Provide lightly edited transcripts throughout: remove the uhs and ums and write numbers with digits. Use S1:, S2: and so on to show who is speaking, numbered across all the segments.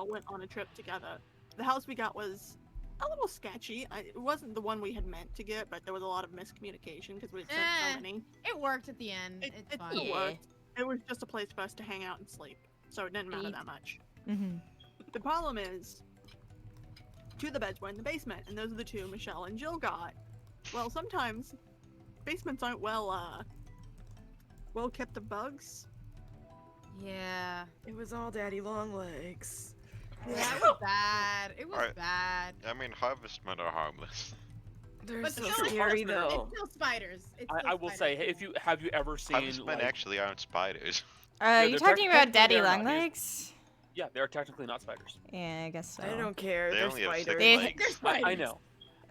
S1: Michelle went on a trip together. The house we got was a little sketchy. It wasn't the one we had meant to get, but there was a lot of miscommunication because we had sent so many.
S2: It worked at the end. It's fine.
S1: It worked. It was just a place for us to hang out and sleep, so it didn't matter that much. The problem is, 2 of the beds were in the basement, and those are the 2 Michelle and Jill got. Well, sometimes basements aren't well kept of bugs.
S2: Yeah.
S3: It was all Daddy Longlegs.
S2: Yeah, it was bad. It was bad.
S4: I mean, harvestmen are harmless.
S3: They're
S2: But
S3: so
S2: still,
S3: scary though.
S2: It's still spiders.
S5: I will say, hey, have you ever seen
S4: Harvestmen actually aren't spiders.
S6: You're talking about Daddy Longlegs?
S5: Yeah, they're technically not spiders.
S6: Yeah, I guess so.
S3: I don't care.
S4: They
S3: They're
S4: only have 6
S3: spiders.
S4: legs.
S2: They're spiders.
S5: I know.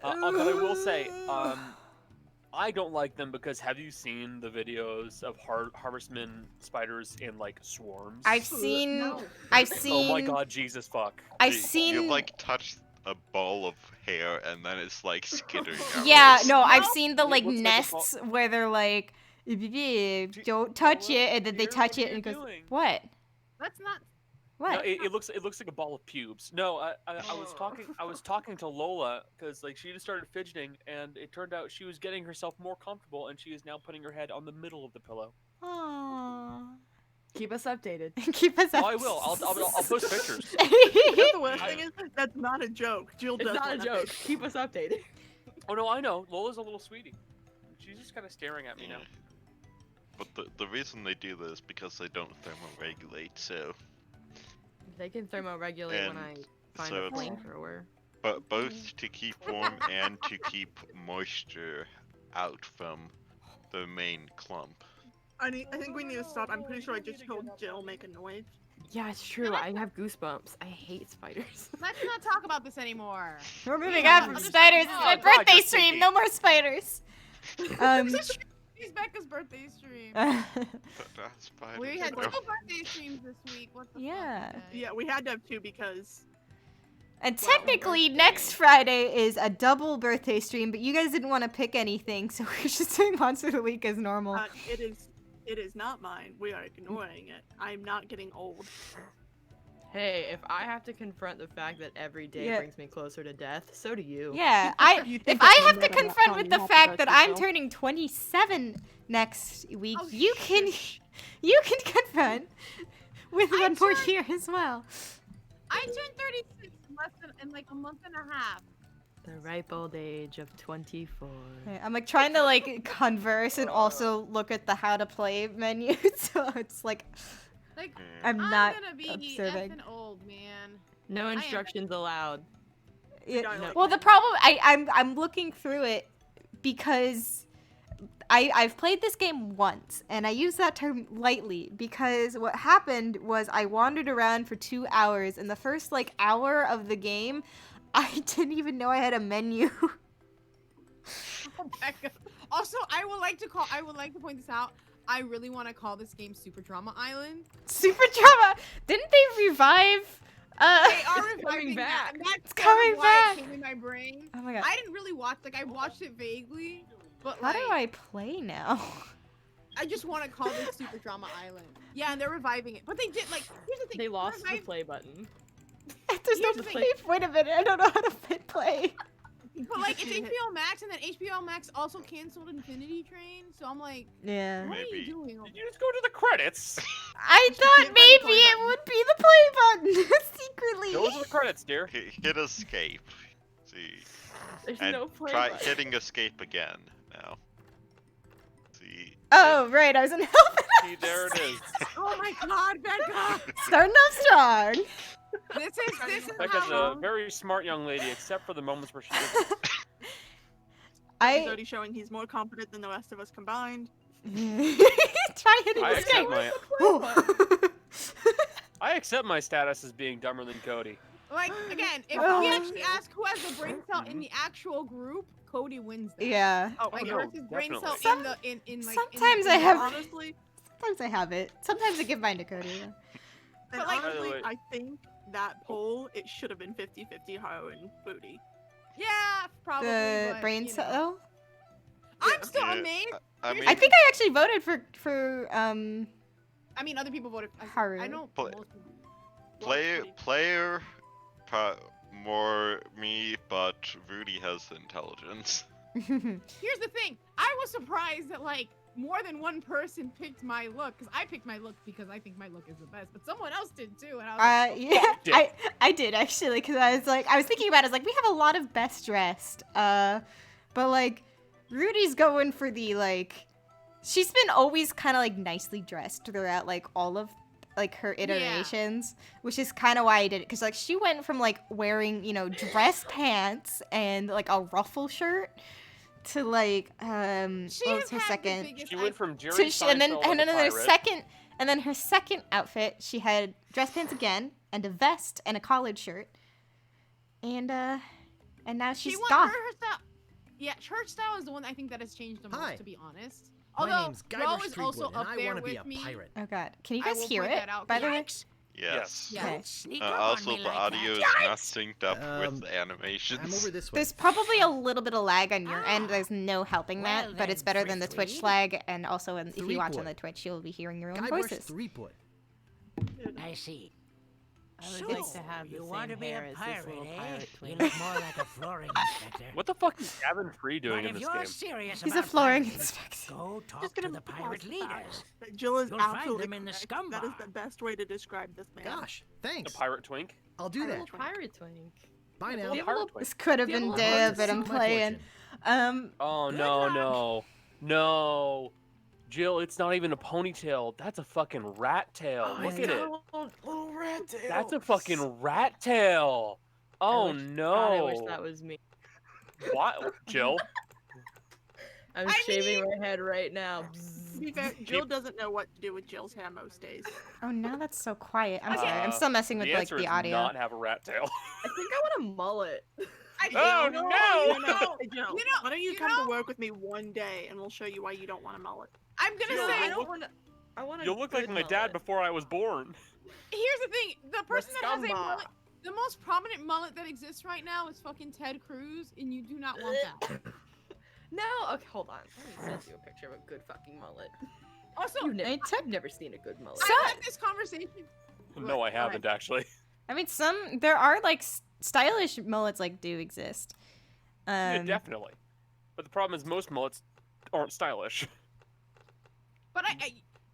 S5: But I will say, I don't like them because have you seen the videos of harvestmen spiders in like swarms?
S6: I've seen.
S5: Oh my god, Jesus fuck.
S6: I've seen.
S4: You like touch a ball of hair and then it's like skittering out.
S6: Yeah, no, I've seen the
S5: It
S6: like
S5: looks like a
S6: nests where they're like, don't touch it, and then they touch it and it goes, what?
S2: That's not.
S6: What?
S5: No, it looks like a ball of pubes. No, I was talking to Lola because like she just started fidgeting and it turned out she was getting herself more comfortable and she is now putting her head on the middle of the pillow.
S6: Aww.
S3: Keep us updated.
S6: Keep us up.
S5: Oh, I will. I'll post pictures.
S1: The worst thing is, that's not a joke. Jill does
S3: It's not a
S1: that.
S3: joke. Keep us updated.
S5: Oh no, I know. Lola's a little sweetie. She's just kind of staring at me now.
S4: But the reason they do this is because they don't thermoregulate, so...
S3: They can thermoregulate when I find
S4: so
S3: a
S4: it's-
S3: flamethrower.
S4: But both to keep warm and to keep moisture out from the main clump.
S1: I think we need to stop. I'm pretty sure I just told Jill make a noise.
S3: Yeah, it's true. I have goosebumps. I hate spiders.
S2: Let's not talk about this anymore.
S6: We're moving on from spiders. It's my birthday stream. No more spiders.
S2: It's Becca's birthday stream.
S4: Spiders.
S2: We had 2
S4: No.
S2: birthday streams this week. What the
S6: Yeah.
S2: fuck?
S1: Yeah, we had to have 2 because...
S6: And technically, next Friday is a double birthday stream, but you guys didn't want to pick anything, so we're just doing Monster of the Week as normal.
S1: It is not mine. We are ignoring it. I'm not getting old.
S3: Hey, if I have to confront the fact that every day brings me closer to death, so do you.
S6: Yeah,
S1: You
S6: if
S1: think
S6: I
S1: that
S6: have
S1: you
S6: to
S1: never
S6: confront
S1: got
S6: with the
S1: caught,
S6: fact that I'm
S1: yourself?
S6: turning 27 next week,
S2: Oh,
S6: you can confront with one more year as well.
S2: I turned 36 in like a month and a half.
S3: The ripe old age of 24.
S6: Okay, I'm like trying to like converse and also look at the how to play menu, so it's like
S2: Like,
S6: I'm not
S2: gonna be
S6: observing.
S2: effing old, man.
S3: No instructions allowed.
S6: Yeah. Well, the problem I'm looking through it because I've played this game once, and I use that term lightly because what happened was I wandered around for 2 hours, and the first like hour of the game, I didn't even know I had a menu.
S2: Becca. Also, I would like to point this out. I really want to call this game Super Drama Island.
S6: Super Drama. Didn't they revive?
S2: They are reviving
S3: coming back.
S2: that, and that's
S6: It's coming
S2: why
S6: back.
S2: it came in my brain.
S6: Oh my god.
S2: I didn't really watch. Like, I watched it vaguely, but
S6: How
S2: like,
S6: do I play now?
S2: I just want to call this Super Drama Island. Yeah, and they're reviving it. But they did, like, here's the thing.
S3: They lost the
S2: revive-
S3: play button.
S6: There's no
S2: Here's the
S6: play.
S2: thing.
S6: Wait a minute, I don't know how to play.
S2: But, like, it's HBO Max, and then HBO Max also canceled Infinity Train, so I'm like,
S6: Yeah.
S2: what are
S4: Maybe.
S2: you doing?
S5: Did you just go to the credits?
S6: I thought maybe it would be the play button secretly.
S5: Those are the credits, dear.
S4: Hit escape. See.
S3: There's
S4: And
S3: no play
S4: try
S3: button.
S4: hitting escape again now. See.
S6: Oh right, I was in help.
S5: See, there it is.
S2: Oh my god, Becca!
S6: Starting off strong.
S2: This is
S5: Becca's
S2: how
S5: a very smart young lady, except for the moments where she doesn't.
S1: He's
S6: I
S1: already showing he's more confident than the rest of us combined.
S6: try hitting
S5: I accept
S6: escape.
S5: I accept my status as being dumber than Cody.
S2: Like, again, if
S6: Oh.
S2: we actually ask who has the brain cell in the actual group, Cody wins that.
S6: Yeah.
S1: Oh,
S2: Like,
S5: no,
S2: versus brain cell
S5: definitely.
S2: in like
S6: Sometimes
S2: in
S6: I
S2: the-
S6: have-
S1: honestly,
S6: Sometimes I have it. Sometimes I give mine to Cody.
S1: and
S2: But, like-
S5: By the
S1: honestly,
S5: way-
S1: I think that poll, it should have been 50-50 Haru and Booty.
S2: Yeah, probably.
S6: The
S2: but,
S6: brain
S2: you know.
S6: cell.
S2: I'm still
S4: Yeah.
S2: amazed.
S4: I mean,
S6: I think I actually voted for
S2: I mean, other people voted.
S6: Haru.
S2: I know
S4: But-
S2: most people.
S4: player, more me, but Rudy has intelligence.
S2: Here's the thing. I was surprised that like more than one person picked my look, because I picked my look because I think my look is the best, but someone else did too, and I was like,
S6: yeah, I did actually, because I was thinking about it, I was like, we have a lot of best dressed, but like, Rudy's going for the like, she's been always kind of like nicely dressed throughout like all of like her iterations, which is kind of why I did it, because like she went from like wearing, you know, dress pants and like a ruffle shirt to like what was her second?
S5: She went from Jerry
S6: So and then her
S5: pirate.
S6: second outfit, she had dress pants again and a vest and a collared shirt, and now she's goth.
S2: Her style. Yeah, her style is the one I think that has changed the most,
S7: Hi.
S2: to be honest.
S7: My
S2: Although
S7: name's
S2: Ro
S7: Guybrush
S2: is also
S7: Threepwood,
S2: up
S7: and I
S2: there
S7: want to be
S2: with
S7: a
S2: me.
S7: pirate.
S6: Oh god, can you
S2: I
S6: guys
S2: will
S6: hear
S2: point
S6: it?
S2: that out.
S6: By the way,
S4: Yes.
S2: Yeah.
S8: Don't sneak up
S4: Also,
S8: on me
S4: the
S8: like
S4: audio
S8: that.
S4: is not synced up with the animations.
S7: I'm over this way.
S6: there's probably a little bit of lag on your end. There's no helping
S8: Well
S6: that, but it's
S8: then,
S6: better than the Twitch
S8: Threepwood.
S6: lag, and also if you watch on
S7: Threepwood.
S6: the Twitch, you'll be hearing your own
S7: Guybrush
S6: voices.
S7: Threepwood.
S8: I see.
S3: I would
S8: So,
S3: like to have the
S8: you
S3: same
S8: want to be
S3: hair
S8: a
S3: as this
S8: pirate,
S3: little
S8: eh?
S3: pirate
S8: You
S3: twink.
S8: look more like a flooring inspector.
S5: What the fuck is Gavin Free doing
S8: But
S5: in
S8: if
S5: this
S8: you're
S5: game?
S8: serious
S6: He's a
S8: about
S6: flooring
S8: pirates,
S6: inspector.
S8: go talk
S1: Just
S8: to
S1: gonna
S8: the pirate
S1: pause
S8: leaders.
S1: that Jill is
S8: You'll find
S1: absolutely
S8: them in the
S1: correct.
S8: scum
S1: That is
S8: bar.
S1: the best way to describe this man.
S7: Gosh,
S5: The
S7: thanks.
S5: pirate twink?
S7: I'll do that.
S3: Little pirate twink.
S7: Bye now.
S3: Do you have a little-
S6: This could have
S3: Do you
S6: been
S3: have a
S6: Dave,
S3: little
S6: but I'm
S7: Seek my
S6: playing.
S7: fortune.
S5: Oh,
S8: Good
S5: no,
S8: luck.
S5: no. Jill, it's not even a ponytail. That's a fucking rat tail. Look at it.
S3: Little rat tail.
S5: That's a fucking rat tail. Oh, no.
S3: God, I wish that was me.
S5: What? Jill?
S3: I'm
S2: I
S3: shaving my head right now.
S1: To be fair, Jill doesn't know what to do with Jill's hair most days.
S6: Oh, now that's so quiet. I'm sorry. I'm still messing with
S5: The
S6: like
S5: answer
S6: the
S5: is
S6: audio.
S5: not have a rat tail.
S3: I think I want a mullet.
S5: Oh, no!
S1: Hey, Jill, why don't you come to work with me one day and we'll show you why you don't want a mullet?
S2: I'm gonna
S5: Jill,
S2: say,
S3: I don't want to. I want a
S5: You'll look like
S3: good
S5: my dad
S3: mullet.
S5: before I was born.
S2: here's the thing: the person that has a
S1: scum
S2: mullet, the most prominent mullet that exists right now is fucking Ted Cruz, and you do not want that.
S3: No, okay, hold on. Let me send you a picture of a good fucking mullet.
S2: Also,
S3: I've never seen a good mullet.
S2: I had this conversation.
S5: No, I haven't actually.
S6: I mean, there are like stylish mullets like do exist.
S5: Yeah, definitely. But the problem is most mullets aren't stylish.
S2: But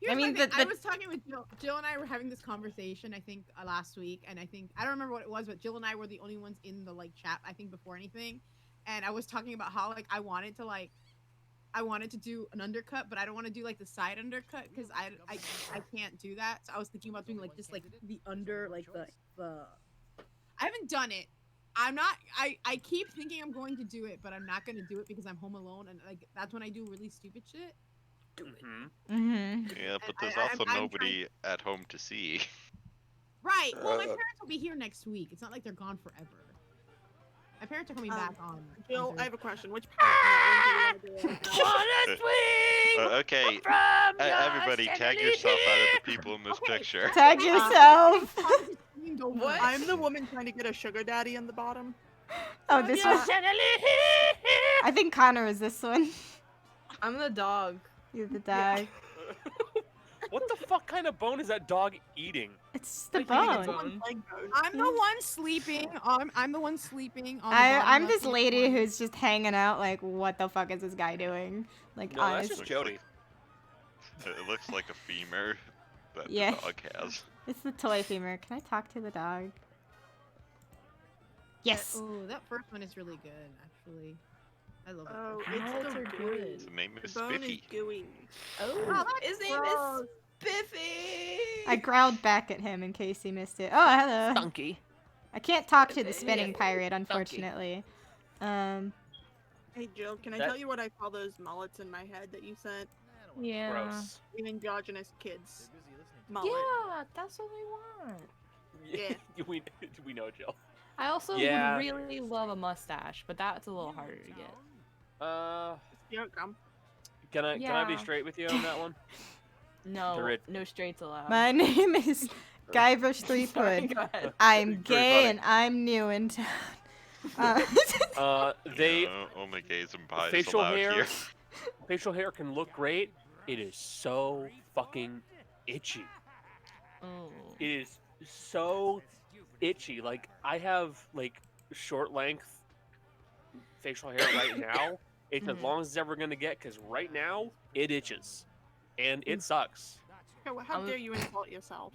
S2: here's
S6: mean,
S2: my thing. I
S6: the-
S2: was talking with Jill. Jill and I were having this conversation, I think, last week, and I don't remember what it was, but Jill and I were the only ones in the like chat, I think, before anything. And I was talking about how like I wanted to do an undercut, but I don't want to do like the side undercut because I can't do that. So I was thinking about doing like just like the under, like the. I haven't done it. I'm not. I keep thinking I'm going to do it, but I'm not going to do it because I'm home alone, and like that's when I do really stupid shit.
S5: Mm-hmm.
S4: Yeah, but there's
S2: I'm
S4: also
S2: trying-
S4: nobody at home to see.
S2: Right. Well, my parents will be here next week. It's not like they're gone forever. My parents are coming back on.
S1: Jill, I have
S2: Thursday.
S1: a question. Which pirate do you want to do?
S8: What a swing!
S4: Okay,
S8: From
S4: everybody,
S8: your
S4: tag
S8: chandelier!
S4: yourself out of the people in this
S2: Okay.
S4: picture.
S6: Tag yourself.
S3: What?
S1: I'm the woman trying to get a sugar daddy in the bottom.
S6: Oh, this
S8: Your
S6: one.
S8: chandelier!
S6: I think Connor is this one.
S3: I'm the dog.
S6: You're the dog.
S5: What the fuck kind of bone is that dog eating?
S6: It's the
S3: Like, you think it's
S6: bone.
S3: bone.
S1: Leg bone.
S2: I'm the one sleeping. I'm the one sleeping on. The
S6: I'm
S2: bottom
S6: this
S2: left
S6: lady
S2: corner.
S6: who's just hanging out. Like, what the fuck is this guy doing? Like,
S5: No, that's
S6: honestly,
S5: just Jody.
S4: It looks like a femur that
S6: Yeah.
S4: the dog has.
S6: it's the toy femur. Can I talk to the dog? Yes.
S2: Oh, that first one is really good, actually. I love it.
S1: Oh,
S3: Mullets
S1: it's
S3: are
S1: the
S3: good.
S4: The name
S1: The
S4: is
S1: bone is
S4: Spiffy.
S1: gooey.
S3: Oh,
S2: Wow, that's
S3: his name
S2: gross.
S3: is Spiffy.
S6: I growled back at him in case he missed it. Oh, hello.
S5: Stunky.
S6: I can't talk to the spinning pirate, unfortunately.
S1: Hey Jill, can I
S5: That-
S1: tell you what I call those mullets in my head that you sent?
S3: Yeah.
S5: Gross.
S1: The androgynous kids mullet.
S3: Yeah, that's what we want.
S1: Yeah.
S5: we know, Jill.
S3: I also
S5: Yeah.
S3: would really love a mustache, but that's a little harder to get.
S1: You don't come.
S5: Can I be
S3: Yeah.
S5: straight with you on that one?
S3: No,
S5: Direct-
S3: no straights allowed.
S6: My name is Guybrush
S3: Sorry,
S6: Threepwood.
S3: go ahead.
S6: I'm
S5: Very
S6: gay
S5: funny.
S6: and I'm new in town.
S5: They
S4: Only gays and bis
S5: facial
S4: allowed
S5: hair.
S4: here.
S5: Facial hair can look great. It is so fucking itchy.
S3: Oh.
S5: It is so itchy. Like I have like short length facial hair right now. It's as long as it's ever gonna get, because right now it itches, and it sucks.
S1: Okay, well, how dare you insult yourself?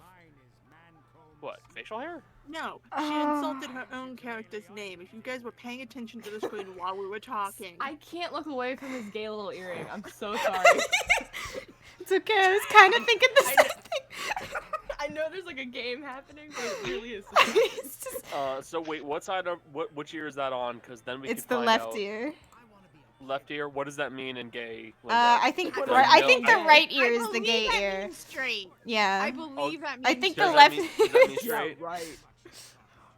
S5: What, facial hair?
S1: No, she insulted her own character's name. If you guys were paying attention to the screen while we were talking.
S3: I can't look away from his gay little earring. I'm so sorry.
S6: It's okay. I was kind of thinking the same thing.
S3: I know there's like a game happening, but it really is.
S6: It's just...
S5: So wait, what side of which ear is that on? Because then we
S6: It's
S5: can
S6: the
S5: find
S6: left
S5: out.
S6: ear.
S5: Left ear. What does that mean in gay?
S6: I think
S5: What
S6: I
S5: does
S6: think
S5: no
S6: the
S5: mean?
S6: right ear is the
S2: believe
S6: gay
S2: that
S6: ear.
S2: means straight.
S6: Yeah.
S2: I believe that means
S6: I think
S5: Does
S6: the
S5: that
S6: left.
S5: mean- does that mean straight?
S3: Right.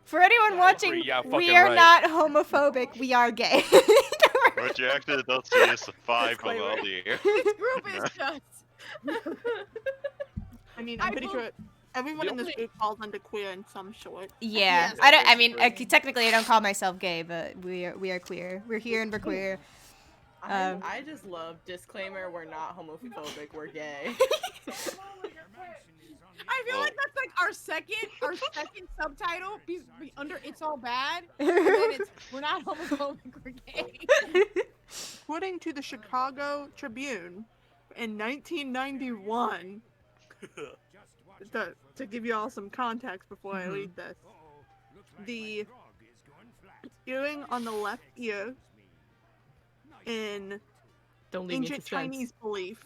S6: For anyone watching,
S5: Yeah,
S6: we
S5: fucking
S6: are
S5: right.
S6: not homophobic. We are gay.
S4: What you actually don't see is the 5
S3: Disclaimer.
S4: below the ear.
S2: This group is just.
S1: I mean, I'm
S2: I
S1: pretty
S2: bel-
S1: sure everyone
S5: The
S1: in this
S5: only-
S1: group falls under queer in some sort.
S6: Yeah,
S2: Yes.
S6: I don't. I mean, technically, I don't call myself gay, but we are queer. We're here and we're queer.
S3: I just love disclaimer. We're not homophobic. We're gay.
S2: I feel like that's like our second subtitle be under "It's All Bad." And then it's "We're not homophobic, we're gay."
S1: According to the Chicago Tribune, in 1991, to give you all some context before I read this, the earring on the left ear in
S3: Don't leave me in
S1: ancient
S3: suspense.
S1: Chinese belief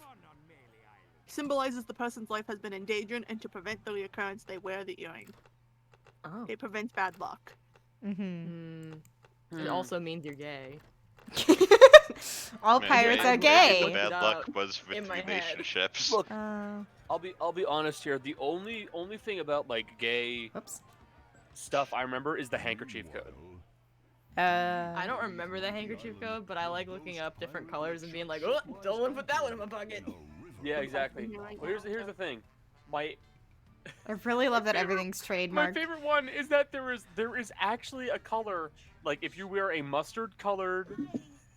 S1: symbolizes the person's life has been endangered, and to prevent the reoccurrence, they wear the earring.
S3: Oh.
S1: It prevents bad luck.
S6: Mm-hmm.
S3: It also means you're gay.
S6: All
S4: Man,
S6: pirates
S4: maybe-
S6: are
S4: maybe
S6: gay.
S4: the bad
S3: Looked it
S4: luck
S3: up
S4: was with
S3: in my head.
S4: relationships.
S5: Look,
S6: Oh.
S5: I'll be honest here. The only thing about like gay
S6: Oops.
S5: stuff I remember is the handkerchief code.
S3: I don't remember the handkerchief code, but I like looking up different colors and being like, oh, don't want to put that one in my pocket.
S5: Yeah, exactly. Well, here's the thing. My
S6: I really love that
S5: favorite-
S6: everything's
S5: my
S6: trademarked.
S5: favorite one is that there is actually a color, like if you wear a mustard colored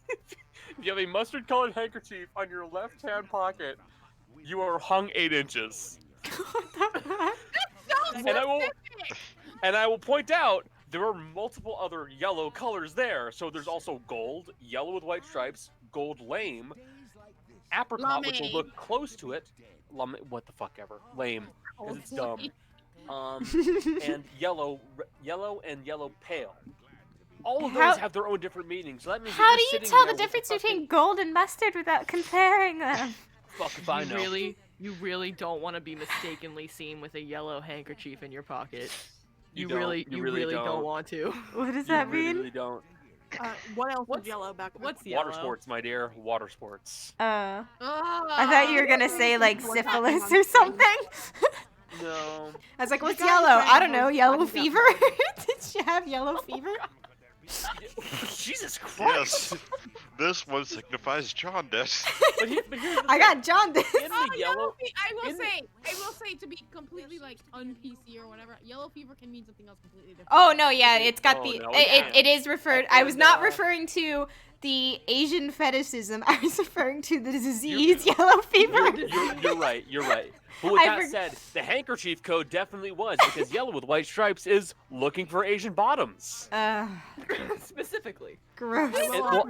S5: if you have a mustard colored handkerchief on your left hand pocket, you are hung 8 inches. And I will point out there are multiple other yellow colors there. So there's also gold, yellow with white stripes, gold lame, apricot, which will
S2: Lame.
S5: look close to it. What the fuck ever. Lame. Because it's dumb. And yellow and yellow pale. All of
S6: How-
S5: those have their own different meanings. So that means
S6: How
S5: that
S6: do
S5: you're
S6: you
S5: sitting
S6: tell
S5: there
S6: the
S5: with
S6: difference
S5: fucking-
S6: between gold and mustard without comparing them?
S5: Fuck if I know.
S3: You really don't want to be mistakenly seen with a yellow handkerchief in your pocket. You
S5: don't.
S3: really don't want to.
S6: What does
S5: You
S6: that
S5: really,
S6: mean?
S5: really don't.
S1: What else
S3: What's-
S1: is yellow back then?
S3: What's yellow?
S5: Water sports, my dear. Water sports.
S6: I
S2: I
S6: thought you were gonna say like
S1: What's happening
S6: syphilis
S1: on
S6: or
S1: screen?
S6: something.
S5: No.
S6: I was like, what's
S1: guys
S6: yellow?
S1: read
S6: I don't
S1: the
S6: know.
S1: most
S6: Yellow
S1: fucked up
S6: fever?
S1: movies.
S6: Did she have yellow fever?
S5: Jesus Christ.
S4: Yes, this one signifies jaundice.
S5: But here's the
S6: I got jaundice.
S5: thing. In the yellow.
S2: I will
S5: in-
S2: say to be completely like un-PC or whatever, yellow fever can mean something else completely different.
S6: Oh no, yeah, it's got
S5: Oh,
S6: the
S5: no,
S6: it is referred. I was
S5: And,
S6: not referring to the Asian fetishism. I was referring to the disease
S5: You're-
S6: yellow fever.
S5: You're right. You're right. But with
S6: I
S5: that
S6: forg-
S5: said, the handkerchief code definitely was, because yellow with white stripes is looking for Asian bottoms.
S3: Specifically.
S6: Gross.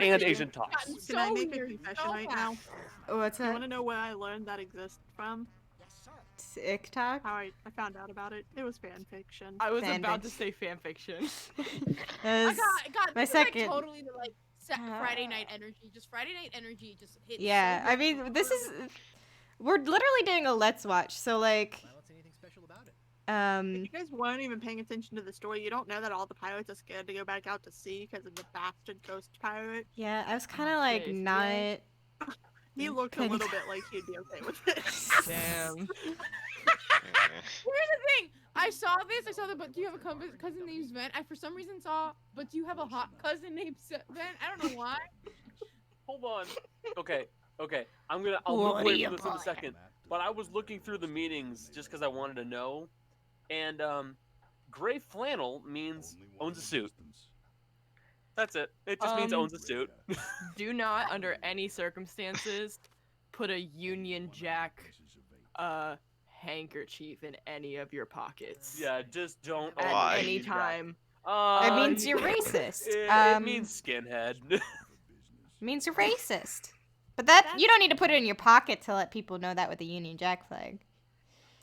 S5: And Asian tops.
S2: Gotten
S1: Can I
S2: so
S1: make a
S2: weird
S1: confession
S2: so
S1: right
S2: fast.
S1: now?
S6: What's
S1: You want to
S6: that?
S1: know where I learned that exists from?
S6: TikTok.
S1: How I found out about it? It was fan fiction.
S3: I was
S6: Fanfic.
S3: about to say fanfiction.
S2: I got
S6: my
S2: this is,
S6: second.
S2: like, totally the like Friday night energy. Just Friday night energy just hit.
S6: Yeah,
S2: so
S6: I mean, this is. We're literally doing a let's watch, so like.
S1: If you guys weren't even paying attention to the story, you don't know that all the pirates are scared to go back out to sea because of the bastard ghost pirate.
S6: Yeah, I was kind of like
S3: Face,
S6: not.
S3: yeah.
S1: He looked a
S6: Couldn't-
S1: little bit like he'd be okay with it.
S3: Damn.
S2: Here's the thing. I saw this. I saw the. But do you have a cousin named Sven? I for some reason saw. But do you have a hot cousin named Sven? I don't know why.
S5: Hold on. Okay. I'll move
S6: What are
S5: away
S6: you
S5: from this in a
S6: playing?
S5: second. But I was looking through the meanings just because I wanted to know. And gray flannel means owns a suit. That's it. It just means owns a suit.
S3: Do not, under any circumstances, put a Union Jack handkerchief in any of your pockets.
S5: Yeah, just don't.
S3: At
S4: Why?
S3: any time.
S6: It means you're racist.
S5: It means skinhead.
S6: It means you're racist. But that you don't need to put it in your pocket to let people know that with the Union Jack flag.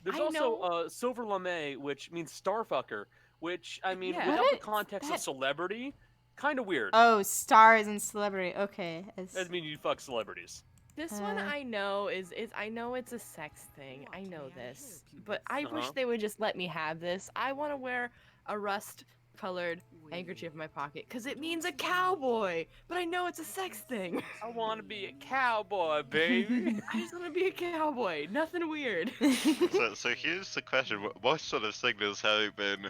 S5: There's also silver lame, which means starfucker, which, I mean,
S3: Yeah.
S5: without the context of celebrity, kind of weird.
S6: Oh, stars and celebrity. Okay.
S5: That means you fuck celebrities.
S3: This one I know is I know it's a sex thing. I know this. But I wish they would just let me have this. I want to wear a rust-colored handkerchief in my pocket because it means a cowboy. But I know it's a sex thing.
S5: I want to be a cowboy, baby.
S3: I just want to be a cowboy. Nothing weird.
S4: So here's the question: what sort of signals have you been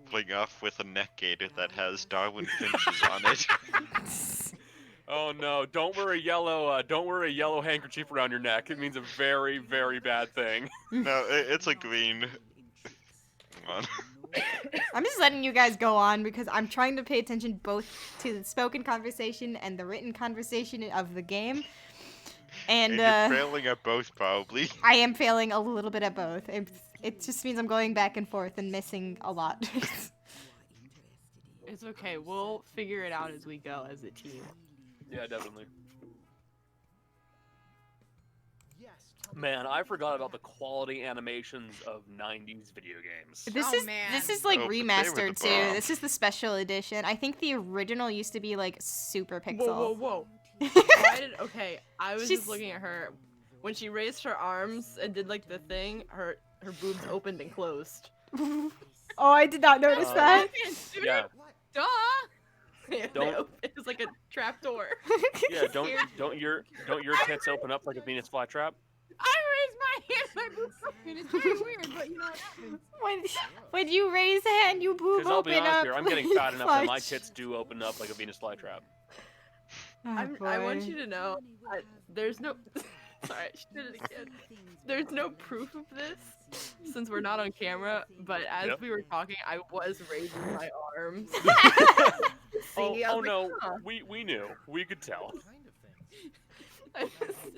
S4: pulling off with a neck gaiter that has Darwin finches on it?
S5: Oh no! Don't wear a yellow handkerchief around your neck. It means a very, very bad thing.
S4: No, it's a green. Come on.
S6: I'm just letting you guys go on because I'm trying to pay attention both to the spoken conversation and the written conversation of the game. And
S4: you're failing at both, probably.
S6: I am failing a little bit at both. It just means I'm going back and forth and missing a lot.
S3: It's okay. We'll figure it out as we go as a team.
S5: Yeah, definitely. Man, I forgot about the quality animations of 90s video games.
S6: This is like remastered too.
S4: bomb.
S6: This is the special edition. I think the original used to be like super pixel.
S3: Whoa. Okay, I was just looking at her. When she raised her arms and did like the thing, her boobs opened and closed.
S6: Oh, I did not notice that.
S5: Yeah.
S3: Duh!
S5: Don't-
S3: It was like a trap door.
S5: Yeah, don't your tits open up like a Venus flytrap?
S2: I raised my hand, my boobs open. It's very weird, but you know what happens.
S6: When you raise a hand, you boob
S5: Because I'll
S6: open
S5: be honest
S6: up.
S5: here, I'm getting
S6: like
S5: fat enough that my
S6: fudge.
S5: tits do open up like a Venus flytrap.
S6: Oh,
S3: I want
S6: boy.
S3: you to know, there's no. Sorry, she did it again. There's no proof of this since we're not on camera. But as we were talking, I was raising my arms.
S5: Oh no, we knew, we could tell.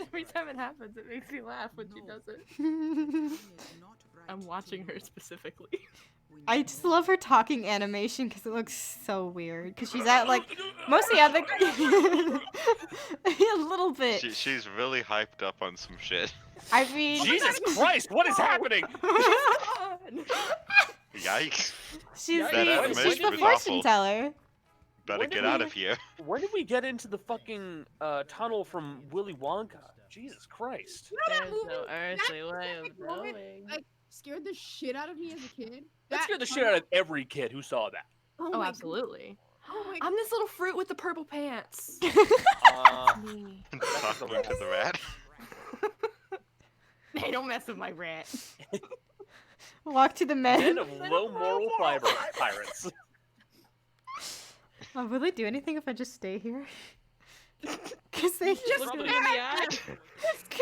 S3: Every time it happens, it makes me laugh when she does it. I'm watching her specifically.
S6: I just love her talking animation because it looks so weird. Because she's at like most of the other a little bit.
S4: She's really hyped up on some shit.
S6: I mean,
S5: Jesus Christ, what is happening?
S4: Yikes!
S6: she's
S4: That
S6: the
S4: animation
S6: fortune
S4: was awful.
S6: teller.
S4: Better
S5: When
S4: get
S5: did
S4: out
S5: we-
S4: of here.
S5: When did we get into the fucking tunnel from Willy Wonka? Jesus Christ.
S3: There's no earthly way of
S2: moment,
S3: knowing.
S2: like, scared the shit out of me as a kid.
S5: That scared the shit out of every kid who saw that.
S2: Oh,
S3: Oh,
S2: my
S3: absolutely.
S2: Oh my
S3: I'm this little fruit with the purple pants. Me.
S4: Talk about the rat.
S3: Hey, don't mess with my rat.
S6: Walk to the
S5: Men
S6: men.
S5: of low moral fiber pirates.
S6: Oh, will they do anything if I just stay here? Because they just
S3: Look me in the eye.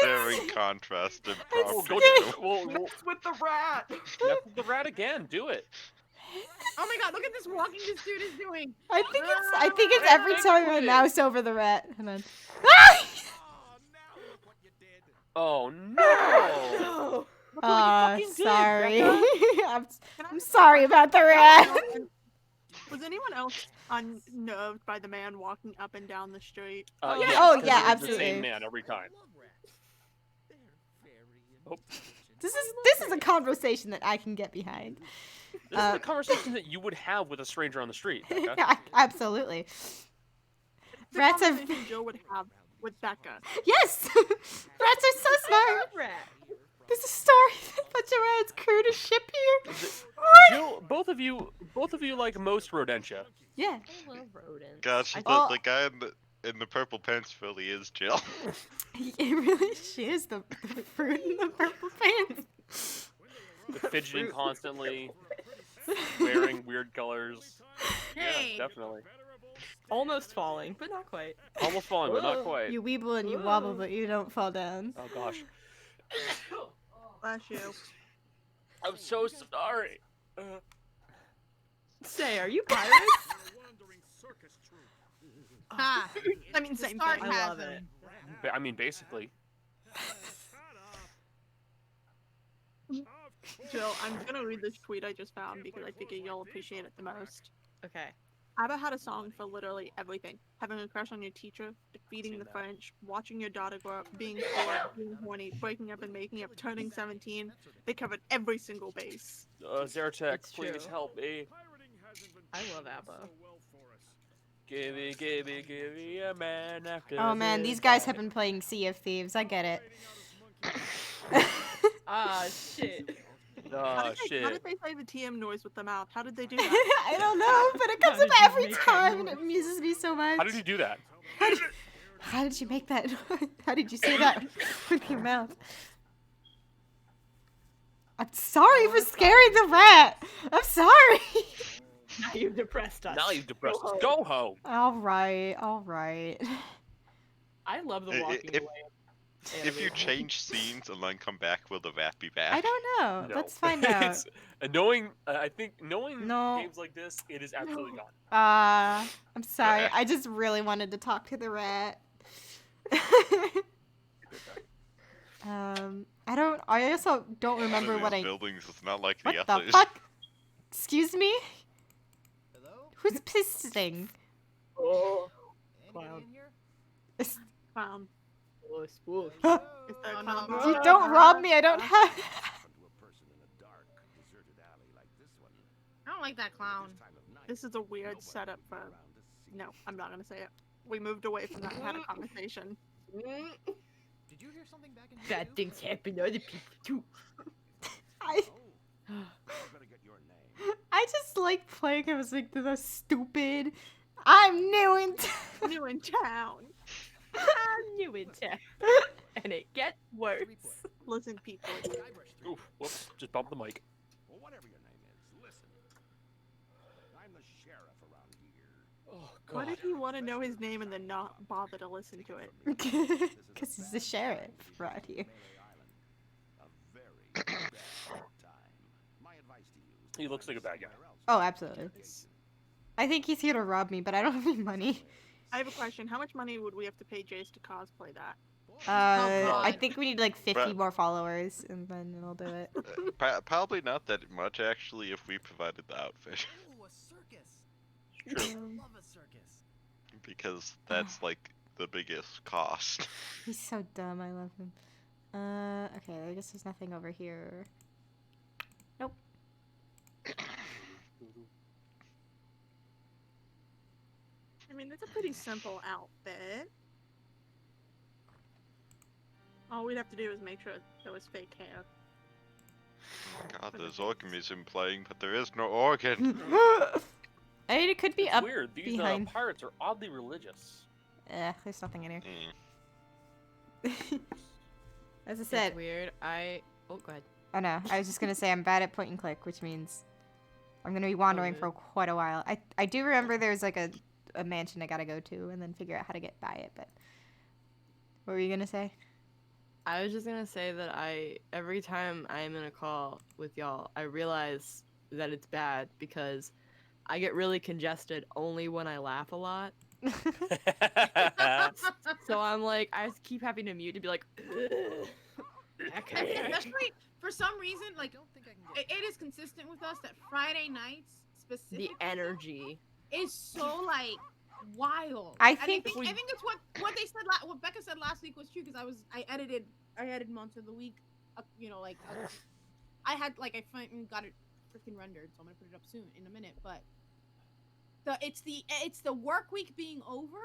S4: Very contrasted
S5: We'll
S4: property.
S5: go to we'll
S3: Mess with the rat.
S5: mess with the rat again. Do it.
S2: Oh my god, look at this walking this dude is doing.
S6: I think it's every time I mouse over the rat. And then...
S5: Oh no!
S6: Sorry. I'm sorry about the rat.
S1: Was anyone else unnerved by the man walking up and down the street?
S5: Yes,
S6: Oh,
S5: 'cause
S6: yeah,
S5: it was
S6: absolutely.
S5: The same man every time. Oh.
S6: This is a conversation that I can get behind.
S5: This is a conversation that you would have with a stranger on the street, Becca.
S6: Yeah, absolutely.
S1: The
S6: Rats are
S1: conversation Jill would have with Becca.
S6: yes. Rats are so smart.
S3: Rat.
S6: There's a story that a bunch of rats crewed a ship here.
S5: Jill, both of you like most rodentia.
S6: Yeah.
S3: I love rodents.
S4: Gosh,
S6: Oh.
S4: the guy in the purple pants really is Jill.
S6: It really she is the fruit in the purple pants.
S5: The fidgeting constantly, wearing weird colors.
S2: Hey.
S5: Yeah, definitely.
S3: Almost falling, but not quite.
S5: Almost falling, but not quite.
S6: You weeble and you wobble, but you don't fall down.
S5: Oh gosh.
S1: Bless you.
S5: I'm so sorry.
S3: Say, are you pirates?
S2: Ha.
S1: I mean, same thing.
S2: Sarcasm.
S3: I love it.
S5: I mean, basically.
S1: Jill, I'm gonna read this tweet I just found because I think you'll appreciate it the most.
S3: Okay.
S1: ABBA had a song for literally everything. Having a crush on your teacher, defeating the French, watching your daughter grow up, being bored, being horny, breaking up and making up, turning 17. They covered every single base.
S5: Zertek,
S3: It's
S5: please
S3: true.
S5: help me.
S3: I love ABBA.
S5: Give me a man after
S6: Oh man,
S5: this
S6: these guys
S5: guy.
S6: have been playing Sea of Thieves. I get it.
S3: Ah, shit.
S5: Oh,
S1: How
S5: shit.
S1: did they say the TM noise with the mouth? How did they do that?
S6: I don't know, but it comes
S3: How
S6: up
S3: did you
S6: every
S3: make that
S6: time and it
S3: noise?
S6: amuses me so much.
S5: How did you do that?
S6: How did you make that? How did you say that with your mouth? I'm sorry for scaring the rat. I'm sorry.
S3: Now you've depressed us.
S5: Now you've depressed us. Go home.
S6: All right, all right.
S3: I love the walking
S4: If-
S3: away.
S4: If you change scenes and then come back, will the rat be back?
S6: I don't know.
S5: No.
S6: Let's find out.
S5: It's, knowing, I think knowing
S6: No.
S5: games like this, it is absolutely gone.
S6: I'm sorry. I just really wanted to talk to the rat. I also don't remember
S4: One of
S6: what
S4: these
S6: I.
S4: buildings is not like
S6: What
S4: the
S6: the
S4: others.
S6: fuck? Excuse me? Who's pissing?
S3: Oh, clown.
S1: Clown.
S3: Oh, spook.
S1: Is there
S2: Oh,
S1: a
S2: no,
S1: clown?
S2: no.
S6: You don't rob me. I don't have.
S2: I don't like that clown.
S1: This is a weird setup for. No, I'm not gonna say it. We moved away from that kind of conversation.
S7: Did you hear something back in
S3: Bad things happen to other people too.
S6: I just like playing him as like the most stupid. I'm new in town.
S1: New in town.
S3: I'm new in town. And it gets worse.
S1: Listen, people.
S5: Oof, whoops, just bumped the mic.
S7: Well, whatever your name is, listen. I'm the sheriff around here.
S5: Oh,
S1: Why
S5: God.
S1: did he want to know his name and then not bother to listen to it?
S6: Because he's the sheriff right here.
S5: He looks like a bad guy.
S6: Oh, absolutely. I think he's here to rob me, but I don't have any money.
S1: I have a question. How much money would we have to pay Jace to cosplay that?
S6: I
S2: God.
S6: think we need like 50
S4: But-
S6: more followers, and then it'll do it.
S4: Probably not that much, actually, if we provided the outfit.
S7: Ooh, a circus.
S4: True.
S7: I love a circus.
S4: Because that's, like, the biggest cost.
S6: He's so dumb. I love him. Okay. I guess there's nothing over here. Nope.
S1: I mean, it's a pretty simple outfit. All we'd have to do is make sure there was fake hair.
S4: God, there's organism playing, but there is no organ.
S6: I mean, it could be
S5: It's
S6: up
S5: weird. These
S6: behind.
S5: pirates are oddly religious.
S6: There's nothing in here.
S4: Mm.
S6: As I
S3: It's
S6: said,
S3: weird. Oh, go ahead.
S6: oh no, I was just gonna say I'm bad at point and click, which means I'm gonna be wandering for quite a while. I do remember there's like a mansion I gotta go to and then figure out how to get by it. But what were you gonna say?
S3: I was just gonna say that every time I'm in a call with y'all, I realize that it's bad because I get really congested only when I laugh a lot. So I'm like, I keep having to mute to be like, "Ugh."
S2: Especially for some reason, like
S7: Don't think I can get
S2: it is consistent with us that Friday nights
S3: the
S2: specifically
S3: energy.
S2: is so like wild.
S6: I
S2: And
S6: think
S2: I think it's what they said. What Becca said last week was true because I edited Monster of the Week. I finally got it freaking rendered, so I'm gonna put it up soon in a minute. But it's the work week being over,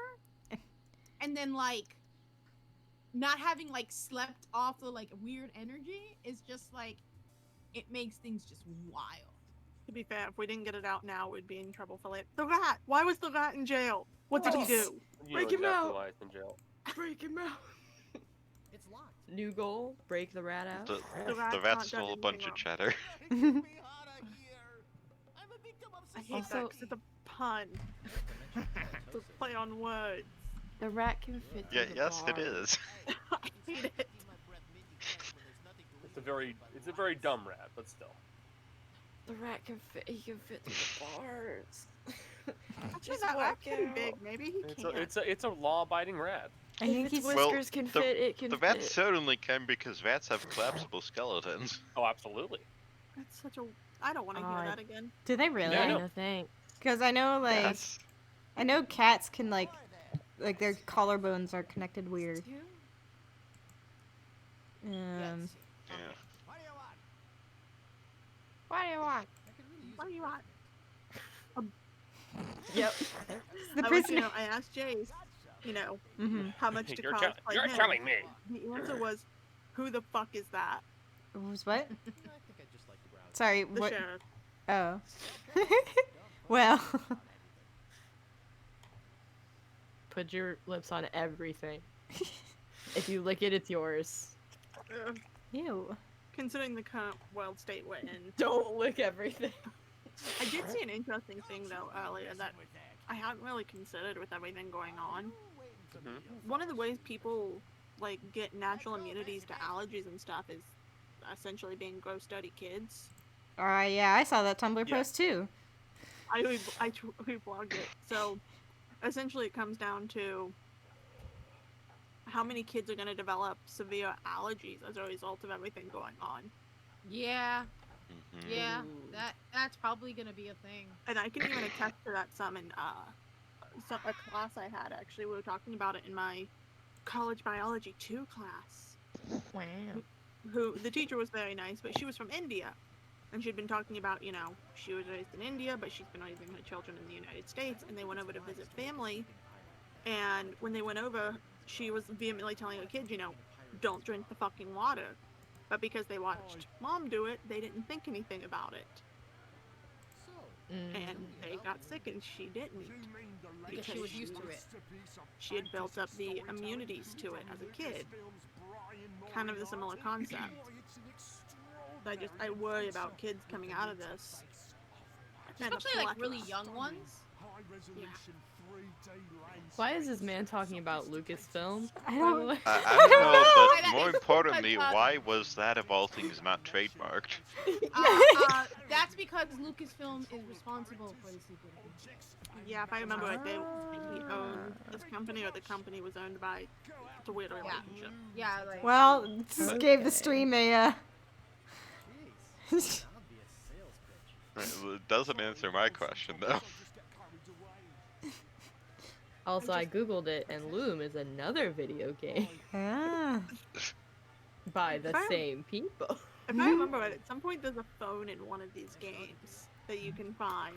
S2: and then like not having like slept off the like weird energy is just like it makes things just wild.
S1: To be fair, if we didn't get it out now, we'd be in trouble for later. The rat! Why was the rat in jail? What did he do?
S5: You
S3: Break
S5: know
S3: him
S5: exactly
S3: out.
S5: why it's in jail.
S3: Break him out.
S7: It's locked.
S3: New goal: break the rat out.
S4: The
S1: rat's
S4: rat
S1: not
S4: stole a
S1: done
S4: bunch
S1: anything
S4: of cheddar.
S7: Take me out of here. I'm a victim of
S1: I hate that
S3: Also-
S1: 'cause it's a pun. It's a play on words.
S3: The rat can fit.
S4: Yeah,
S3: through the
S4: yes, it
S3: bars.
S4: is.
S1: I hate it.
S5: It's a very dumb rat, but still.
S3: The rat can fit. He can fit through the bars.
S1: Actually,
S3: Just
S1: that
S3: walk
S1: rat's pretty
S3: out.
S1: big. Maybe he can't.
S5: It's a law-abiding rat.
S6: I think
S3: If its
S6: he's
S4: Well,
S3: whiskers can
S4: the-
S3: fit, it can
S4: The rat
S3: fit.
S4: certainly can because rats have collapsible skeletons.
S5: Oh, absolutely.
S1: That's such a. I don't want to hear that again.
S6: Do they really?
S5: Yeah, I know.
S3: No thanks.
S6: Because I know, like,
S4: Yes.
S6: I know cats can, like their collarbones are connected weird.
S2: Yes.
S4: Yeah.
S3: What do you want?
S1: What do you want?
S3: Yep.
S6: The
S1: I
S6: prisoner.
S1: I asked Jace,
S6: Mm-hmm.
S1: how much to
S5: You're
S1: cosplay
S5: you're
S1: him.
S5: telling me.
S1: The answer was, who the fuck is that?
S6: Was what? Sorry,
S1: The
S6: what?
S1: sheriff.
S6: Oh. Well.
S3: Put your lips on everything. If you lick it, it's yours.
S6: Ew.
S1: Considering the current world state we're in.
S3: Don't lick everything.
S1: I did see an interesting thing, though, earlier that I hadn't really considered with everything going on.
S5: Mm-hmm.
S1: One of the ways people, like, get natural immunities to allergies and stuff is essentially being gross, dirty kids.
S6: Yeah, I saw that Tumblr
S5: Yeah.
S6: post too.
S1: I reblogged it. So, essentially it comes down to how many kids are going to develop severe allergies as a result of everything going on.
S2: Yeah,
S4: Mhm.
S2: yeah, that's probably gonna be a thing.
S1: And I can even attest to that some in a class I had, actually. We were talking about it in my college biology 2 class.
S3: Wow.
S1: Who the teacher was very nice, but she was from India. And she'd been talking about, she was raised in India, but she's been raising her children in the United States, and they went over to visit family. And when they went over, she was vehemently telling her kids, don't drink the fucking water. But because they watched mom do it, they didn't think anything about it. And they got sick, and she didn't.
S2: Because she was used to it.
S1: She had built up the immunities to it as a kid. Kind of the similar concept. I worry about kids coming out of this. And
S2: Especially like really young ones.
S1: Yeah.
S3: Why is this man talking about Lucasfilm?
S6: I don't.
S4: I don't know,
S2: Why
S4: but more
S2: that is
S4: importantly,
S2: because,
S4: why was that of all things not trademarked?
S2: That's because Lucasfilm is responsible for the sequel.
S1: Yeah, if I remember right, he owned this company, or the company was owned by. It's a weird relationship.
S2: Yeah, like.
S6: Well, this gave the stream a.
S4: It doesn't answer my question, though.
S3: Also, I googled it, and Loom is another video game
S6: Ah.
S3: by the same people.
S1: If I remember right, at some point there's a phone in one of these games that you can find,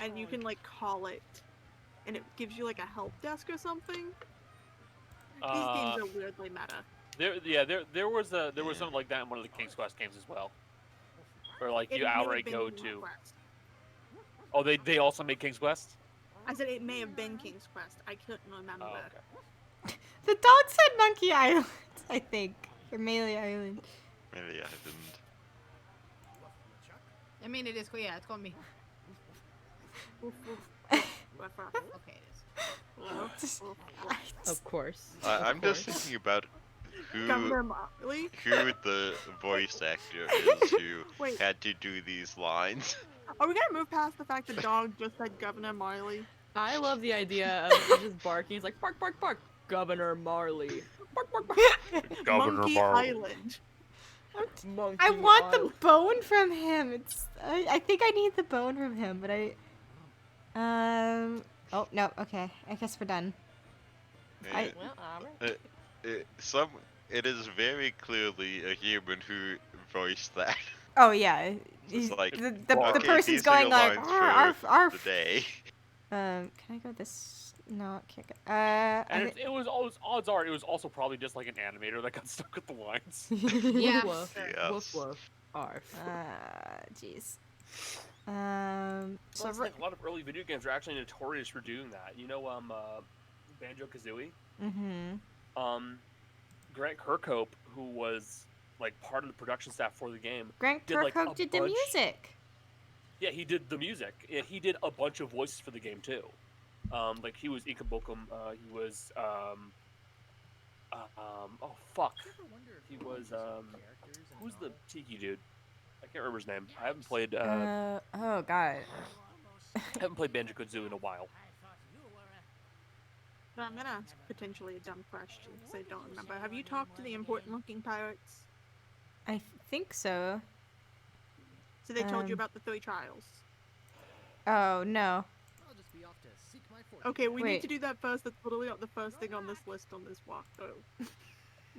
S1: and you can like call it, and it gives you like a help desk or something. These games are weirdly meta.
S5: There was something like that in one of the King's Quest games as well, where like
S1: It
S5: you
S1: may have
S5: outright
S1: been
S5: go
S1: King's
S5: to.
S1: Quest.
S5: Oh, they also made King's Quest.
S1: I said it may have been King's Quest. I couldn't remember.
S5: Oh, okay.
S6: The dog said Monkey Island, I think. Or Melee Island.
S4: Maybe I didn't.
S2: I mean, it is. Yeah, it's called me.
S1: Oof, oof.
S2: Okay, it is.
S3: Of course.
S4: I'm just thinking about
S1: Governor Marley?
S4: who the voice actor is who
S1: Wait.
S4: had to do these lines.
S1: Are we gonna move past the fact the dog just said Governor Marley?
S3: I love the idea of him just barking. He's like, bark, bark, bark. Governor Marley. Bark, bark, bark.
S1: Monkey Island.
S3: Monkey
S6: I want the
S3: Island.
S6: bone from him. I think I need the bone from him, but oh no, okay. I guess we're done.
S4: Eh, it is very clearly a human who voiced that.
S6: Oh yeah.
S4: It's like,
S6: the
S4: okay,
S6: person's
S4: these are
S6: going
S4: your
S6: like
S4: lines for
S6: arf.
S4: the day.
S6: Can I go this? No, I can't go.
S5: And it was odds are it was also probably just like an animator that got stuck with the lines.
S2: Yeah.
S3: Woof,
S4: Yes.
S3: woof, woof. Arf.
S6: Jeez.
S5: So like a lot of early video games are actually notorious for doing that. Banjo-Kazooie. Grant Kirkhope, who was like part of the production staff for the game.
S6: Grant
S5: did, like,
S6: Kirkhope
S5: a
S6: did the
S5: bunch-
S6: music.
S5: Yeah, he did the music. Yeah, he did a bunch of voices for the game too. Like he was Ikabokum. He was oh fuck. He was who's the Tiki dude? I can't remember his name. I haven't played
S6: Oh god.
S5: Banjo-Kazooie in a while.
S1: So I'm gonna ask potentially a dumb question because I don't remember. Have you talked to the important looking pirates?
S6: I think so.
S1: So they told you about the 3 trials.
S6: Oh, no.
S1: Okay, we need
S6: Wait.
S1: to do that first. That's literally not the first thing on this list on this walkthrough.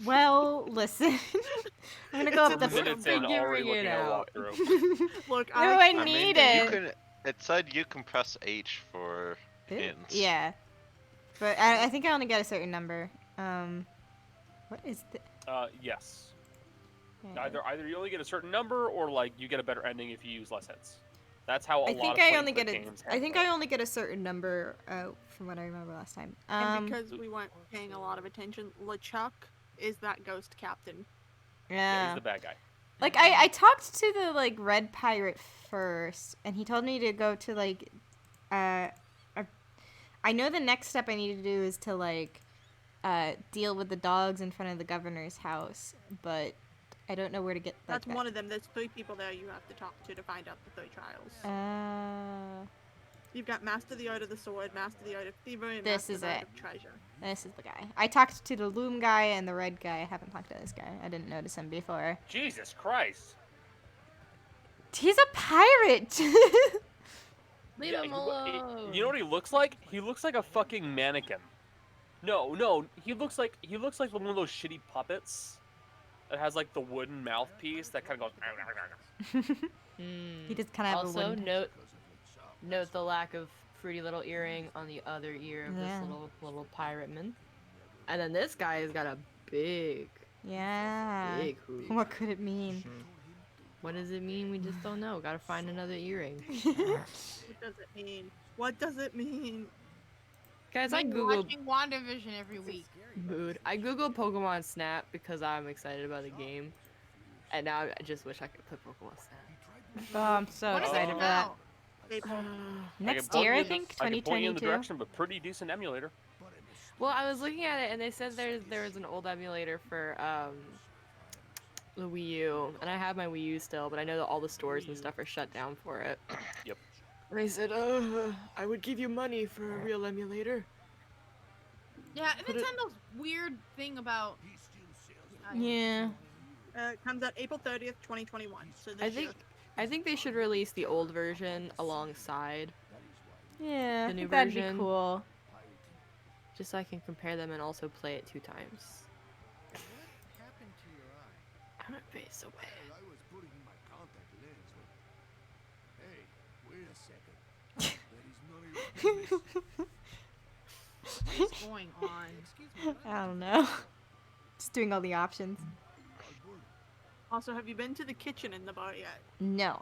S6: Well, listen. I'm gonna go
S1: It's
S6: up
S1: in
S6: the...
S1: the
S5: Minutes in, already
S3: Figuring it
S5: looking at a
S3: out.
S5: walkthrough.
S1: Look,
S6: No, I
S4: I mean,
S6: need
S4: you
S6: it.
S4: can. It said you can press H for hints.
S6: Yeah. But I think I only get a certain number. What is the...
S5: Yes. Either you only get a certain number, or like you get a better ending if you use less hits. That's how a lot of point-and-click games
S6: I think I
S5: handle it.
S6: only get a certain number from what I remember last time.
S1: And because we weren't paying a lot of attention, LeChuck is that ghost captain.
S5: Yeah, he's the bad guy.
S6: Like I talked to the like red pirate first, and he told me to go to like I know the next step I need to do is to like deal with the dogs in front of the governor's house, but I don't know where to get
S1: That's one of them. There's 3 people there you have to talk to find out the 3 trials. You've got Master the Art of the Sword, Master the Art of Thievery, and
S6: This
S1: Master
S6: is
S1: the Art
S6: it.
S1: of Treasure.
S6: This is the guy. I talked to the loom guy and the red guy. I haven't talked to this guy. I didn't notice him before.
S5: Jesus Christ.
S6: He's a pirate!
S3: Leave him alone.
S5: You know what he looks like? He looks like a fucking mannequin. No, he looks like one of those shitty puppets that has like the wooden mouthpiece that kind of goes.
S6: He just kind of have a
S3: Also,
S6: wooden...
S3: note the lack of fruity little earring on the other ear of
S6: Yeah.
S3: this little pirate man. And then this guy has got a big
S6: Yeah.
S3: hoop.
S6: What could it mean?
S3: What does it mean? We just don't know. Gotta find another earring.
S1: What does it mean? What does it mean?
S3: Guys, I
S2: I'm
S3: googled
S2: watching WandaVision every week.
S3: mood. I googled Pokemon Snap because I'm excited about the game. And now I just wish I could play Pokemon Snap.
S6: Oh, I'm so
S2: When does it
S6: excited
S2: come
S6: for that.
S2: out?
S6: Next
S5: I
S6: year, I
S5: can
S6: think,
S5: point you in the
S6: 2022.
S5: direction of a pretty decent emulator.
S3: Well, I was looking at it and they said there was an old emulator for the Wii U, and I have my Wii U still, but I know that all the stores and stuff are shut down for it.
S5: Yep.
S3: And they said, I would give you money for a real emulator.
S2: Yeah,
S3: Put it-
S2: Nintendo's weird thing about.
S6: Yeah.
S1: It comes out April 30th, 2021. So this year.
S3: I think they should release the old version alongside,
S6: Yeah,
S3: The new
S6: that'd
S3: version.
S6: be cool.
S3: just so I can compare them and also play it 2 times. I'm gonna face so bad.
S7: I was putting in my contact lens when... Hey, wait a second. That is none of your business.
S2: What's going on?
S6: I don't know. Just doing all the options.
S1: Also, have you been to the kitchen in the bar yet?
S6: No.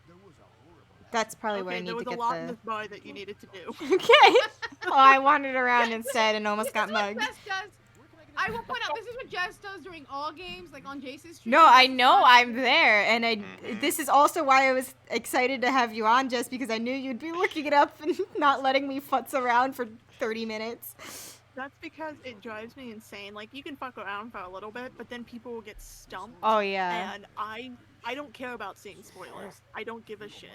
S7: There was a horrible...
S6: That's probably where I
S1: Okay,
S6: need
S1: there
S6: to
S1: was a
S6: get
S1: lot in
S6: the...
S1: this bar that you needed to do.
S6: Okay. Oh, I wandered around instead and almost got
S2: This is what
S6: mugged.
S2: Jess does. I will point out, this is what Jess does during all games, like on Jace's stream.
S6: No, I
S2: Jess
S6: know
S2: does-
S6: I'm there, and this is also why I was excited to have you on, just because I knew you'd be looking it up and not letting me futz around for 30 minutes.
S1: That's because it drives me insane. Like, you can fuck around for a little bit, but then people will get stumped.
S6: Oh, yeah.
S1: And I don't care about seeing spoilers. I don't give a shit.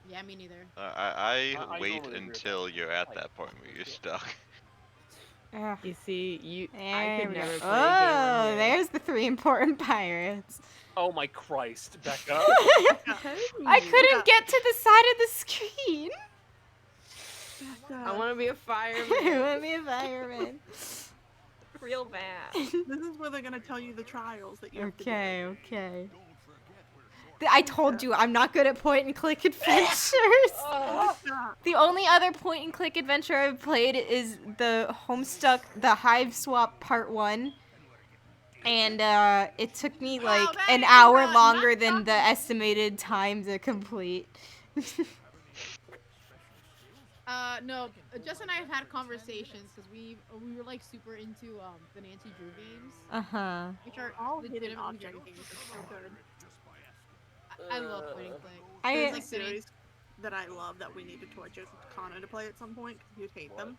S2: Yeah, me neither.
S5: I
S4: wait
S5: totally agree with
S4: until
S5: that.
S4: you're at
S5: Like,
S4: that point where you're stuck.
S6: Ugh.
S3: You see, I
S6: There
S3: could
S6: we go.
S3: never play a game
S6: Oh,
S3: on here.
S6: there's the 3 important pirates.
S5: Oh my Christ, Becca.
S6: I couldn't get to the side of the screen.
S3: I want to be a
S6: I
S3: fireman.
S6: want to be a fireman.
S3: Real bad.
S1: This is where they're gonna tell you the trials that you have to do.
S6: Okay. I told you I'm not good at point and click adventures. The only other point and click adventure I've played is the Homestuck, the Hive Swap Part 1. And it took me
S2: Wow,
S6: like
S2: that
S6: an
S2: is
S6: hour
S2: not
S6: longer than
S2: something.
S6: the estimated time to complete.
S2: No, Jess and I have had conversations because we were like super into the Nancy Drew games,
S6: Uh-huh.
S2: which are
S1: All hidden
S2: legitimately
S1: object
S2: very
S1: games are so good.
S2: I love point and click.
S1: There's
S6: I
S1: a series that I love that we need to torture Connor to play at some point because you'd hate them.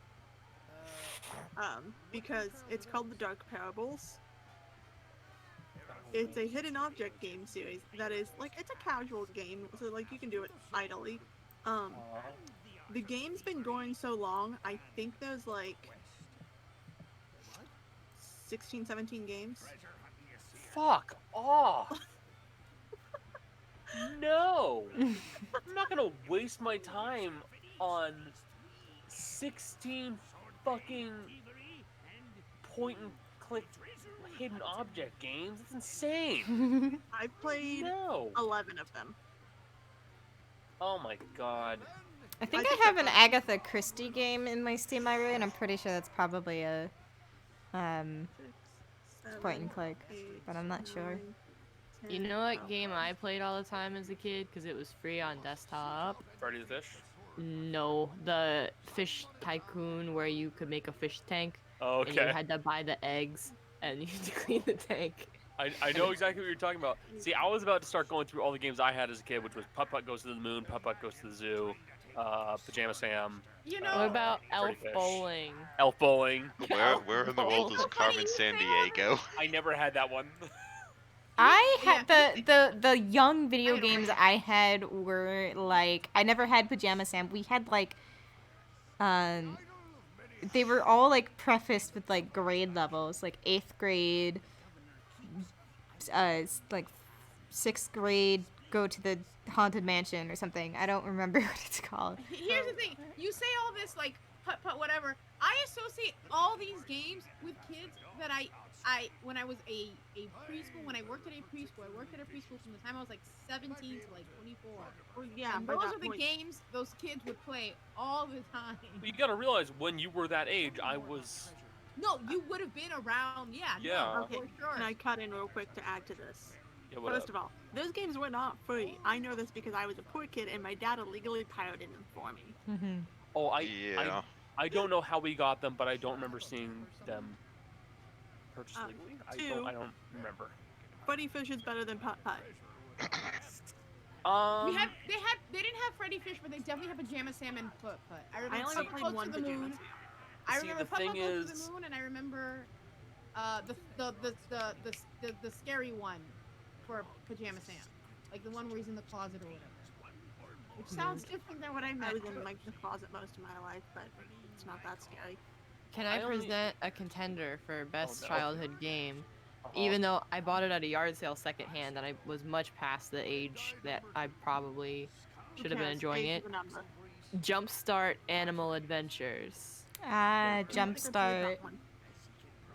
S1: Because it's called The Dark Parables. It's a hidden object game series that is like, it's a casual game, so like you can do it idly. The game's been going so long, I think there's like 16, 17 games.
S5: Fuck off. No, I'm not gonna waste my time on 16 fucking point and click hidden object games. That's insane.
S1: I've played
S5: No.
S1: 11 of them.
S5: Oh my god.
S6: I think
S1: I
S6: I
S1: think
S6: have
S1: they're
S6: an
S1: fun.
S6: Agatha Christie game in my Steam library, and I'm pretty sure that's probably a
S1: 6,
S6: point and
S1: 7,
S6: click,
S1: 8,
S6: but I'm not sure.
S1: 9, 10,
S3: You know what
S1: 12.
S3: game I played all the time as a kid because it was free on desktop?
S5: Freddy the Fish?
S3: No, the Fish Tycoon where you could make a fish tank
S5: Oh,
S3: and you
S5: okay.
S3: had to buy the eggs and you had to clean the tank.
S5: I know exactly what you're talking about. See, I was about to start going through all the games I had as a kid, which was Putt Putt Goes to the Moon, Putt Putt Goes to the Zoo, Pajama Sam.
S2: You
S3: What
S2: know,
S3: about
S5: Freddy
S3: Elf
S5: Fish.
S3: Bowling?
S5: Elf Bowling.
S4: Where in the world is
S2: Funny
S4: Carmen
S2: you
S4: San
S2: say all
S4: Diego?
S5: I never had that one.
S6: I
S2: Yeah.
S6: had the young video
S2: I don't
S6: games
S2: know.
S6: I had were like I never had Pajama Sam. We had like they were all like prefaced with like grade levels, like 8th grade, like 6th grade, go to the haunted mansion or something. I don't remember what it's called.
S2: Here's the thing. You say all this like putt putt whatever. I associate all these games with kids that I when I was a preschool, when I worked at a preschool, I worked at a preschool from the time I was like 17 to like 24.
S1: Well, yeah,
S2: And
S1: by
S2: those
S1: that
S2: are the
S1: point-
S2: games those kids would play all the time.
S5: But you gotta realize, when you were that age, I was...
S2: No, you would have been around. Yeah.
S5: Yeah.
S2: No,
S1: Okay,
S2: for sure.
S1: Can I cut in real quick to add to this?
S5: Yeah, what
S1: First
S5: up?
S1: of all, those games were not free. I know this because I was a poor kid and my dad illegally pirated them for me.
S6: Mm-hmm.
S5: Oh,
S4: Yeah.
S5: I don't know how we got them, but I don't remember seeing them purchased legally. I don't remember.
S1: Freddy Fish is better than Putt Putt.
S2: They didn't have Freddy Fish, but they definitely have Pajama Sam and Putt Putt. I
S1: I
S2: remember
S1: only
S2: Putt
S1: played
S2: Putt
S1: one
S2: Goes to the
S1: Pajama
S2: Moon.
S1: Sam.
S2: I
S5: See,
S2: remember
S5: the
S2: Putt
S5: thing
S2: Putt Goes to
S5: is-
S2: the Moon, and I remember the scary one for Pajama Sam, like the one where he's in the closet or whatever. Which sounds different than what I
S1: I
S2: meant.
S1: was in like the closet most of my life, but it's not that scary.
S3: Can I
S5: I only-
S3: present a contender for best
S5: no.
S3: childhood game?
S5: Uh-huh.
S3: Even though I bought it at a yard sale secondhand and I was much past the age that I probably should have been
S1: Yes,
S3: enjoying
S1: age
S3: it.
S1: is a number.
S3: Jumpstart Animal Adventures.
S1: I don't think I played
S6: Jumpstart.
S1: that one.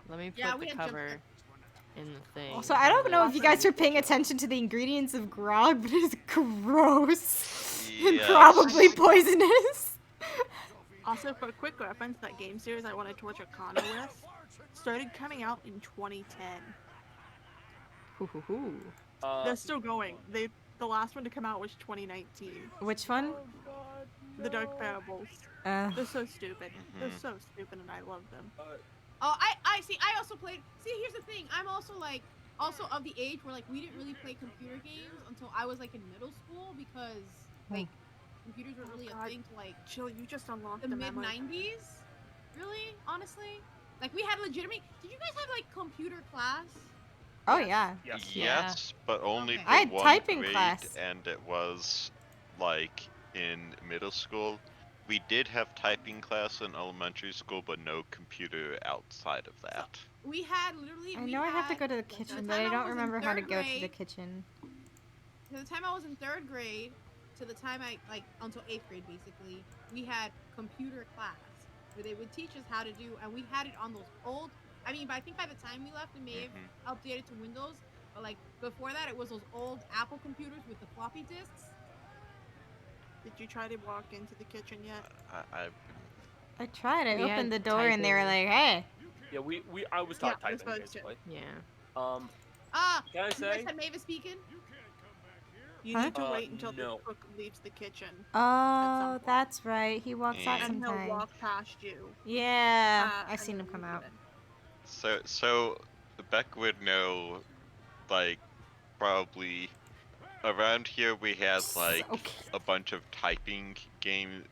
S3: Let me put
S2: Yeah, we
S3: the
S2: had
S3: cover
S2: Jumpstart.
S3: in the thing.
S6: Also, I don't know if you guys are paying attention to the ingredients of grog, but it's gross and
S4: Yes.
S6: probably poisonous.
S1: Also, for a quick reference, that game series I wanted to torture Connor with started coming out in 2010.
S3: Hoo-hoo-hoo.
S1: They're still going. The last one to come out was 2019.
S6: Which one?
S1: The Dark Parables. They're so stupid. They're so stupid, and I love them.
S2: Oh, I see. I also played. See, here's the thing. I'm also like, also of the age where like we didn't really play computer games until I was like in middle school because like computers were really a thing to like
S1: Jill, you just unlocked
S2: the
S1: the
S2: mid
S1: memory.
S2: 90s. Really, honestly, like we had legitimate. Did you guys have like computer class?
S6: Oh yeah.
S5: Yes.
S3: Yeah.
S4: Yes, but only
S2: Okay.
S4: for
S6: I had
S4: one
S6: typing
S4: grade,
S6: class.
S4: and it was like in middle school. We did have typing class in elementary school, but no computer outside of that.
S2: We had literally.
S6: I
S2: we
S6: know I have to
S2: had-
S6: go to the
S2: the
S6: kitchen,
S2: time
S6: but I
S2: was
S6: don't
S2: in
S6: remember how to
S2: third
S6: go to the
S2: grade-
S6: kitchen.
S2: To the time I was in third grade, to the time I like until 8th grade basically, we had computer class where they would teach us how to do, and we had it on those old. I mean, but I think by the time we left, we may have updated to Windows. But like before that, it was those old Apple computers with the floppy disks.
S1: Did you try to walk into the kitchen yet?
S6: I tried. I
S3: We had
S6: opened the door and they were
S3: typing.
S6: like, "Hey."
S5: Yeah, I was taught
S1: Yeah, I was
S5: typing,
S1: supposed to.
S5: basically.
S3: Yeah.
S5: Can I
S2: You
S5: say?
S2: guys had Mavis speaking?
S1: You
S6: Huh?
S1: need to wait until
S5: No.
S1: the cook leaves the kitchen,
S6: Oh,
S1: point.
S6: that's right. He walks out
S1: and he'll
S6: sometime.
S1: walk past you.
S6: Yeah, I've
S1: and
S6: seen him
S1: then
S6: come
S1: you
S6: out.
S1: get in.
S4: So Beck would know, like, probably around here we had like
S6: Okay.
S4: a bunch of typing game,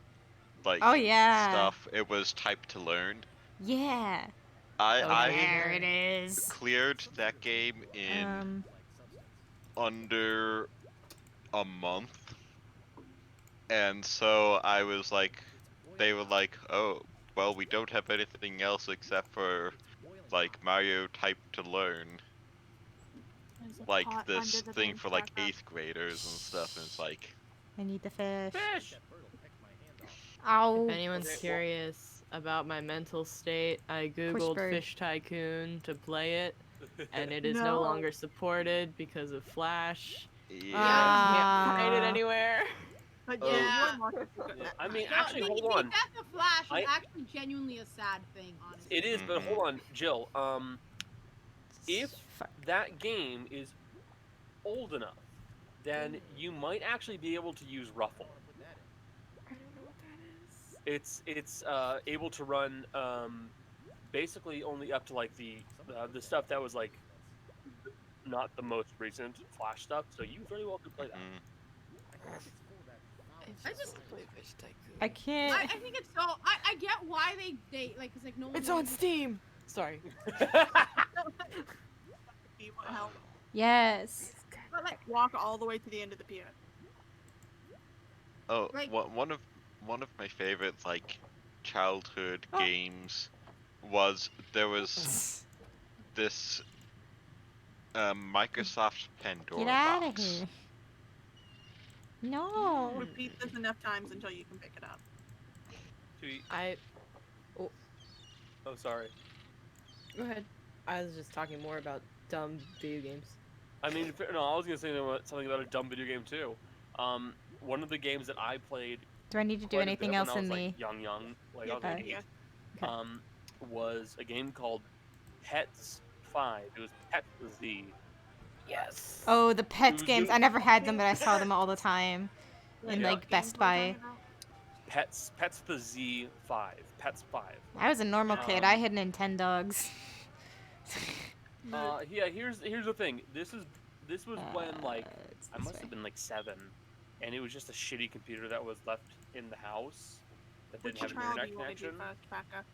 S4: like
S6: Oh yeah.
S4: stuff. It was type to learn.
S6: Yeah.
S4: I
S6: There it is.
S4: cleared that game in under a month, and so I was like, they were like, oh, well, we don't have anything else except for like Mario type to learn.
S1: There's a
S4: like
S1: pot
S4: this
S1: under the
S4: thing
S1: bench
S4: for like
S1: back up.
S4: 8th graders and stuff, and it's like,
S6: I need the fish.
S5: Fish.
S6: Ow.
S3: If anyone's
S5: Okay, well-
S3: curious about my mental state, I googled
S6: bird.
S3: Fish Tycoon to play it, and it is
S1: No.
S3: no longer supported because of Flash.
S4: yeah.
S3: Can't find it
S6: Ah.
S3: anywhere.
S1: But
S5: Oh.
S1: yeah, you unlock it.
S5: I mean,
S2: No,
S5: actually,
S2: the
S5: hold on.
S2: death of Flash was
S5: I-
S2: actually genuinely a sad thing, honestly.
S5: It is, but
S4: Mhm.
S5: hold on, Jill. If
S6: Fuck.
S5: that game is old enough, then you might actually be able to use Ruffle.
S3: I don't know what that is.
S5: It's able to run basically only up to like the stuff that was like not the most recent Flash stuff. So you very well could play that.
S4: Mhm.
S2: I just-
S3: play Fish Tycoon.
S6: I can't.
S2: I think it's so. I get why they like. It's like no one.
S3: It's on Steam. Sorry.
S1: Do you want help?
S6: Yes.
S2: But like,
S1: Walk all the way to the end of the pier.
S4: Oh,
S2: Like-
S4: one of my favorite like childhood
S6: Oh.
S4: games was there was this Microsoft Pandora
S6: Get out of
S4: box.
S6: here. No.
S1: Repeat this enough times until you can pick it up.
S3: I
S5: Oh, sorry.
S3: go ahead. I was just talking more about dumb video games.
S5: I mean, no, I was gonna say something about a dumb video game too. One of the games that I played
S6: Do I need to do
S5: quite a
S6: anything
S5: bit
S6: else
S5: when I
S6: in
S5: was,
S6: the?
S5: like, young, like I was
S6: Okay.
S5: like 8,
S1: Yeah.
S5: was a game called Pets 5. It was Pet Z.
S3: Yes.
S6: Oh, the pets
S5: Who's
S6: games.
S5: doing-
S6: I never had them, but I saw them all the time in
S5: Yeah.
S6: like Best Buy.
S5: Pets the Z5. Pets 5.
S6: I was a normal kid. I had Nintendogs.
S5: Yeah. Here's the thing. This was when like
S6: It's
S5: I
S6: this
S5: must
S6: way.
S5: have been like 7, and it was just a shitty computer that was left in the house that didn't
S1: Which
S5: have an
S1: trial do
S5: internet
S1: you want to do
S5: connection.
S1: first, Becca?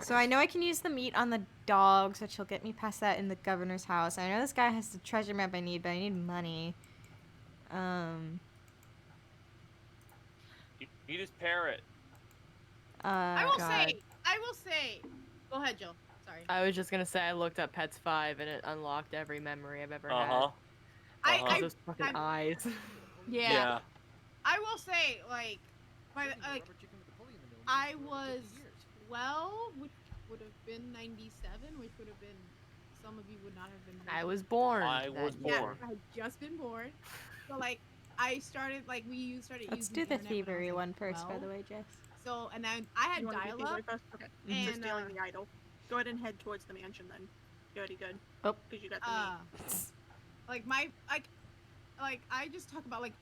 S6: So I know I can use the meat on the dogs, which will get me past that in the governor's house. I know this guy has the treasure map I need, but I need money.
S5: Eat his parrot.
S2: I will
S6: God.
S2: say. Go ahead, Jill. Sorry.
S3: I was just gonna say I looked up Pets 5 and it unlocked every memory I've ever
S5: Uh huh.
S2: I-
S3: had.
S2: I-
S3: Those fucking
S2: I'm-
S3: eyes.
S2: Yeah. I will say, like, I was 12, which would have been 97, which would have been, some of you would not have been born.
S3: I was born.
S5: I
S3: that
S5: was
S3: year.
S5: born.
S2: I had just been born. So, like, I started, like, we started
S6: Let's
S2: using
S6: do the
S2: internet when I was,
S6: thievery
S2: like,
S6: one first, by
S2: 12.
S6: the way, Jess.
S2: So, and then I had
S1: You want to do
S2: dial-up.
S1: thievery first? Okay.
S2: And,
S1: So stealing the idol. Go ahead and head towards the mansion then. You already good.
S6: Oh.
S1: Because you got the meat.
S2: Like, like, I just talk about, like,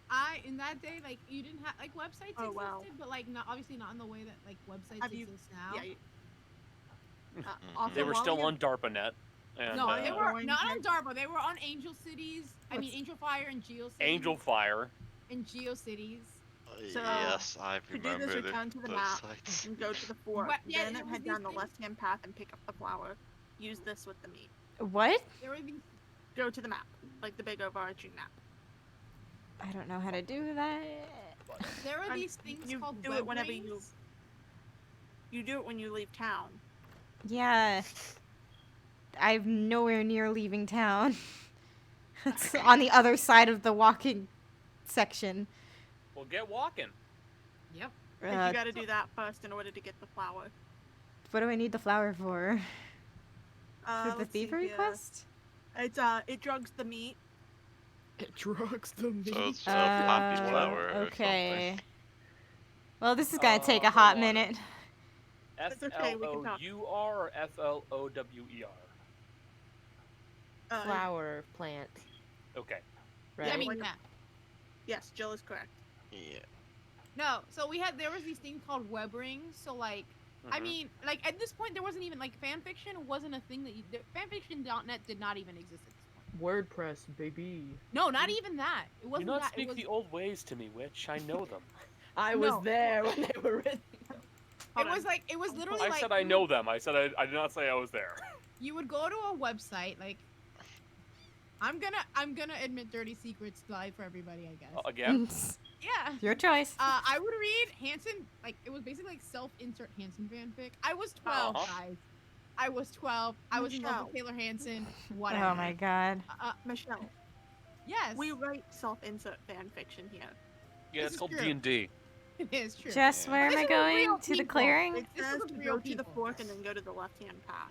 S2: in that day, like, you didn't have, like, websites
S1: Oh,
S2: existed,
S1: wow.
S2: but, like, not, obviously not in the way that, like, websites
S1: Have you-
S2: exist now.
S1: Yeah.
S4: Mhm.
S5: They were
S1: while
S5: still
S1: you're-
S5: on DARPANET. And,
S2: No, they were
S1: Going
S2: not on
S1: to-
S2: DARPA. They were on Angel Cities. I mean, Angel Fire and Geo Cities.
S5: Angel Fire.
S2: And Geo Cities.
S1: So,
S4: Yes, I
S1: To do
S4: remember
S1: this, return to the
S4: those
S1: map
S4: sites.
S1: and go to the fort.
S2: What- yeah,
S1: Then
S2: it was
S1: head
S2: these
S1: down the
S2: things-
S1: left-hand path and pick up the flower. Use this with the meat.
S6: What?
S2: There were these.
S1: Go to the map, like the big overarching map.
S6: I don't know how to do that.
S2: There were
S1: And
S2: these things
S1: you
S2: called
S1: do
S2: web
S1: it whenever
S2: rings.
S1: you do it when you leave town.
S6: Yeah. I'm nowhere near leaving town. It's on the other side of the walking section.
S5: Well, get walking.
S2: Yep.
S1: But
S6: Uh,
S1: you got to do that first in order to get the flower.
S6: what do I need the flower for? For the
S1: Let's see
S6: thievery
S1: here.
S6: quest?
S1: It's it drugs the meat.
S3: It drugs the meat.
S4: So it's a poppy
S6: Uh,
S4: flower or
S6: okay.
S4: something.
S6: Well, this is gonna take a
S5: hold
S6: hot
S5: on.
S6: minute.
S1: It's okay, we can talk.
S5: FLOUR or FLOWER?
S3: Flower plant.
S5: Okay.
S3: Right.
S2: I mean,
S1: Like a-
S2: yeah.
S1: Yes, Jill is correct.
S4: Yeah.
S2: No, so there was these things called web rings. So like, I
S5: Mhm.
S2: mean, like at this point there wasn't even like fan fiction wasn't a thing that fanfiction.net did not even exist at this point.
S3: WordPress, baby.
S2: No, not even that. It
S5: Do
S2: wasn't
S5: not
S2: that.
S5: speak
S2: It was,
S5: the old ways to me, witch. I know them.
S3: I was
S2: No.
S3: there when they were written.
S1: Hold
S2: it was
S1: on.
S2: like it was literally
S5: I
S2: like
S5: said I know them. I said I did not say I was there.
S2: you would go to a website like. I'm gonna admit dirty secrets live for everybody, I guess.
S5: Again.
S2: Yeah.
S6: Your choice.
S2: I would read Hanson, like, it was basically like self-insert Hanson fanfic. I was 12,
S5: Uh-huh.
S2: guys. I was 12. I was in love with
S1: Michelle.
S2: Taylor Hanson. Whatever.
S6: Oh my god.
S1: Michelle,
S2: Yes.
S1: we write self-insert fan fiction here.
S5: Yeah,
S2: This
S5: it's
S2: is
S5: called
S2: true.
S5: D&D.
S2: It is true.
S6: Jess, where am
S2: This
S6: I
S2: is
S6: going?
S2: real
S6: To the
S2: people.
S6: clearing?
S1: It
S2: This
S1: says
S2: is
S1: to
S2: real
S1: go to the
S2: people.
S1: fork and then go to the left-hand path.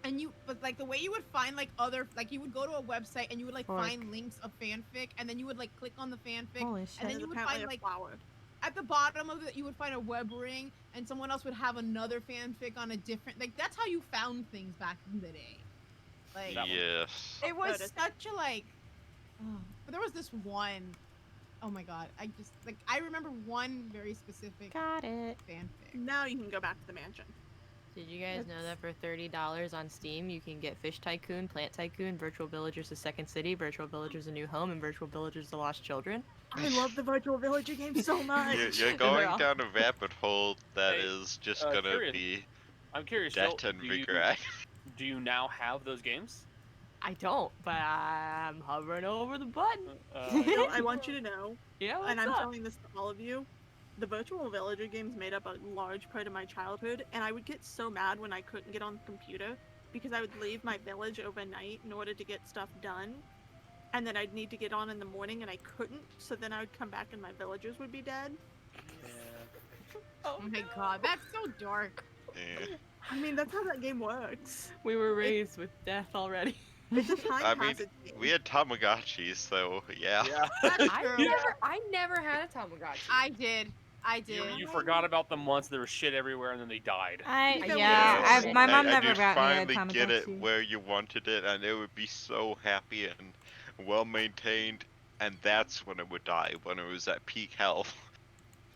S2: And but like the way you would find like you would go to a website and you would like
S6: Fork.
S2: find links of fanfic, and then you would like click on the fanfic,
S6: Holy shit.
S2: and then
S1: There's
S2: you would
S1: apparently
S2: find
S1: a
S2: like
S1: flower.
S2: at the bottom of it you would find a web ring, and someone else would have another fanfic on a different, like that's how you found things back in the day. Like
S4: Yes.
S2: it was
S1: Noted.
S2: such a like, but there was this one, oh my god, I remember one very specific
S6: Got it.
S2: fanfic.
S1: Now you can go back to the mansion.
S3: Did you guys know that for $30 on Steam, you can get Fish Tycoon, Plant Tycoon, Virtual Villagers: A Second City, Virtual Villagers: A New Home, and Virtual Villagers: The Lost Children?
S1: I love the virtual villager game so much.
S4: You're going down a rabbit hole that is just gonna
S5: curious.
S4: be
S5: I'm curious,
S4: death
S5: Jill,
S4: and regret.
S5: do you now have those games?
S3: I don't, but I'm hovering over the button.
S1: Jill, I want you to know,
S3: Yeah, what's
S1: and I'm
S3: up?
S1: telling this to all of you, the virtual villager games made up a large part of my childhood, and I would get so mad when I couldn't get on the computer because I would leave my village overnight in order to get stuff done, and then I'd need to get on in the morning and I couldn't, so then I would come back and my villagers would be dead.
S2: Oh my god, that's so dark.
S4: Yeah.
S1: I mean, that's how that game works.
S3: We were raised with death already.
S1: It's a time
S4: I mean,
S1: passage game.
S4: we had Tamagotchis, so yeah.
S2: That's
S3: I
S2: true.
S3: never had a Tamagotchi.
S2: I did.
S5: You forgot about them once. There was shit everywhere, and then they died.
S6: My mom
S4: and
S6: never
S4: you'd
S6: got me a
S4: finally get it
S6: Tamagotchi.
S4: where you wanted it, and it would be so happy and well maintained, and that's when it would die, when it was at peak health.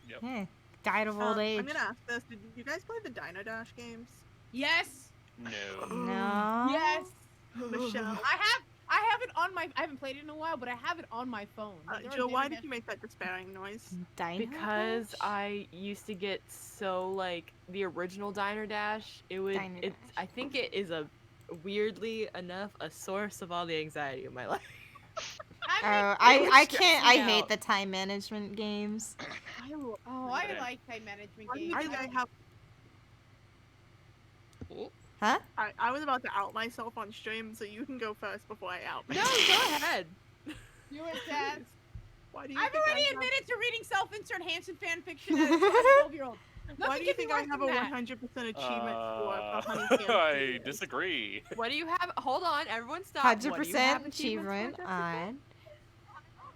S5: Yep.
S6: Yeah, died of old age.
S1: I'm gonna ask this: did you guys play the Dino Dash games?
S2: Yes.
S5: No.
S6: No.
S2: Yes.
S1: Michelle.
S2: I have it on my. I haven't played it in a while, but I have it on my phone. There are
S1: Jill, why
S2: Dino
S1: did you make that despairing noise?
S6: Dino
S3: Because
S6: Dash?
S3: I used to get so like the original Diner Dash.
S6: Diner Dash.
S3: I think it is a weirdly enough a source of all the anxiety of my life.
S6: I can't. I
S3: me
S6: hate
S3: out.
S6: the time management games.
S2: I like time management games.
S1: I have.
S6: Huh?
S1: I was about to out myself on stream, so you can go first before I out
S3: No,
S1: myself.
S3: go ahead.
S2: You and Dad.
S1: Why do you
S2: I've
S1: think
S2: already
S1: I have-
S2: admitted to reading self-insert Hanson fanfiction as a 12-year-old.
S1: Why do you think I have a 100% achievement score for Honey Cam
S5: I
S1: Studios?
S5: disagree.
S3: What do you have? Hold on, everyone stop.
S6: 100% achievement on.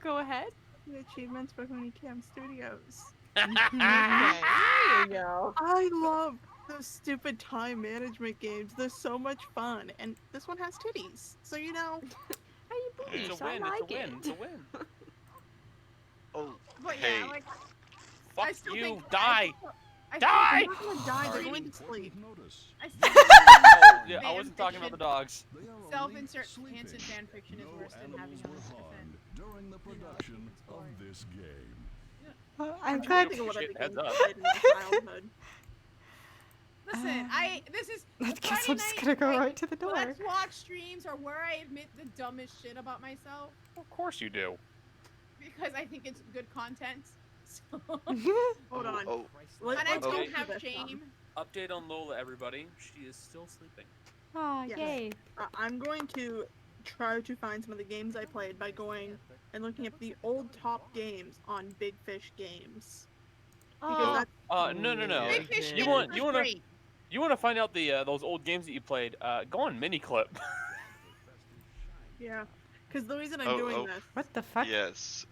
S3: Go ahead.
S1: The achievements for Honey Cam Studios.
S3: Okay, there you go.
S1: I love those stupid time management games. They're so much fun, and this one has titties, so you know.
S5: It's a win.
S3: I like
S5: It's a win.
S3: it.
S5: It's a win.
S4: Oh,
S2: But
S4: hey.
S2: yeah, like I
S5: Fuck
S2: still
S5: you.
S2: think
S5: Die.
S2: I
S5: Die!
S1: They're not gonna die. They're going to sleep.
S7: Notice.
S2: I still
S5: Oh, yeah, I
S2: fan
S5: wasn't talking about
S2: fiction.
S5: the dogs.
S7: They are only
S2: Self-insert
S7: sleeping.
S2: Hanson fanfiction is
S7: No
S2: worse than having
S7: animals were
S2: 100%.
S7: harmed during the production of this game.
S6: I'm
S1: I
S6: glad.
S1: think of what
S5: Shit,
S1: other
S5: heads
S1: games
S5: up.
S1: I played in my childhood.
S2: Listen, this is
S6: I
S2: the
S6: guess
S2: Friday
S6: I'm just
S2: night,
S6: gonna go
S2: like,
S6: right to the door.
S2: Let's watch streams or where I admit the dumbest shit about myself
S5: Of course you do.
S2: because I think it's good content. So,
S1: Hold on.
S4: Oh,
S1: Let-
S2: and I
S1: let's
S2: don't
S1: go through
S2: have
S1: this
S2: shame.
S5: Update on Lola, everybody. She is still sleeping.
S6: Aw,
S1: Yes.
S6: yay.
S1: I'm going to try to find some of the games I played by going and looking up the old top games on Big Fish Games. Because
S6: Oh,
S1: that's
S5: No.
S2: Big Fish
S5: You
S2: Games
S5: want-
S2: was
S5: you wanna-
S2: great.
S5: You want to find out the those old games that you played? Go on Miniclip.
S1: yeah. Because the reason I'm
S4: Oh,
S1: doing
S4: oh.
S1: this.
S6: what the fuck?
S4: yes.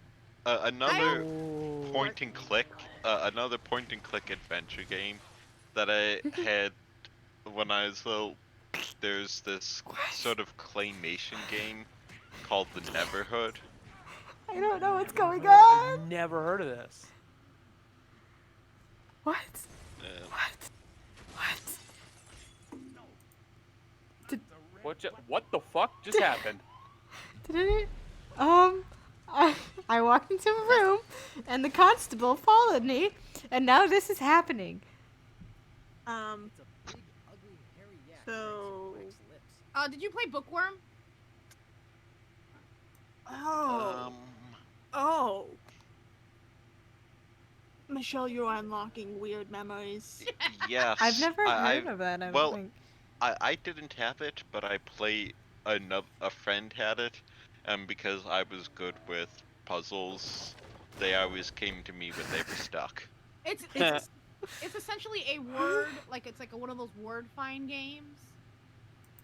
S4: Another
S3: Oh.
S4: point and click, another point and click adventure game that I had when I was little. There's this sort of claymation game called The Neverhood.
S6: I don't know what's going on.
S5: Never heard of this.
S6: What?
S4: Uh,
S6: What?
S5: What the fuck just happened?
S6: Did it? I walked into a room, and the constable followed me, and now this is happening.
S1: So.
S2: Did you play Bookworm?
S1: Oh. Oh. Michelle, you're unlocking weird memories.
S4: yes.
S6: I've never heard
S4: I've-
S6: of that. I don't
S4: well,
S6: think.
S4: I didn't have it, but a friend had it, and because I was good with puzzles, they always came to me when they were stuck.
S2: It's essentially a word, like it's like one of those word find games,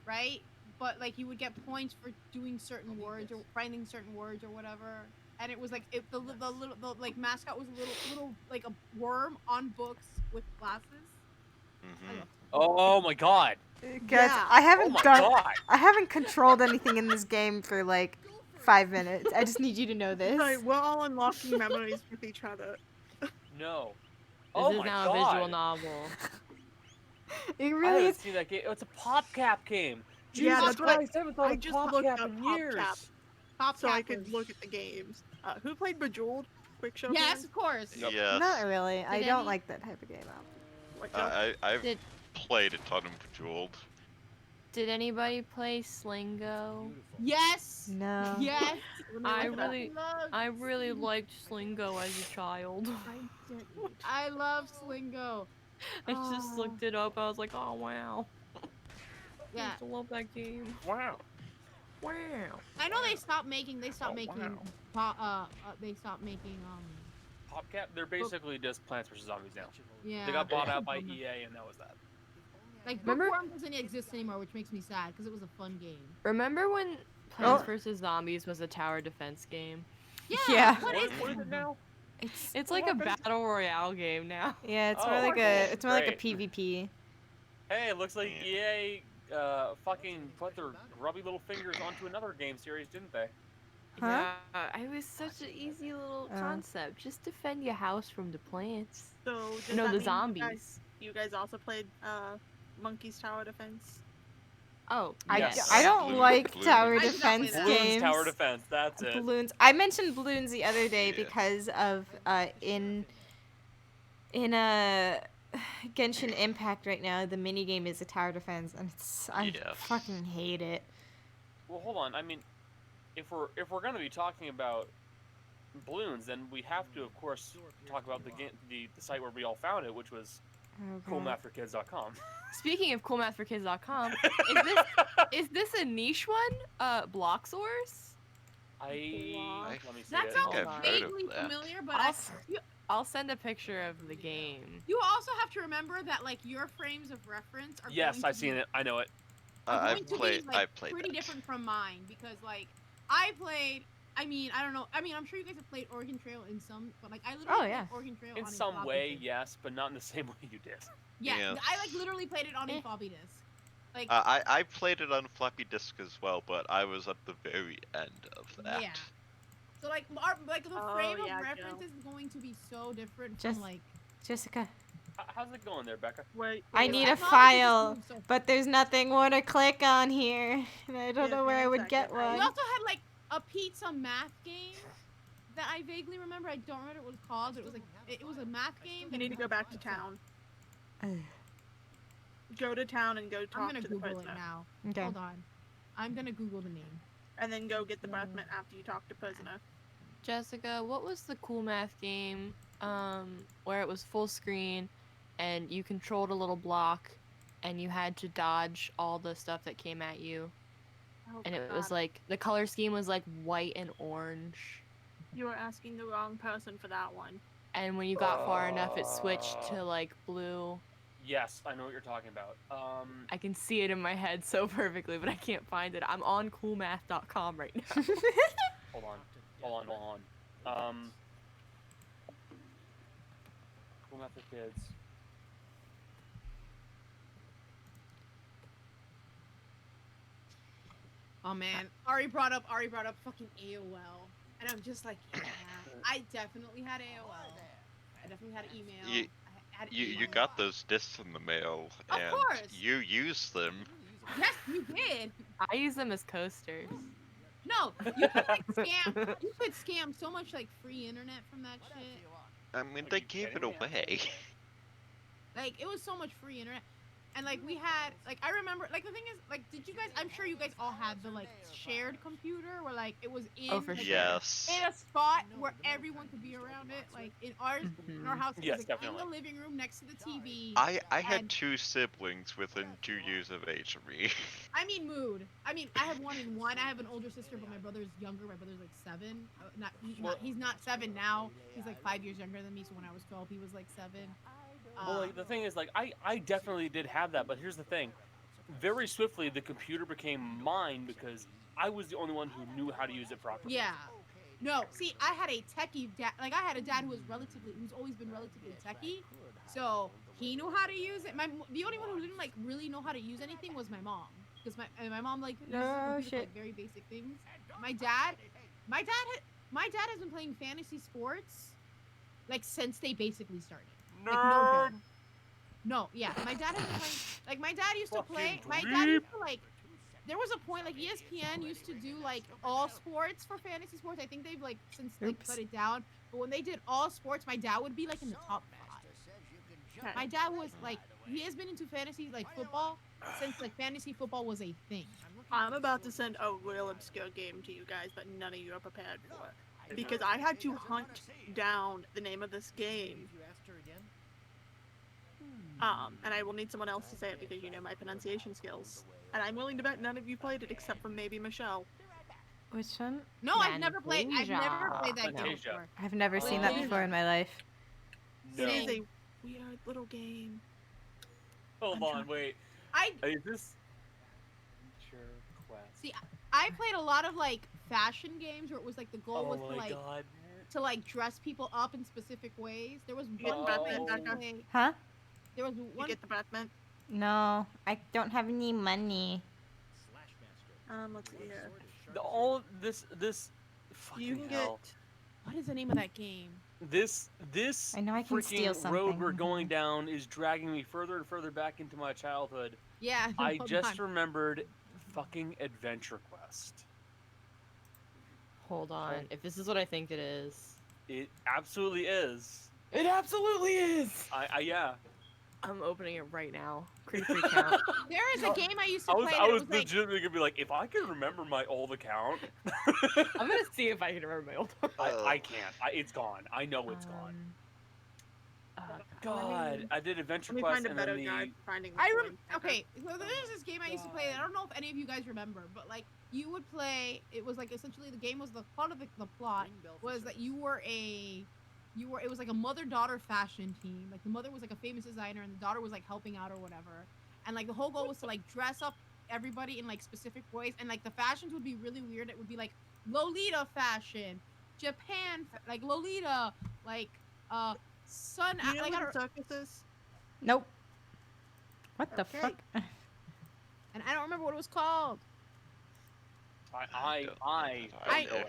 S2: right? But like you would get points for doing certain words or finding certain words or whatever. And it was like the little like mascot was a little like a worm on books with glasses.
S4: Mm-hmm.
S5: Oh my god.
S6: Guys,
S1: Yeah.
S6: I haven't
S5: Oh my god.
S6: I haven't controlled anything in this game for like 5 minutes. I just need you to know this.
S1: Right, we're all unlocking memories with each other.
S5: No.
S3: This
S5: Oh
S3: is
S5: my
S3: now
S5: god.
S3: a visual novel.
S6: It
S5: I
S6: really
S5: haven't
S6: is.
S5: seen that game. It's a PopCap game.
S1: Yeah,
S5: Jesus
S1: that's what
S5: Christ, I haven't thought
S1: I
S5: of
S1: just looked
S5: PopCap
S1: up
S5: in
S1: PopCap.
S5: years.
S1: So I could look at the games. Who played Bejeweled? Quick show.
S2: Yes,
S1: hands?
S2: of course.
S5: Yep.
S4: Yes.
S6: Not really. I
S3: Did
S6: don't
S3: any-
S6: like that type of game.
S1: What, Joe?
S4: I've
S3: Did
S4: played a ton of Bejeweled.
S3: Did anybody play Slingo?
S2: Yes.
S6: No.
S2: Yes.
S3: I really liked Slingo as a child.
S2: I love Slingo.
S3: I just looked it up. I was like, oh wow. I
S2: Yeah.
S3: used to love that game.
S5: Wow.
S3: Wow.
S2: I know they stopped making. They stopped
S5: Oh,
S2: making.
S5: wow.
S2: They stopped making.
S5: PopCap, they're basically just Plants vs Zombies now.
S2: Yeah.
S5: They got bought out by EA, and that was that.
S2: Like
S3: Remember-
S2: Bookworm doesn't exist anymore, which makes me sad because it was a fun game.
S3: Remember when Plants vs Zombies was a tower defense game?
S6: Yeah.
S2: What is
S5: What is it now?
S3: It's like a battle royale game now.
S6: Yeah, it's
S5: Oh,
S6: more like
S5: okay.
S6: a more like a
S5: Great.
S6: PvP.
S5: Hey, it looks like EA fucking put their grubby little fingers onto another game series, didn't they?
S6: Huh?
S3: Yeah, it was such an easy little
S6: Oh.
S3: concept. Just defend your house from the plants.
S1: So does
S3: No,
S1: that
S3: the
S1: mean
S3: zombies.
S1: You guys also played Monkey's Tower Defense?
S3: Oh,
S5: Yes.
S6: I don't
S4: Balloon-
S6: like
S4: Balloon.
S6: tower
S2: I did not play
S6: defense
S2: that.
S5: Balloons
S6: games.
S5: Tower Defense, that's it.
S6: Balloons. I mentioned balloons the other day
S4: Yeah.
S6: because of in a Genshin Impact right now, the mini game is a tower defense, and I
S4: Yes.
S6: fucking hate it.
S5: Well, hold on. I mean, if we're gonna be talking about balloons, then we have to, of course, talk about the site where we all found it, which was
S6: Okay.
S5: coolmathforkids.com.
S3: speaking of coolmathforkids.com, is this a niche one? Block Source?
S5: Let me see
S2: That
S5: it.
S2: sounds
S5: Hold
S4: I've
S5: on.
S4: heard of
S2: vaguely
S4: that.
S2: familiar, but
S3: I'll send a picture of the game.
S2: you also have to remember that like your frames of reference are
S5: Yes,
S2: going
S5: I've
S2: to
S5: seen
S2: be,
S5: it. I know it.
S2: are going
S4: I've
S2: to
S4: played.
S2: be, like,
S4: I've played
S2: pretty
S4: that.
S2: different from mine because like I played. I mean, I don't know. I mean, I'm sure you guys have played Oregon Trail in some, but like I literally played
S6: yeah.
S2: Oregon Trail
S5: In
S2: on a
S5: some
S2: floppy
S5: way,
S2: disk.
S5: yes, but not in the same way you did.
S2: Yeah,
S4: Yeah.
S2: I like literally played it on a floppy disk. Like
S4: I played it on floppy disk as well, but I was at the very end of that.
S2: Yeah. So like the
S1: Oh,
S2: frame
S1: yeah,
S2: of
S1: Joe.
S2: reference is going to be so different
S6: Just-
S2: from like.
S6: Jessica,
S5: How's it going there, Becca?
S1: Wait,
S6: I
S1: wait,
S6: need
S1: wait.
S6: a
S2: Technology just
S6: file,
S2: moves so
S6: but there's nothing more to click on here, and I don't
S1: Yeah,
S6: know where I
S1: one
S6: would get
S1: second.
S6: one.
S2: We also had like a pizza math game that I vaguely remember. I don't remember what it was called, but it was like it was a math game.
S1: You need to go back to town.
S6: Ugh.
S1: Go to town and go talk
S2: I'm gonna
S1: to the
S2: Google it
S1: president.
S2: now.
S6: Okay.
S2: Hold on. I'm gonna Google the name.
S1: And then go get the breath mint after you talk to prisoner.
S3: Jessica, what was the cool math game where it was full screen and you controlled a little block and you had to dodge all the stuff that came at you?
S1: Oh,
S3: And it
S1: God.
S3: was like the color scheme was like white and orange.
S1: You are asking the wrong person for that one.
S3: And when you got far enough it switched to like blue.
S5: Yes, I know what you're talking about.
S3: I can see it in my head so perfectly, but I can't find it. I'm on coolmath.com right now.
S5: Hold on. Cool Math for Kids.
S2: Oh man, Ari brought up fucking AOL, and I'm just like, yeah, I definitely had AOL. I definitely had email.
S4: You-
S2: I had
S4: You
S2: email.
S4: got those discs in the mail,
S2: Of
S4: and
S2: course.
S4: you used them.
S2: Yes, you did.
S3: I use them as coasters.
S2: No, you could like scam. You could scam so much like free internet from that shit.
S4: I mean, they gave it away.
S2: Like it was so much free internet. And like we had, like I remember, like the thing is, like, did you guys? I'm sure you guys all had the like shared computer where like it was in
S3: for sure.
S4: Yes.
S2: in a spot where everyone could be around it. Like in ours, in our house, it
S5: Yes,
S2: was like
S5: definitely.
S2: in the living room next to the TV.
S4: I had
S2: and-
S4: 2 siblings within 2 years of age of me.
S2: I mean, mood. I mean, I have 1 and 1. I have an older sister, but my brother's younger. My brother's like 7. He's not 7 now. He's like 5 years younger than me. So when I was 12, he was like 7.
S5: Well, like the thing is, like I definitely did have that, but here's the thing: very swiftly, the computer became mine because I was the only one who knew how to use it properly.
S2: Yeah. No, see, I had a techie dad. Like, I had a dad who's always been relatively techie. So he knew how to use it. The only one who didn't like really know how to use anything was my mom, because my mom like uses the computer for, like, very basic things. My dad has been playing fantasy sports like since they basically started. Like, no joke. No, yeah. My dad has been playing. Like, my dad used to play. My dad used to like. There was a point, like, ESPN used to do, like, all sports for fantasy sports. I think they've, like, since, like, cut it down. But when they did all sports, my dad would be, like, in the top 5. My dad was, like, he has been into fantasy, like, football since, like, fantasy football was a thing.
S1: I'm about to send a real obscure game to you guys that none of you are prepared for. Because I had to hunt down the name of this game. And I will need someone else to say it because you know my pronunciation skills. And I'm willing to bet none of you played it except for maybe Michelle.
S6: Which one?
S2: No, I've never played that game before.
S6: I've never seen that before in my life.
S5: No.
S1: It is a weird little game.
S5: Hold on, wait. Is this? Sure. Quest.
S2: See, I played a lot of like fashion games where it was like the goal was to like
S5: God.
S2: to like dress people up in specific ways. There was
S1: You get
S2: one
S1: the
S2: game
S1: Batman,
S2: I
S1: Becca?
S2: played-
S6: Huh?
S2: There was
S1: You
S2: one.
S1: get the Batman?
S6: No, I don't have any money.
S1: Let's see here.
S5: All this fucking
S1: You can
S5: hell.
S1: get...
S2: What is the name of that game?
S5: This
S6: I know I can
S5: freaking
S6: steal
S5: road
S6: something.
S5: we're going down is dragging me further and further back into my childhood.
S2: Yeah.
S5: I
S2: hold
S5: just
S2: on.
S5: remembered fucking Adventure Quest.
S3: Hold on. If this is what I think it is.
S5: It absolutely is.
S3: It absolutely is!
S5: Yeah.
S3: I'm opening it right now. Creep account.
S2: There is a game I used to
S5: I
S2: play.
S5: was
S2: that was like,
S5: legitimately gonna be like, if I can remember my old account.
S3: I'm gonna see if I can remember my old one.
S5: I can't. It's gone. I know it's gone. God, I did Adventure
S1: Let me
S5: Quest
S1: find a
S5: and
S1: better
S5: then
S1: guide finding
S2: Okay, so there's this game I used to play that I don't know if any of you guys remember, but like you would play. It was like essentially the game was the part of the plot was that it was like a mother-daughter fashion team. Like the mother was like a famous designer and the daughter was like helping out or whatever. And like the whole goal was to like dress up everybody in like specific ways, and like the fashions would be really weird. It would be like Lolita fashion, Japan, like Lolita, like sun.
S1: You know
S2: like
S1: what the circus is?
S6: Nope. What the
S1: Okay.
S6: fuck?
S2: and I don't remember what it was called.
S5: I
S4: know.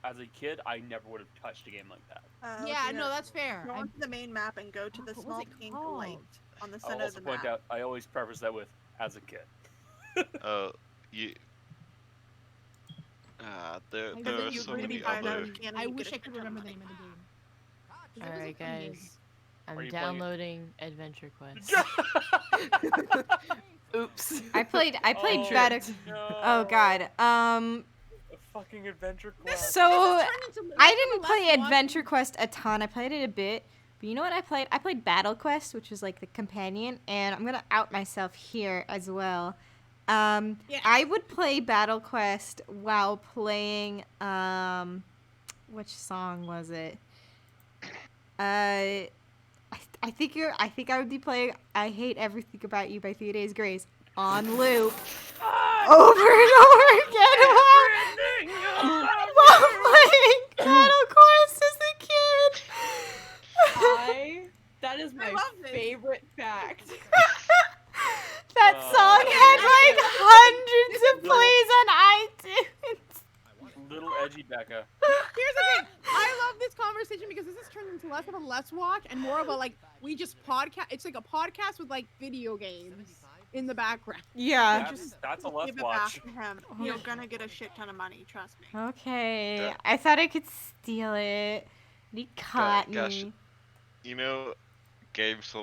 S5: as a kid, I never would have touched a game like that.
S2: Yeah, no, that's fair.
S1: Go onto the main map and go to the
S2: What was
S1: small
S2: it
S1: pink
S2: called?
S1: light on the
S5: I'll
S1: center of
S5: also
S1: the
S5: point
S1: map.
S5: out, I always preface that with, as a kid.
S4: You. There
S2: I
S4: are
S2: really
S4: so
S2: agree
S4: many
S2: with that.
S4: other.
S2: I wish I could remember the name of the game. 'Cause it was a
S3: Alright,
S2: fun game.
S3: guys.
S5: Are
S3: I'm
S5: you playing it?
S3: downloading Adventure Quest. Oops.
S6: I played
S5: Oh,
S6: better.
S5: no.
S6: Oh god.
S5: A fucking Adventure Quest.
S6: So
S2: This has turned into
S6: I
S2: less
S6: didn't
S2: and
S6: play
S2: less
S6: Adventure Quest a ton. I played it a bit. But you know what I played? I played Battle Quest, which was like the companion, and I'm gonna out myself here as well. I would play Battle Quest while playing which song was it? I think I would be playing I Hate Everything About You by 3 Days Grace on loop over and over again while playing Battle Quest as a kid.
S3: That is my
S1: love this.
S3: favorite fact.
S6: That song had like hundreds of plays on iTunes.
S5: Little edgy Becca.
S2: Here's the thing. I love this conversation because this has turned into less of a let's watch and more of a like we just podcast. It's like a podcast with like video games in the background.
S6: Yeah.
S5: That's a
S1: Give
S5: let's
S1: it back
S5: watch.
S1: to him. You're gonna get a shit ton of money, trust me.
S6: Okay.
S4: Yeah.
S6: I thought I could steal it. He caught
S4: Gosh.
S6: me.
S4: You know, games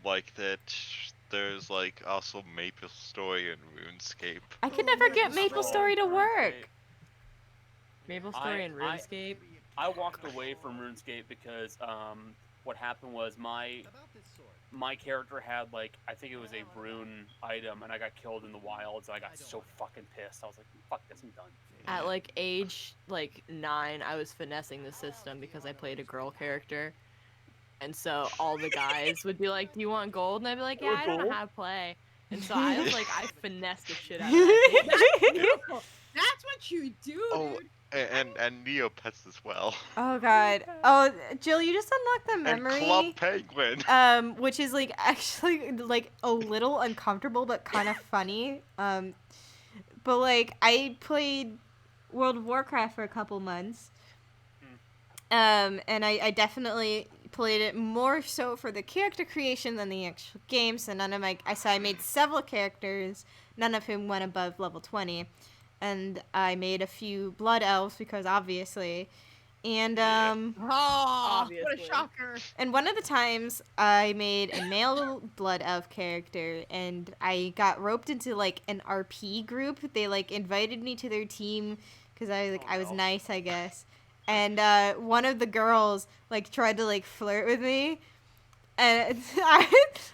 S4: like that there's like also Maple Story and RuneScape.
S6: I could never get Maple Story to work.
S3: Maple Story and RuneScape.
S5: I walked away from RuneScape because what happened was my character had like I think it was a rune item and I got killed in the wilds and I got so fucking pissed. I was like, fuck this, I'm done.
S3: At like age 9, I was finessing the system because I played a girl character. And so all the guys would be like, do you want gold? And I'd be like, yeah, I don't know how to play. And so I was like, I finessed the shit out of that game.
S2: Beautiful. That's what you do, dude.
S4: And Neopets as well.
S6: Oh god. Oh, Jill, you just unlocked the memory.
S4: And Club Penguin.
S6: Which is like actually like a little uncomfortable but kind of funny. But like I played World of Warcraft for a couple months. And I definitely played it more so for the character creation than the actual game. So I made several characters, none of whom went above level 20. And I made a few blood elves because obviously. And
S2: what a shocker.
S6: And one of the times I made a male blood elf character and I got roped into like an RP group. They like invited me to their team because I was nice, I guess. And one of the girls like tried to like flirt with me, and I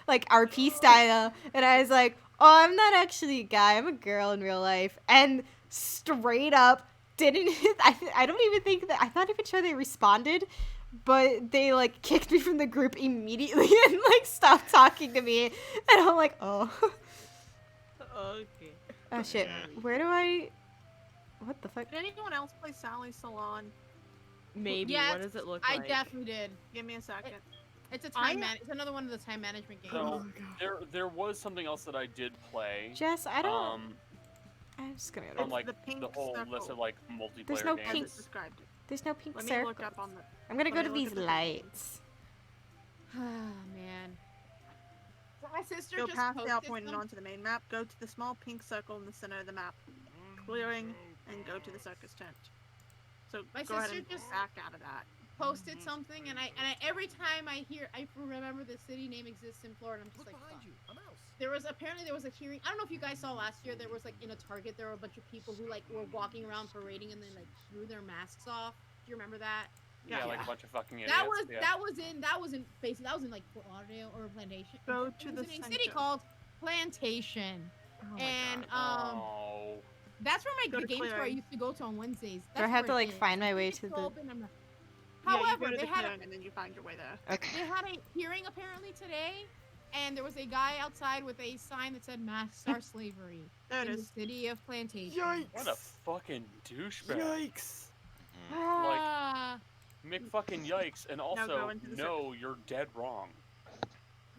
S6: like RP style, and I was like, "Oh, I'm not actually a guy. I'm a girl in real life." And straight up didn't. I don't even think that. I'm not even sure they responded, but they like kicked me from the group immediately and like stopped talking to me, and I'm like, "Oh."
S3: Okay.
S6: Oh shit. Where do I? What the fuck?
S1: Did anyone else play Sally's Salon?
S3: Maybe.
S2: Yes,
S3: what does it look like?
S2: I definitely did.
S1: Give me a second.
S2: It's It's another one of the time management games.
S5: So there was something else that I did play.
S6: Jess, I don't. I'm just gonna.
S5: On like
S1: the pink
S5: the whole
S1: circle.
S5: list of like multiplayer
S6: There's no
S5: games.
S6: pink.
S1: Described it.
S6: There's no pink
S1: Let me
S6: circle.
S1: look up on the.
S6: I'm gonna go
S1: let
S6: to
S1: me look
S6: these
S1: at the
S6: lights.
S2: Oh man. So my sister
S1: Go
S2: just
S1: past the
S2: posted
S1: outpoint and
S2: some-
S1: onto the main map. Go to the small pink circle in the center of the map. Clearing and go to the circus tent. So
S2: My
S1: go ahead
S2: sister
S1: and
S2: just-
S1: back out of that.
S2: posted something, and I every time I remember the city name exists in Florida. I'm just like, fuck. There was a hearing. I don't know if you guys saw last year. There was like in a Target, there were a bunch of people who like were walking around parading and then like threw their masks off. Do you remember that?
S5: Yeah, like a bunch of fucking idiots.
S2: That was
S5: yeah.
S2: that was in like Fort Lauderdale or Plantation.
S1: Go
S2: It
S1: to
S2: was
S1: the
S2: in a
S1: center.
S2: city called Plantation,
S1: Oh my
S2: and
S1: God.
S5: Oh.
S2: that's where
S1: Go
S2: the
S1: to
S2: game store I
S1: clearing.
S2: used to go to on Wednesdays.
S6: Do I
S2: That's
S6: have to
S2: where
S6: like
S2: it is.
S6: find my way
S2: It's
S6: to the?
S2: open, I'm not-
S1: Yeah, you
S2: However,
S1: go to
S2: they
S1: the
S2: had
S1: clearing and then you find your way there.
S6: Okay.
S2: They had a hearing apparently today, and there was a guy outside with a sign that said "Masks are slavery"
S1: There it
S2: in the
S1: is.
S2: city of Plantation.
S5: What a fucking douchebag.
S3: Yikes.
S2: Ah,
S5: Mick fucking yikes, and
S1: go
S5: also,
S1: into the
S5: no, you're dead wrong.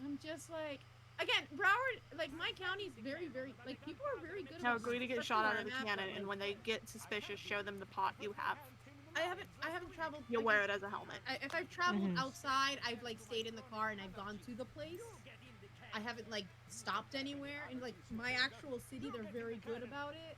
S2: I'm just like, again, Broward, like my county's very, very, like people are very good.
S1: No,
S2: about
S1: going to get
S2: especially
S1: shot out
S2: where
S1: of the
S2: I'm at,
S1: cannon,
S2: but,
S1: and when they get suspicious, show them the pot you have.
S2: I haven't traveled.
S1: You'll
S2: like,
S1: wear it as a helmet.
S2: If I've traveled
S6: Mhm.
S2: outside, I've like stayed in the car and I've gone to the place. I haven't like stopped anywhere, and like my actual city, they're very good about it.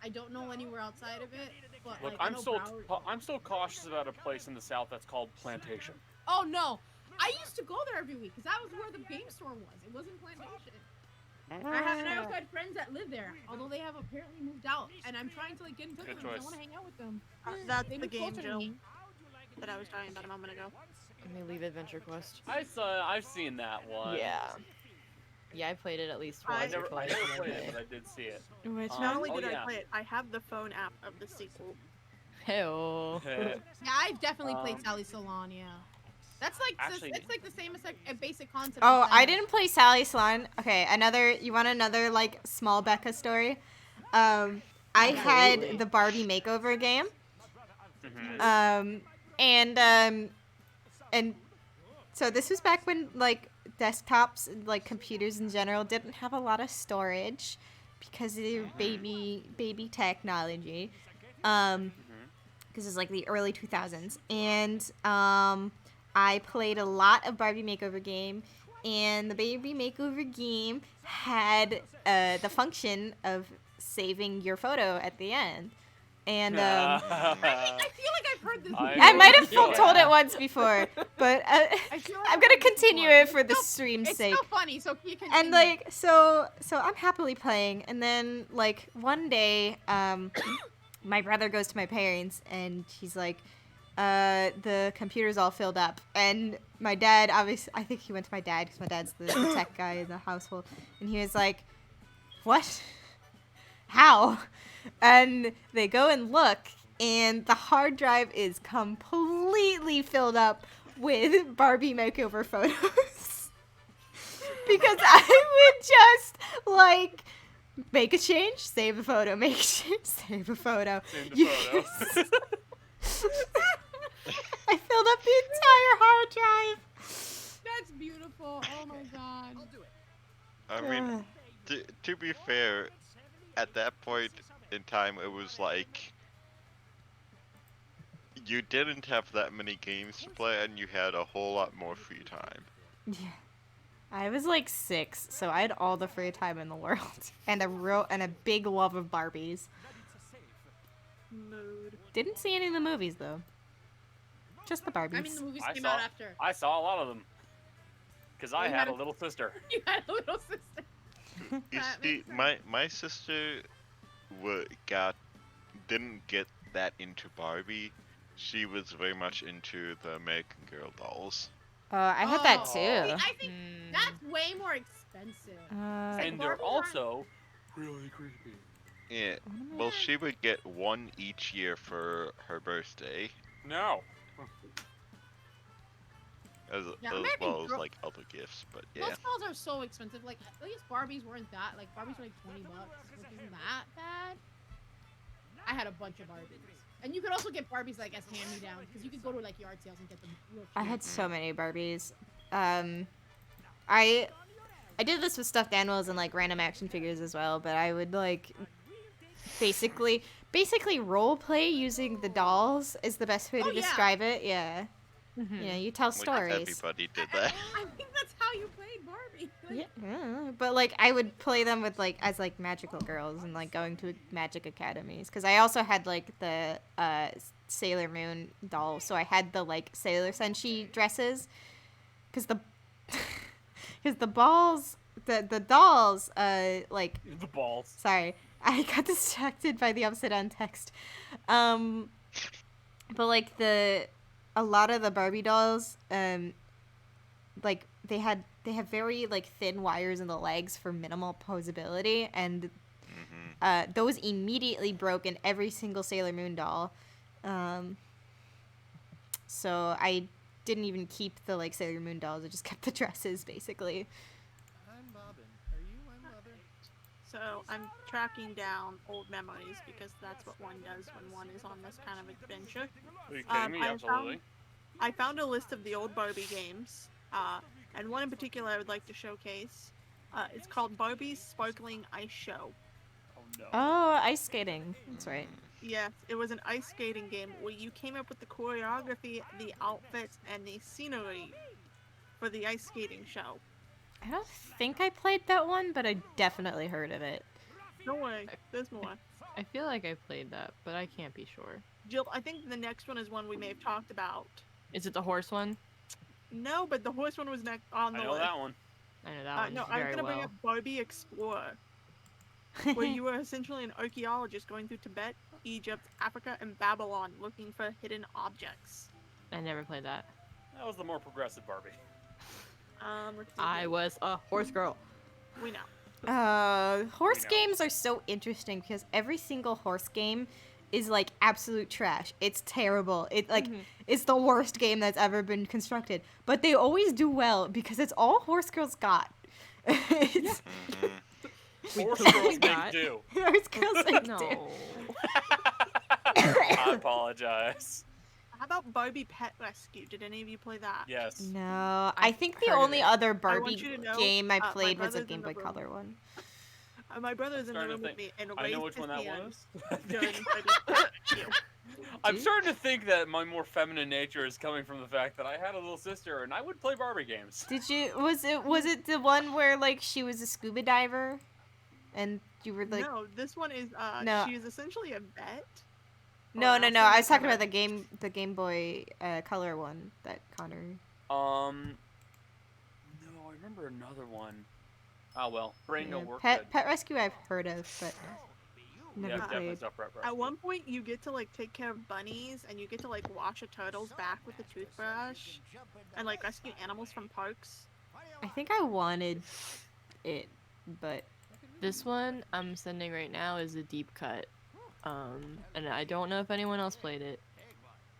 S2: I don't know anywhere outside of it, but
S5: Look,
S2: like I
S5: I'm
S2: know
S5: still
S2: Broward-
S5: I'm still cautious about a place in the south that's called Plantation.
S2: Oh no, I used to go there every week because that was where the game store was. It wasn't Plantation. I also had friends that live there, although they have apparently moved out, and I'm trying to like get in touch
S5: Good
S2: with them. 'cause I
S5: choice.
S2: want to hang out with them.
S1: That's
S2: They
S1: the
S2: live
S1: game,
S2: closer to
S1: Jill,
S2: me.
S1: that I was talking about a moment ago.
S3: Let me leave Adventure Quest.
S5: I've seen that one.
S3: Yeah. Yeah, I played it at least
S1: I
S3: once
S5: I
S3: or
S5: never
S3: twice.
S5: played
S3: in
S5: it,
S3: the
S5: but I did see it.
S6: Which
S1: Not only
S5: Oh,
S1: did I
S5: yeah.
S1: play it, I have the phone app of the sequel.
S3: Hey-oh.
S2: Yeah, I've definitely played Sally Salon. Yeah, that's like
S5: Actually-
S2: it's like the same as like a basic concept.
S6: Oh,
S2: as
S6: I
S2: that.
S6: didn't play Sally Salon. Okay, you want another like small Becca story? I
S3: Absolutely.
S6: had the Barbie makeover game.
S5: Mhm.
S6: And so this was back when like desktops, like computers in general, didn't have a lot of storage because of their baby technology. Because it's like the early 2000s, and I played a lot of Barbie Makeover game, and the Barbie Makeover game had the function of saving your photo at the end. And
S2: I feel like I've heard this.
S6: I might have
S5: feel
S6: told
S5: that.
S6: it once before, but
S2: I feel like
S6: I'm
S2: I've
S6: gonna
S2: heard this
S6: continue
S2: before.
S6: it for the
S2: It's
S6: stream's
S2: It's
S6: sake.
S2: so funny, so you continue.
S6: And like so I'm happily playing, and then like one day my brother goes to my parents and he's like, the computer's all filled up. And my dad, obviously, I think he went to my dad because my dad's the tech guy in the household, and he was like, what? How? And they go and look, and the hard drive is completely filled up with Barbie makeover photos. Because I would just, like, make a change, save a photo, make a change, save a photo.
S5: Save the photo.
S6: I filled up the entire hard drive.
S2: That's beautiful. Oh my god.
S4: I mean, to be fair, at that point in time, it was like you didn't have that many games to play, and you had a whole lot more free time.
S6: Yeah. I was like 6, so I had all the free time in the world, and a big love of Barbies.
S1: Mood.
S6: Didn't see any of the movies though. Just the Barbies.
S2: I mean, the movies came out after.
S5: I saw a lot of them. Because I
S2: You
S5: had
S2: had
S5: a
S2: a-
S5: little sister.
S2: You had a little sister.
S4: You
S2: That
S4: see,
S2: makes
S4: my sister didn't get that into Barbie. She was very much into the American Girl dolls.
S6: I had that
S2: Oh.
S6: too.
S2: See, I think that's way more expensive.
S5: And they're
S2: Barbies
S5: also really creepy.
S4: Yeah, well, she would get one each year for her birthday,
S5: No.
S4: as
S2: Yeah,
S4: well
S2: American
S4: as
S2: Girl-
S4: like other gifts. But yeah,
S2: Those dolls are so expensive. Like, at least Barbies weren't that. Like, Barbies were like $20, which isn't that bad. I had a bunch of Barbies. And you could also get Barbies, like, as hand-me-downs, because you could go to, like, yard sales and get them real cheap.
S6: I had so many Barbies. I did this with stuffed animals and like random action figures as well, but I would like basically role play using the dolls is the best way to
S2: Oh, yeah.
S6: describe it. Yeah. You know, you tell
S4: like
S6: stories.
S4: everybody did that.
S2: I think that's how you played Barbie. Like,
S6: Yeah, but like I would play them with like as like magical girls and like going to magic academies because I also had like the Sailor Moon doll, so I had the like Sailor Senshi dresses because the dolls like
S5: The balls.
S6: sorry, I got distracted by the upside down text. But like a lot of the Barbie dolls, like they have very like thin wires in the legs for minimal posability, and those immediately broke in every single Sailor Moon doll. So I didn't even keep the like Sailor Moon dolls. I just kept the dresses basically.
S7: I'm Bobbin. Are you my mother?
S1: So I'm tracking down old memories because that's what one does when one is on this kind of adventure.
S5: Are you kidding me? Absolutely.
S1: I found a list of the old Barbie games, and one in particular I would like to showcase. It's called Barbie's Sparkling Ice Show.
S5: Oh no.
S6: Oh, ice skating. That's right.
S1: Yes, it was an ice skating game where you came up with the choreography, the outfits, and the scenery for the ice skating show.
S6: I don't think I played that one, but I definitely heard of it.
S1: No way, there's more.
S3: I feel like I played that, but I can't be sure.
S1: Jill, I think the next one is one we may have talked about.
S3: Is it the horse one?
S1: No, but the horse one was next on the
S5: I know
S1: list.
S5: that one.
S3: I know that one
S1: No, I'm
S3: very
S1: gonna
S3: well.
S1: bring up Barbie Explorer, where you were essentially an archaeologist going through Tibet, Egypt, Africa, and Babylon looking for hidden objects.
S3: I never played that.
S5: That was the more progressive Barbie.
S1: Let's see
S3: I
S1: here.
S3: was a horse girl.
S1: We know.
S6: Horse
S5: know.
S6: games are so interesting because every single horse game is like absolute trash. It's terrible. It like it's the worst game that's ever been constructed. But they always do well because it's all horse girls got. It's,
S5: Horse
S3: totally
S5: girls make
S3: got.
S5: do.
S6: horse girls like
S3: No.
S6: do.
S5: I apologize.
S1: How about Barbie Pet Rescue? Did any of you play that?
S5: Yes.
S6: No, I think the
S3: heard of
S6: only
S3: it.
S6: other
S1: want
S6: Barbie
S1: you to know,
S6: game I
S1: my
S6: played was a
S1: brother's in
S6: Game
S1: the
S6: Boy
S1: room.
S6: Color one.
S1: My brother's in the
S5: Starting
S1: room
S5: to
S1: with me and
S5: I know
S1: raised
S5: which
S1: his
S5: one that
S1: hand
S5: was.
S1: during Barbie Pet Rescue.
S5: I'm starting to think that my more feminine nature is coming from the fact that I had a little sister and I would play Barbie games.
S6: Did you? Was it the one where like she was a scuba diver, and you were like?
S1: No, this one is
S6: No.
S1: she is essentially a vet
S6: No. I was talking about the Game Boy Color one that Connor.
S5: No, I remember another one. Oh well, brain don't work
S6: Pet
S5: good.
S6: Rescue I've heard of, but never played.
S1: At one point, you get to like take care of bunnies, and you get to like wash a turtle's back with a toothbrush, and like rescue animals from parks.
S6: I think I wanted it, but
S3: This one I'm sending right now is a deep cut. And I don't know if anyone else played it,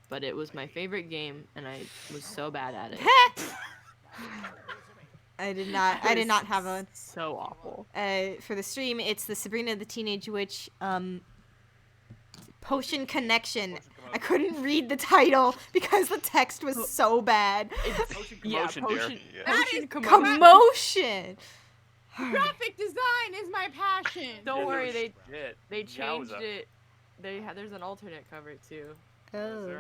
S3: but it was my favorite game, and I was so bad at it.
S6: I did not have one.
S3: So awful.
S6: For the stream, it's the Sabrina the Teenage Witch Potion Connection. I couldn't read the title because the text was so bad.
S5: Potion commotion, dear.
S2: That is
S6: Commotion.
S2: graphic design is my passion.
S3: Don't worry, they
S5: They
S3: changed it. There's an alternate cover too.
S6: Oh.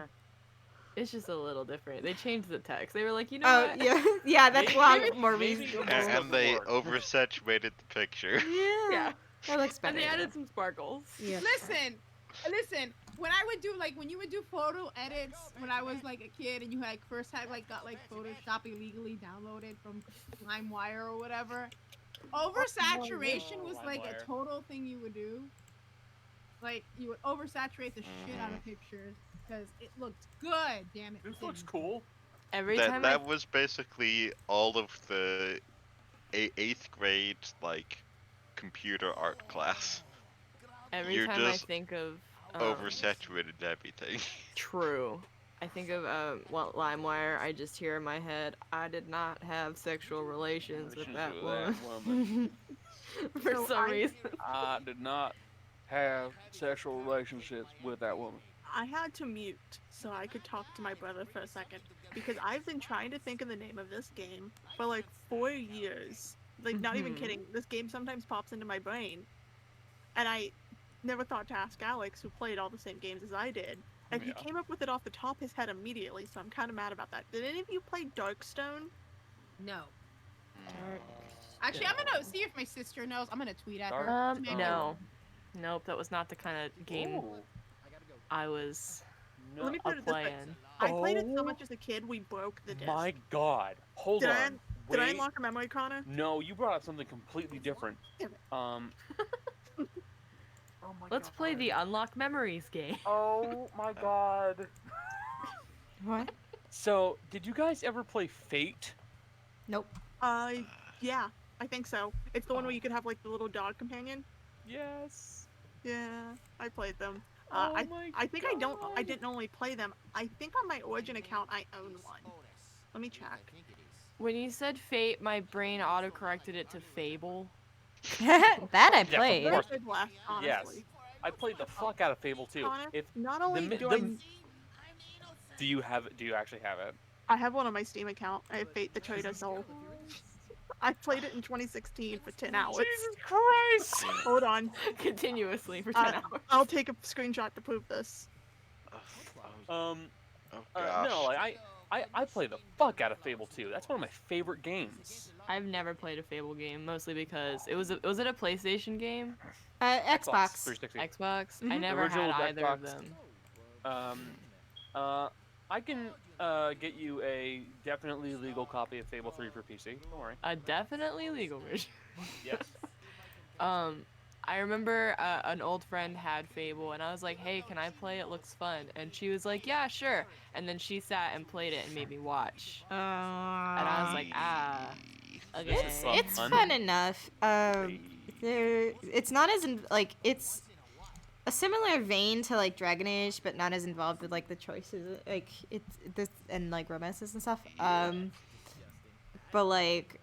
S3: It's just a little different. They changed the text. They were like, you know what?
S6: Yeah, that's a lot more
S5: maybe
S6: reasonable.
S4: And they oversaturated the picture.
S6: Yeah. That looks better.
S3: And they added some sparkles.
S6: Yeah.
S2: Listen. When I would do when you would do photo edits when I was like a kid and you like first had got like Photoshop illegally downloaded from LimeWire or whatever, oversaturation was like a total thing you would do. Like you would oversaturate the shit out of pictures because it looked good. Damn it!
S5: This looks cool.
S3: Every time
S4: That was basically all of the 8th grade like computer art class.
S3: Every time I think of
S4: Oversaturated everything.
S3: True. I think of LimeWire. I just hear in my head, I did not have sexual relations with that woman. For some reason.
S5: I did not have sexual relationships with that woman.
S1: I had to mute so I could talk to my brother for a second because I've been trying to think of the name of this game for like 4 years. Like, not even kidding. This game sometimes pops into my brain, and I never thought to ask Alex, who played all the same games as I did, and he came up with it off the top of his head immediately, so I'm kind of mad about that. Did any of you play Darkstone?
S2: No. Actually, I'm gonna see if my sister knows. I'm gonna tweet at her.
S3: No. Nope, that was not the kind of game I was
S1: Let me put it this way.
S3: playing.
S1: I played it so much as a kid, we broke the disc.
S5: My God. Hold on.
S1: Did I unlock a memory, Connor?
S5: No, you brought up something completely different.
S3: Let's play the Unlock Memories game.
S5: Oh my God.
S6: What?
S5: So, did you guys ever play Fate?
S6: Nope.
S1: Yeah, I think so. It's the one where you could have like the little dog companion.
S5: Yes.
S1: Yeah, I played them.
S5: I
S1: think I didn't only play them. I think on my Origin account I own one. Let me check.
S3: When you said Fate, my brain auto-corrected it to Fable.
S6: That I
S5: Yes, of
S6: played.
S5: course.
S1: Honestly.
S5: Yes. I played the fuck out of Fable too.
S1: Connor,
S5: If
S1: not only
S5: the-
S1: do
S5: the- Do you actually have it?
S1: I have one on my Steam account. I have Fate the Traitor Soul. I played it in 2016 for 10 hours.
S5: Jesus Christ!
S1: Hold on.
S3: Continuously for 10 hours.
S1: I'll take a screenshot to prove this.
S4: Oh
S3: no,
S5: I play the fuck out of Fable 2. That's one of my favorite games.
S3: I've never played a Fable game, mostly because was it a PlayStation game?
S6: Xbox.
S5: 360.
S3: Xbox? I never
S5: Original
S3: had either of
S5: Xbox.
S3: them.
S5: I can get you a definitely legal copy of Fable 3 for PC. Don't worry.
S3: A definitely legal version.
S5: Yes.
S3: I remember an old friend had Fable, and I was like, hey, can I play? It looks fun. And she was like, yeah, sure. And then she sat and played it and made me watch. And I was like, okay.
S6: It's fun enough. It's not as it's a similar vein to like Dragon Age, but not as involved with like the choices, like and like romances and stuff. But like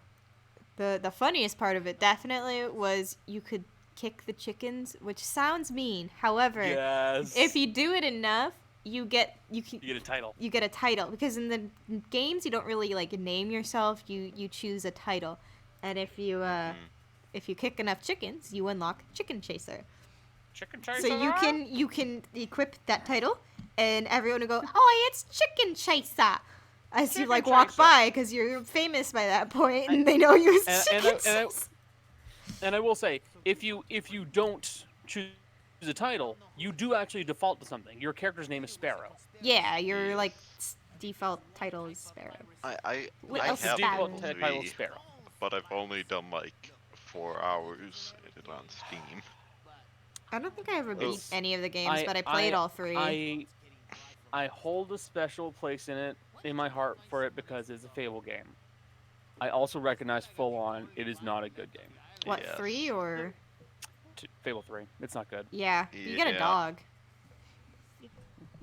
S6: the funniest part of it definitely was you could kick the chickens, which sounds mean. However,
S5: yes.
S6: if you do it enough, you get
S5: a title.
S6: You get a title, because in the games you don't really like name yourself. You choose a title, and if you kick enough chickens, you unlock Chicken Chaser.
S5: Chicken Chaser.
S6: So you can equip that title, and everyone will go, "Oh, it's Chicken Chaser," as you like walk by, because you're famous by that point, and they know you as Chicken Chaser.
S5: And I will say, if you don't choose a title, you do actually default to something. Your character's name is Sparrow.
S6: Yeah, your like default title is Sparrow.
S4: I
S6: Little
S4: have
S5: The default
S6: Sparrow.
S5: title is Sparrow.
S4: but I've only done like 4 hours in it on Steam.
S6: I don't think I ever beat
S5: It's-
S6: any of the games, but I played all 3.
S5: I hold a special place in my heart for it because it's a Fable game. I also recognize full on it is not a good game.
S6: What,
S4: Yes.
S6: 3 or?
S5: Fable 3, it's not good.
S6: Yeah, you get a
S4: Yeah.
S6: dog.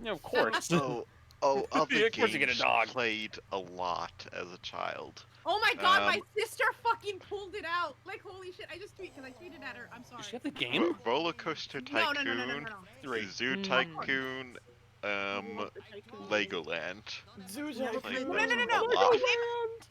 S5: Yeah, of course.
S4: Other
S5: Of course you get a
S4: games
S5: dog.
S4: played a lot as a child.
S2: Oh my god, my
S4: Um,
S2: sister fucking pulled it out. Like, holy shit. I just because I tweeted at her. I'm sorry.
S5: Does she have the game?
S4: Roller Coaster
S2: No,
S4: Tycoon,
S5: 3.
S4: Zoo Tycoon, Legoland. Played
S2: No.
S4: those a
S2: The
S4: lot.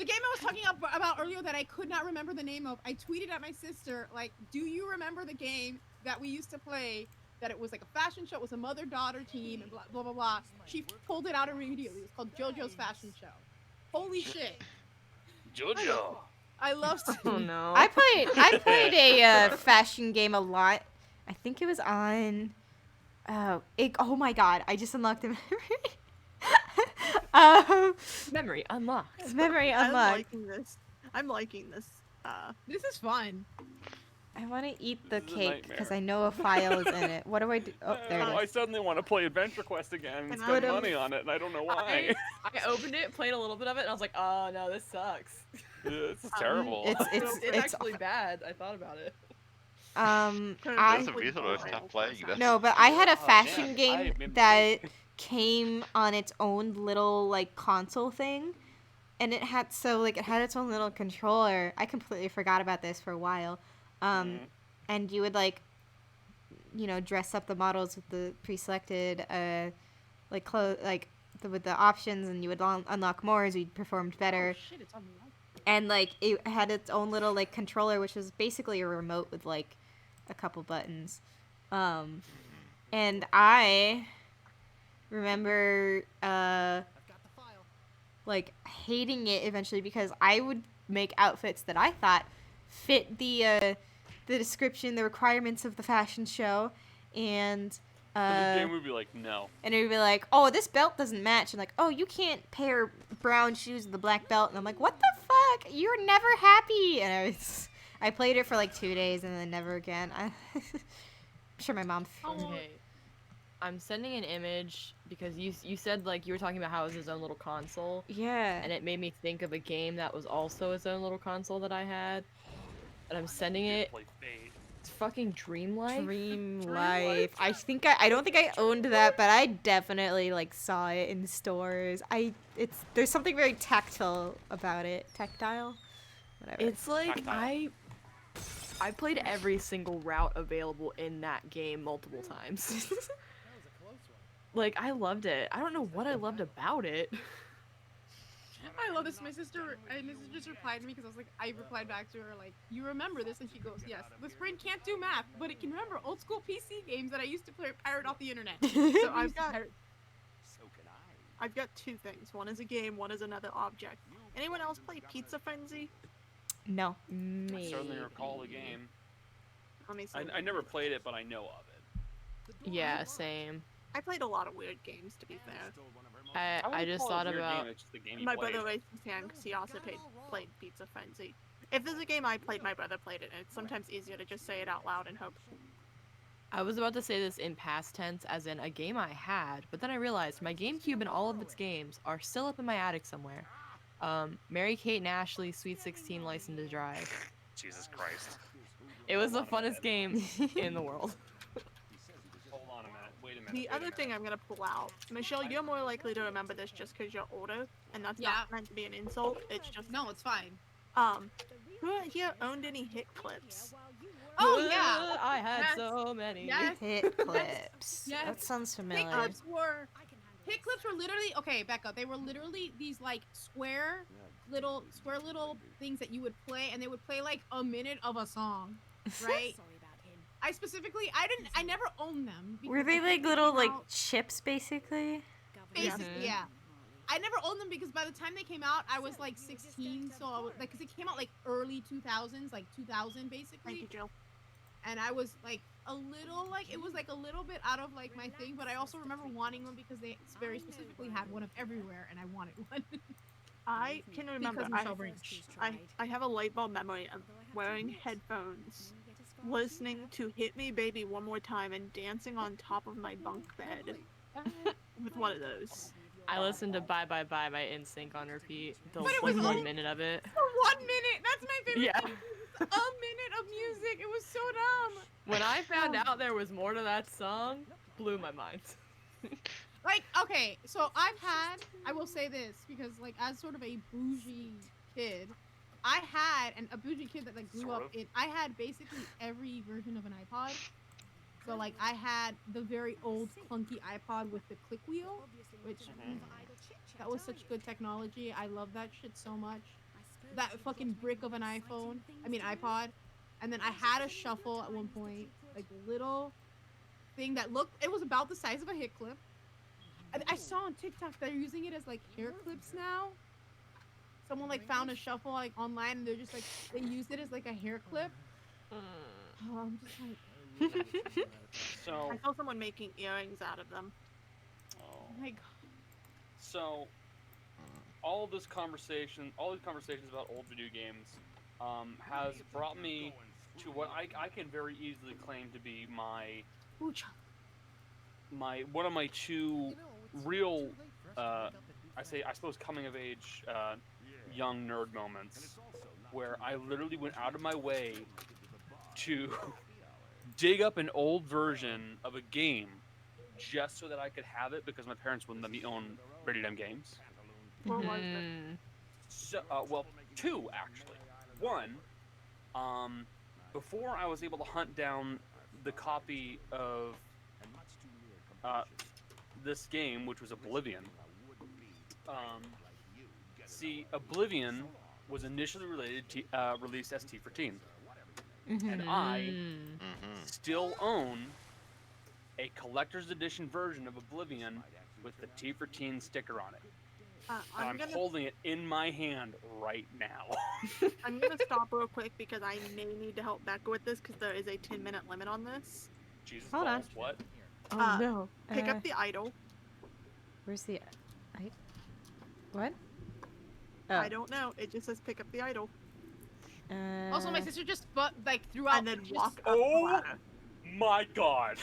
S2: game I was talking about earlier that I could not remember the name of, I tweeted at my sister, like, do you remember the game that we used to play, that it was like a fashion show, it was a mother-daughter team, and blah, blah, blah, blah. She pulled it out immediately. It was called JoJo's Fashion Show. Holy shit.
S5: JoJo.
S2: I love
S3: Oh no.
S6: I played a fashion game a lot. I think it was on. Oh my god! I just unlocked a memory.
S3: Memory unlocked.
S6: Memory unlocked.
S1: I'm liking this.
S2: This is fun.
S6: I want to eat the
S5: This is a
S6: cake
S5: nightmare.
S6: because I know a file is in it. What do I do? Oh, there
S5: I
S6: it is.
S5: suddenly want to play Adventure Quest again and
S1: And
S5: spend
S6: I-
S5: money on it, and I don't know why.
S3: I opened it, played a little bit of it, and I was like, oh no, this sucks.
S5: This is terrible.
S3: It's actually bad. I thought about it.
S4: That's the reason I stopped playing this.
S6: No, but I had a
S5: Oh,
S6: fashion
S5: man, I
S6: game
S5: made a
S6: that
S5: mistake.
S6: came on its own little like console thing, and it had its own little controller. I completely forgot about this for a while. And you would dress up the models with the pre-selected with the options, and you would unlock more as you performed better.
S2: Oh, shit, it's on the right.
S6: And it had its own little controller, which was basically a remote with a couple buttons. And I remember hating it eventually because I would make outfits that I thought fit the description, the requirements of the fashion show, and
S5: But the game would be like, no.
S6: and it would be like, oh, this belt doesn't match, and oh, you can't pair brown shoes with the black belt, and I'm like, what the fuck? You're never happy. And I played it for 2 days and then never again. I'm sure my mom.
S3: Okay. I'm sending an image because you said you were talking about how it was his own little console,
S6: Yeah.
S3: and it made me think of a game that was also its own little console that I had, and I'm sending it.
S5: Play Fate.
S3: It's fucking Dream Life.
S6: Dream Life. I don't think I owned that, but I definitely saw it in stores. There's something very tactile about it. Tactile? Whatever.
S3: It's like
S5: Tactile.
S3: I played every single route available in that game multiple times. I loved it. I don't know what I loved about it.
S2: I love this. My sister just replied to me because I replied back to her you remember this, and she goes, yes. This brain can't do math, but it can remember old school PC games that I used to pirate off the internet. So
S1: I've got 2 things. One is a game, one is another object. Anyone else play Pizza Frenzy?
S6: No.
S5: I certainly recall the game.
S1: Let me see.
S5: I never played it, but I know of it.
S3: Yeah, same.
S1: I played a lot of weird games, to be fair.
S5: I
S3: I
S5: wouldn't
S3: just
S5: call it a
S3: thought
S5: weird
S3: about.
S5: Game, it's just the game you
S1: My
S5: played.
S1: brother raised his hand because he also played Pizza Frenzy. If there's a game I played, my brother played it, and it's sometimes easier to just say it out loud and hope.
S3: I was about to say this in past tense, as in a game I had, but then I realized my GameCube and all of its games are still up in my attic somewhere. Mary-Kate and Ashley, Sweet 16, License to Drive.
S5: Jesus Christ.
S3: It was the funnest game in the world.
S5: Hold on a minute. Wait a minute.
S1: The other thing I'm gonna pull out, Michelle, you're more likely to remember this just because you're older, and that's not meant to be an insult. It's just
S2: No, it's fine.
S1: who here owned any hit clips?
S2: Oh yeah.
S3: I had
S2: Yes.
S3: so many.
S2: Yes.
S6: Hit clips.
S2: Yes.
S6: That sounds
S2: Hit
S6: familiar.
S2: clips were literally okay, Becca. They were literally these square little things that you would play, and they would play a minute of a song, right? I never owned them.
S6: Were
S2: because
S6: they
S2: I
S6: little
S2: came out-
S6: chips basically?
S2: Basically,
S3: Mhm.
S2: yeah. I never owned them because by the time they came out, I was 16, so because it came out early 2000s, 2000
S1: Thank
S2: basically.
S1: you, Jill.
S2: and I was like a little like it was like a little bit out of like my thing, but I also remember wanting one because they very specifically had one of everywhere, and I wanted one.
S1: I can remember. I have a light bulb memory of wearing headphones, listening to "Hit Me, Baby, One More Time" and dancing on top of my bunk bed with one of those.
S3: I listened to "Bye Bye Bye" by NSYNC on repeat. The
S2: But it
S3: like
S2: was
S3: 1
S2: only
S3: minute of it.
S2: for 1 minute. That's my favorite.
S3: Yeah.
S2: Thing. A minute of music. It was so dumb.
S3: When I found out there was more to that song, blew my mind.
S2: Like, okay, so I will say this, because, like, as sort of a bougie kid, a bougie kid that, like, grew up in, I had basically every version of an iPod. So, like, I had the very old clunky iPod with the click wheel, which, that was such good technology. I love that shit so much. That fucking brick of an iPod. And then I had a shuffle at one point, like, little thing that looked, it was about the size of a hit clip. I saw on TikTok they're using it as like hair clips now. Someone like found a shuffle like online and they're just like they used it as like a hair clip. Oh, I'm just like
S5: So
S1: I saw someone making earrings out of them.
S2: oh my god.
S5: So all these conversations about old video games has brought me to what I can very easily claim to be my one of my two real I suppose coming of age young nerd moments where I literally went out of my way to dig up an old version of a game just so that I could have it because my parents wouldn't let me own Radio games.
S1: What was it?
S5: So, well, two actually. One, before I was able to hunt down the copy of this game, which was Oblivion. See, Oblivion was initially released as T14, and I still own a collector's edition version of Oblivion with the T14 sticker on it. I'm holding it in my hand right now.
S1: I'm gonna stop real quick because I may need to help Becca with this because there is a 10-minute limit on this.
S5: Jesus
S6: Hold on.
S5: balls, what?
S3: Oh no.
S1: Pick up the idol.
S6: Where's the what? Oh.
S1: I don't know. It just says pick up the idol.
S2: Also, my sister just threw out
S1: and then walk up the
S5: Oh
S1: ladder.
S5: my god.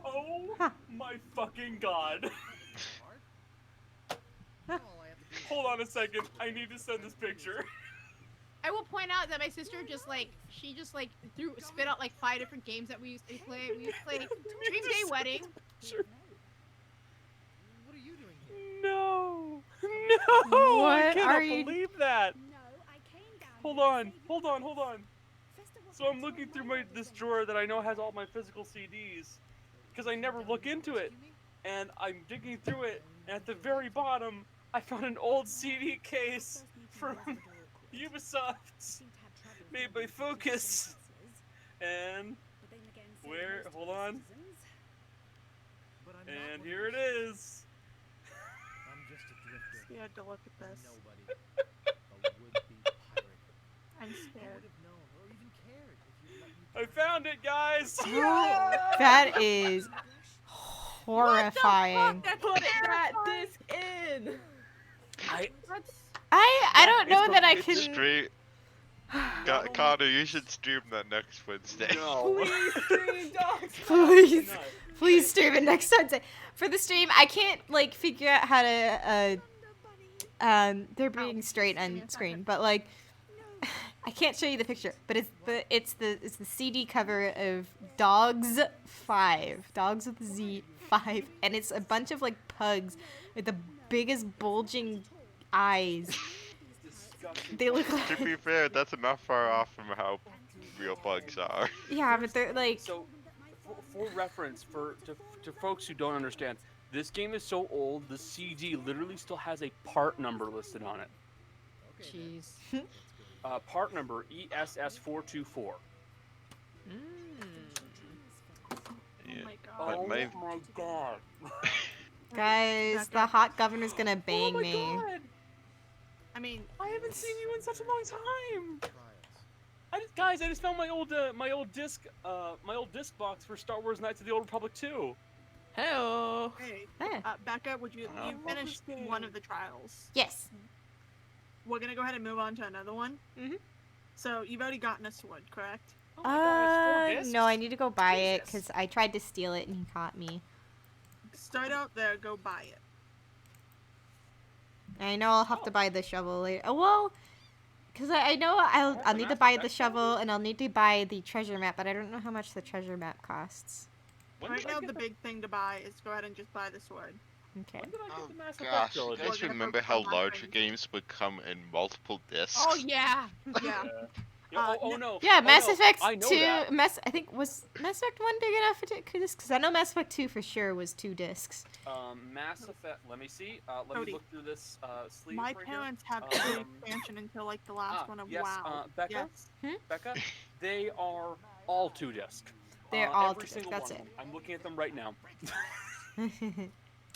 S5: Oh my fucking god. Hold on a second. I need to send this picture.
S2: I will point out that my sister spit out like 5 different games that we used to play. We used to play Dream Day Wedding.
S5: Sure. What are you doing here? No. No.
S6: What
S5: I cannot
S6: are you...
S5: believe that. Hold on. So I'm looking through this drawer that I know has all my physical CDs because I never look into it. And I'm digging through it, and at the very bottom, I found an old CD case from Ubisoft, made by Focus, and hold on, and here it is.
S1: You had to look at this. I'm scared.
S5: I found it, guys!
S6: That is horrifying.
S3: Put that disc in.
S6: I don't know that I can.
S4: Stream. Connor, you should stream that next Wednesday.
S5: No.
S3: Please stream
S6: Please, please stream it next Sunday. For the stream, I can't like figure out how to. They're being straight on screen, but like, I can't show you the picture. But it's the CD cover of Dogs 5, Dogs with a Z 5, and it's a bunch of like pugs with the biggest bulging eyes. They look like...
S4: To be fair, that's not far off from how real bugs are.
S6: Yeah, but they're like...
S5: So, for reference, to folks who don't understand, this game is so old, the CD literally still has a part number listed on it.
S6: Jeez.
S5: Part number ESS424.
S4: Yeah.
S1: Oh my god.
S5: Oh my god.
S6: Guys, the hot governor's gonna bang me.
S5: God.
S1: I mean,
S5: I haven't seen you in such a long time. Guys, I just found my old disc box for Star Wars Knights of the Old Republic 2.
S3: Hello.
S1: Hey,
S6: Hey.
S1: Becca, you finished one of the trials?
S6: Yes.
S1: We're gonna go ahead and move on to another one.
S6: Mhm.
S1: So you've already gotten a sword, correct?
S5: Oh my God, it's 4 discs?
S6: No, I need to go buy it
S5: Jesus.
S6: because I tried to steal it and he caught me.
S1: Start out there, go buy it.
S6: I know I'll have to buy the shovel later. Oh, well, because I know I'll need to buy the shovel and I'll need to buy the treasure map, but I don't know how much the treasure map costs.
S1: Right now, the big thing to buy is go ahead and just buy the sword.
S6: Okay.
S5: When did I get the Mass Effect
S4: Gosh, you
S5: trilogy?
S4: guys remember how larger games would come in multiple discs?
S2: Oh yeah.
S1: Yeah.
S5: Oh no.
S6: Yeah,
S5: Oh,
S6: Mass
S5: no.
S6: Effect
S5: I know
S6: 2.
S5: that.
S6: I think was Mass Effect 1 big enough for 2 discs? Because I know Mass Effect 2 for sure was 2 discs.
S5: Mass Effect. Let me see. Let
S1: Cody,
S5: me look through this sleeve.
S1: My
S5: right
S1: parents
S5: here.
S1: have every expansion until like the last one of
S5: yes,
S1: WoW.
S5: Becca.
S1: Yes.
S5: Becca, they are all 2 disc.
S6: They're all
S5: every
S6: 2 discs.
S5: single
S6: That's
S5: one
S6: it.
S5: of them. I'm looking at them right now.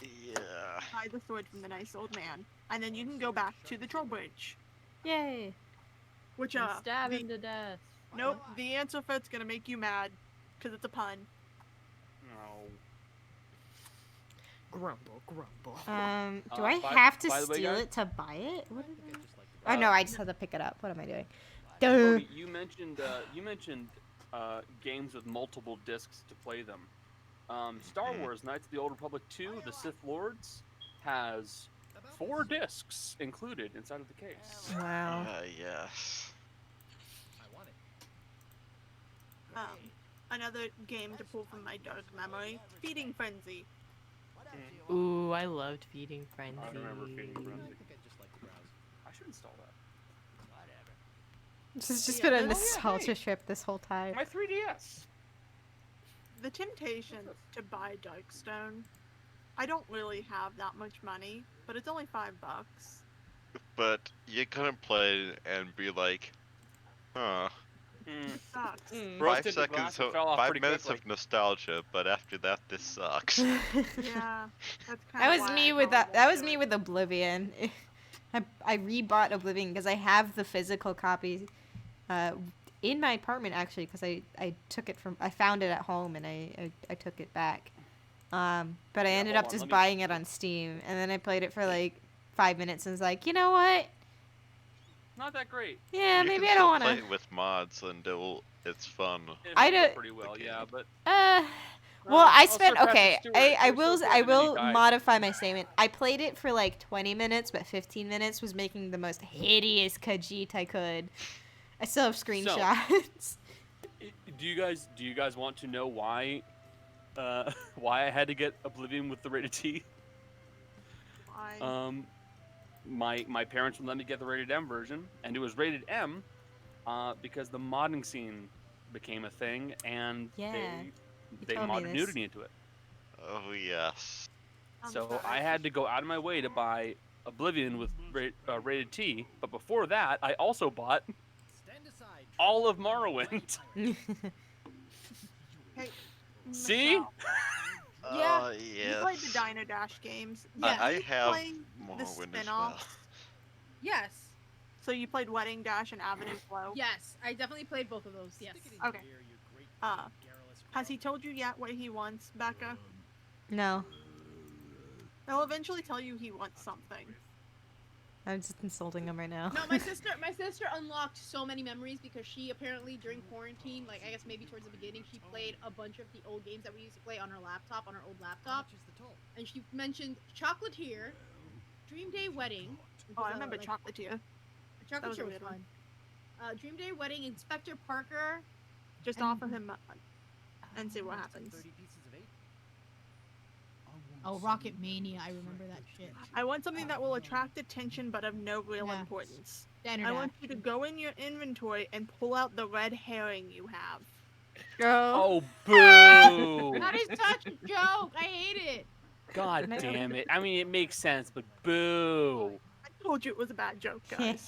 S4: Yeah.
S1: Buy the sword from the nice old man, and then you can go back to the troll bridge.
S6: Yay.
S1: Which
S3: And stab him to death.
S1: Nope, the answer fit's gonna make you mad, because it's a pun.
S5: No.
S3: Grumble, grumble.
S6: Do I have to steal it to buy it? What is it? Oh no, I just have to pick it up. What am I doing? Duh.
S5: Cody, you mentioned games with multiple discs to play them. Star Wars Knights of the Old Republic 2, The Sith Lords, has 4 discs included inside of the case.
S6: Wow.
S4: Yes.
S1: Another game to pull from my dark memory, Feeding Frenzy.
S3: Ooh, I loved Feeding Frenzy.
S5: I remember Feeding Frenzy. I should install that.
S6: This has just been a nostalgia trip this whole time.
S5: My 3DS.
S1: The temptation to buy Darkstone. I don't really have that much money, but it's only $5.
S4: But you're gonna play it and be like, huh.
S1: It sucks.
S4: 5 seconds, 5 minutes of nostalgia, but after that, this sucks.
S1: Yeah, that's kind
S6: That
S1: of
S6: was me with that was me with Oblivion. I rebought Oblivion because I have the physical copy in my apartment actually because I took it from I found it at home and I took it back. But I ended up just buying it on Steam and then I played it for like 5 minutes and was like, you know what?
S5: Not that great.
S6: Yeah,
S4: you
S6: maybe
S4: can
S6: I don't
S4: still
S6: want
S4: play
S6: to.
S4: it with mods and it's fun.
S6: I don't.
S5: Pretty well, yeah, but.
S6: Well, I
S5: also
S6: spent
S5: Patrick
S6: okay.
S5: Stewart,
S6: I
S5: you're
S6: will
S5: so good
S6: I
S5: and then he
S6: will
S5: died.
S6: modify my statement. I played it for like 20 minutes, but 15 minutes was making the most hideous Khajiit I could. I still have screenshots.
S5: Do you guys want to know why why I had to get Oblivion with the rated T?
S1: Why?
S5: My parents would let me get the rated M version, and it was rated M because the modding scene became a thing, and they
S6: told me
S5: modded
S6: this.
S5: nudity into it.
S4: Oh, yes.
S5: So I had to go out of my way to buy Oblivion with rated T, but before that, I also bought all of Morrowind.
S1: Hey,
S5: See?
S1: Michelle,
S2: Yeah.
S1: you
S4: Yes.
S1: played the Dino Dash games.
S2: Yeah.
S4: I
S1: You
S4: have
S1: play the
S4: Morrowind as well.
S1: spin-offs.
S2: Yes.
S1: So you played Wedding Dash and Avenue Flow?
S2: Yes. I definitely played both of those. Yes.
S1: Okay. Has he told you yet what he wants, Becca?
S6: No,
S1: He'll eventually tell you he wants something.
S6: I'm just insulting him right now.
S2: No, my sister unlocked so many memories because she apparently during quarantine, like I guess maybe towards the beginning, she played a bunch of the old games that we used to play on her laptop, on her old laptop. And she mentioned Chocolatier, Dream Day Wedding.
S1: Oh, I remember Chocolatier. That was a
S2: Chocolatier was
S1: weird one.
S2: fun. Dream Day Wedding, Inspector Parker.
S1: Just offer him and see what happens.
S2: Oh, Rocket Mania, I remember that shit.
S1: I want something that will attract attention but of no real importance.
S2: Standard
S1: I want you to go in your inventory and pull out the red herring you have.
S5: Oh, boo!
S2: That is such a joke. I hate it.
S5: God damn it. I mean, it makes sense, but boo.
S1: I told you it was a bad joke, guys.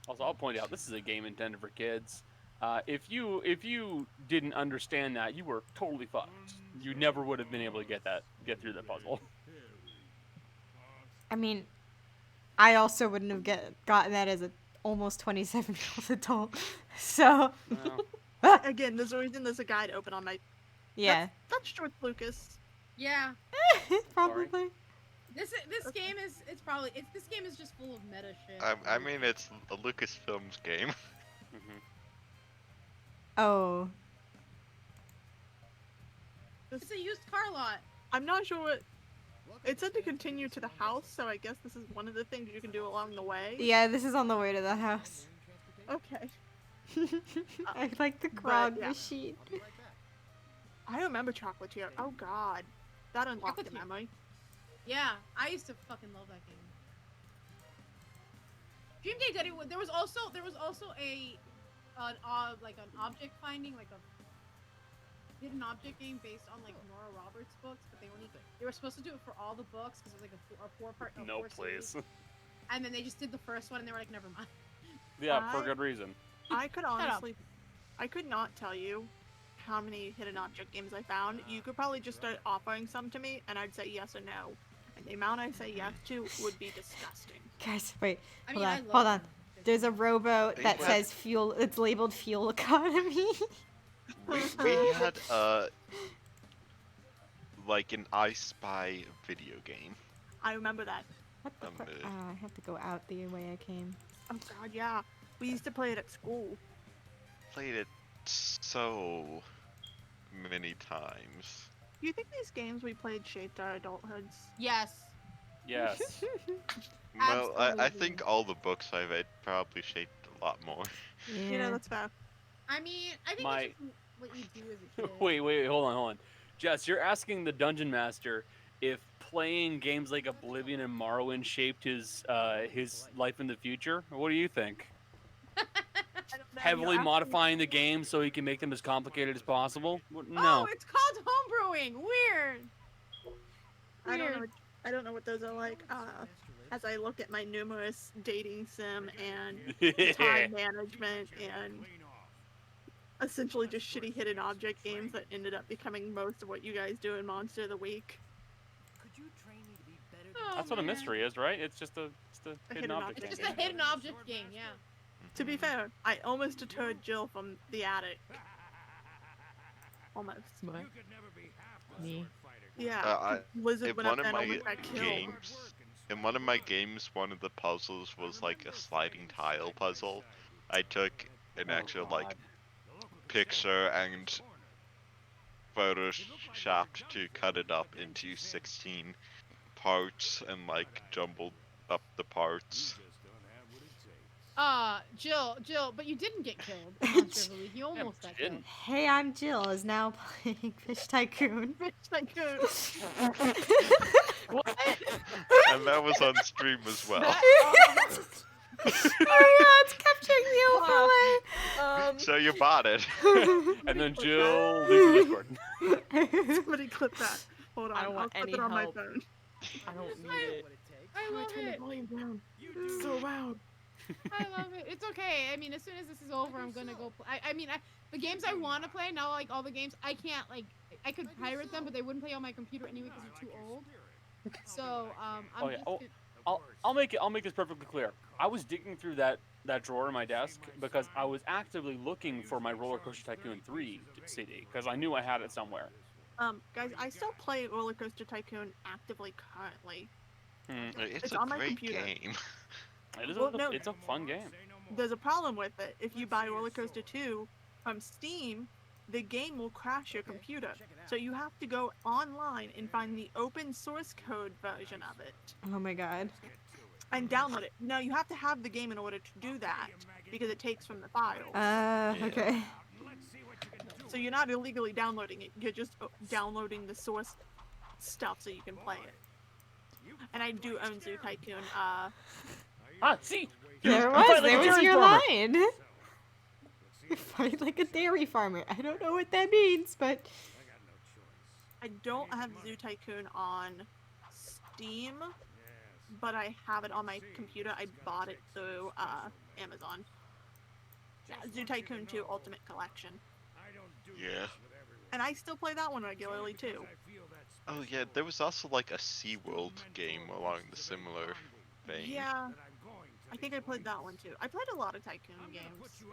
S5: Also, I'll point out, this is a game intended for kids. If you didn't understand that, you were totally fucked. You never would have been able to get through that puzzle.
S6: I mean, I also wouldn't have gotten that as a almost 27-year-old adult. So.
S5: Well.
S1: Again, there's a reason there's a guide open on my.
S6: Yeah.
S1: That's George Lucas.
S2: Yeah.
S6: Probably.
S2: This game is this game is just full of meta shit.
S4: I mean, it's the Lucasfilms game.
S6: Oh.
S2: It's a used car lot.
S1: I'm not sure what. It said to continue to the house, so I guess this is one of the things you can do along the way.
S6: Yeah, this is on the way to the house.
S1: Okay.
S6: I like the Krog machine.
S1: I remember Chocolatier. Oh god. That unlocked a memory.
S2: Yeah, I used to fucking love that game. Dream Day Daddy. There was also an object finding, like a hidden object game based on like Nora Roberts books, but they were supposed to do it for all the books because it was like a four-part.
S5: No, please.
S2: And then they just did the first one, and they were like, never mind.
S5: Yeah, for good reason.
S1: I could honestly, I could not tell you how many hidden object games I found. You could probably just start offering some to me, and I'd say yes or no. And the amount I say yes to would be disgusting.
S6: Guys, wait. Hold on. There's a rowboat that says fuel. It's labeled fuel economy.
S4: we had like an I Spy video game.
S1: I remember that.
S6: What the fuck? Oh, I have to go out the way I came.
S1: Oh god, yeah. We used to play it at school.
S4: Played it so many times.
S1: Do you think these games we played shaped our adulthoods?
S2: Yes.
S5: Yes.
S4: Well, I think all the books I read probably shaped a lot more.
S6: Yeah.
S1: You know, that's fair.
S2: I mean, I think it's just what you do as a kid.
S5: Wait, hold on. Jess, you're asking the Dungeon Master if playing games like Oblivion and Morrowind shaped his life in the future? What do you think? Heavily modifying the game so he can make them as complicated as possible? No.
S2: Oh, it's called homebrewing. Weird.
S1: I don't know what those are like. As I look at my numerous dating sim and time management and essentially just shitty hidden object games that ended up becoming most of what you guys do in Monster of the Week.
S5: That's what a mystery is, right? It's just a hidden object game.
S2: It's just a hidden object game, yeah.
S1: To be fair, I almost deterred Jill from the attic. Almost.
S3: What? Me?
S1: Yeah. Lizard went up there and almost got killed.
S4: In one of my games, one of the puzzles was like a sliding tile puzzle. I took an actual like picture and photoshopped to cut it up into 16 parts and like jumbled up the parts.
S2: Jill, but you didn't get killed. You almost got killed.
S6: Hey, I'm Jill is now playing Fish Tycoon.
S1: Fish Tycoon.
S2: What?
S4: And that was on stream as well.
S6: Oh yeah, it's capturing the overlay.
S4: So you bought it.
S5: And then Jill leaves the Discord.
S1: Somebody clip that. Hold on, I'll clip it on my phone.
S3: I don't need it.
S2: I love
S1: Turn the
S2: it.
S1: volume down. It's so loud.
S2: I love it. It's okay. I mean, as soon as this is over, I'm gonna go play. The games I want to play now, like all the games, I can't like. I could pirate them, but they wouldn't play on my computer anyway because they're too old. So
S5: I'll make this perfectly clear. I was digging through that drawer in my desk because I was actively looking for my Roller Coaster Tycoon 3 CD because I knew I had it somewhere.
S1: Guys, I still play Roller Coaster Tycoon actively currently.
S4: It's
S1: on
S4: a
S1: my
S4: great
S1: computer.
S4: game.
S5: It's a fun game.
S1: There's a problem with it. If you buy Roller Coaster 2 from Steam, the game will crash your computer. So you have to go online and find the open source code version of it.
S6: Oh my god.
S1: And download it. Now you have to have the game in order to do that because it takes from the file.
S6: Okay.
S1: So you're not illegally downloading it. You're just downloading the source stuff so you can play it. And I do own Zoo Tycoon.
S5: See?
S6: There was your line. Fight like a dairy farmer. I don't know what that means, but
S1: I don't have Zoo Tycoon on Steam, but I have it on my computer. I bought it through Amazon. Yeah, Zoo Tycoon 2 Ultimate Collection.
S4: Yeah.
S1: And I still play that one regularly too.
S4: Oh yeah, there was also like a SeaWorld game along the similar vein.
S1: Yeah, I think I played that one too. I played a lot of Tycoon games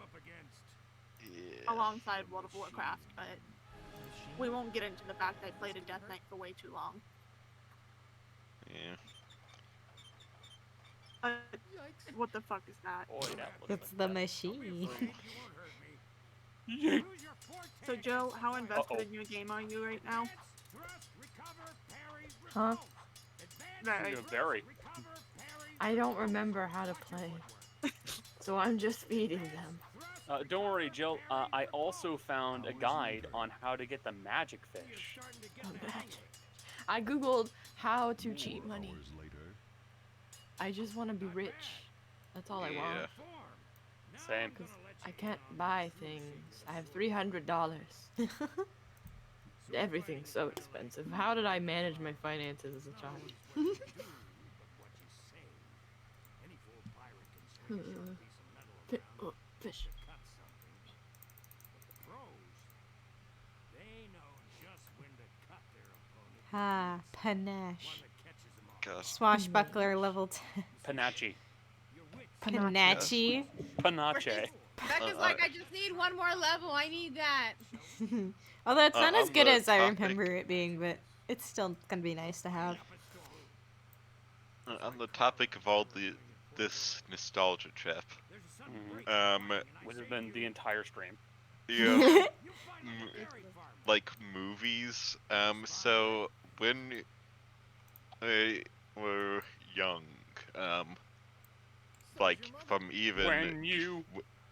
S4: Yeah.
S1: alongside World of Warcraft, but we won't get into the fact I played a Death Knight for way too long.
S4: Yeah.
S1: What the fuck is that?
S5: Boy, that looks
S6: It's
S5: like
S6: the
S5: that.
S6: machine.
S1: So Joe, how invested in your game are you right now?
S3: Huh?
S1: Very.
S5: Very.
S3: I don't remember how to play. So I'm just feeding them.
S5: Don't worry, Jill. I also found a guide on how to get the magic fish.
S3: I googled how to cheat money. I just want to be rich. That's all I want.
S5: Same.
S3: Because I can't buy things. I have $300. Everything's so expensive. How did I manage my finances as a child? Fish.
S6: Ah, panache.
S4: Gosh.
S6: Swashbuckler level 10.
S5: Panache.
S6: Panache.
S5: Panache.
S2: Becca's like, I just need one more level. I need that.
S6: Although it's not as
S4: on
S6: good
S4: the
S6: as I
S4: topic-
S6: remember it being, but it's still gonna be nice to have.
S4: On the topic of all this nostalgia trap,
S5: Which has been the entire stream.
S4: yeah, like movies. So when we were young, like from
S5: When you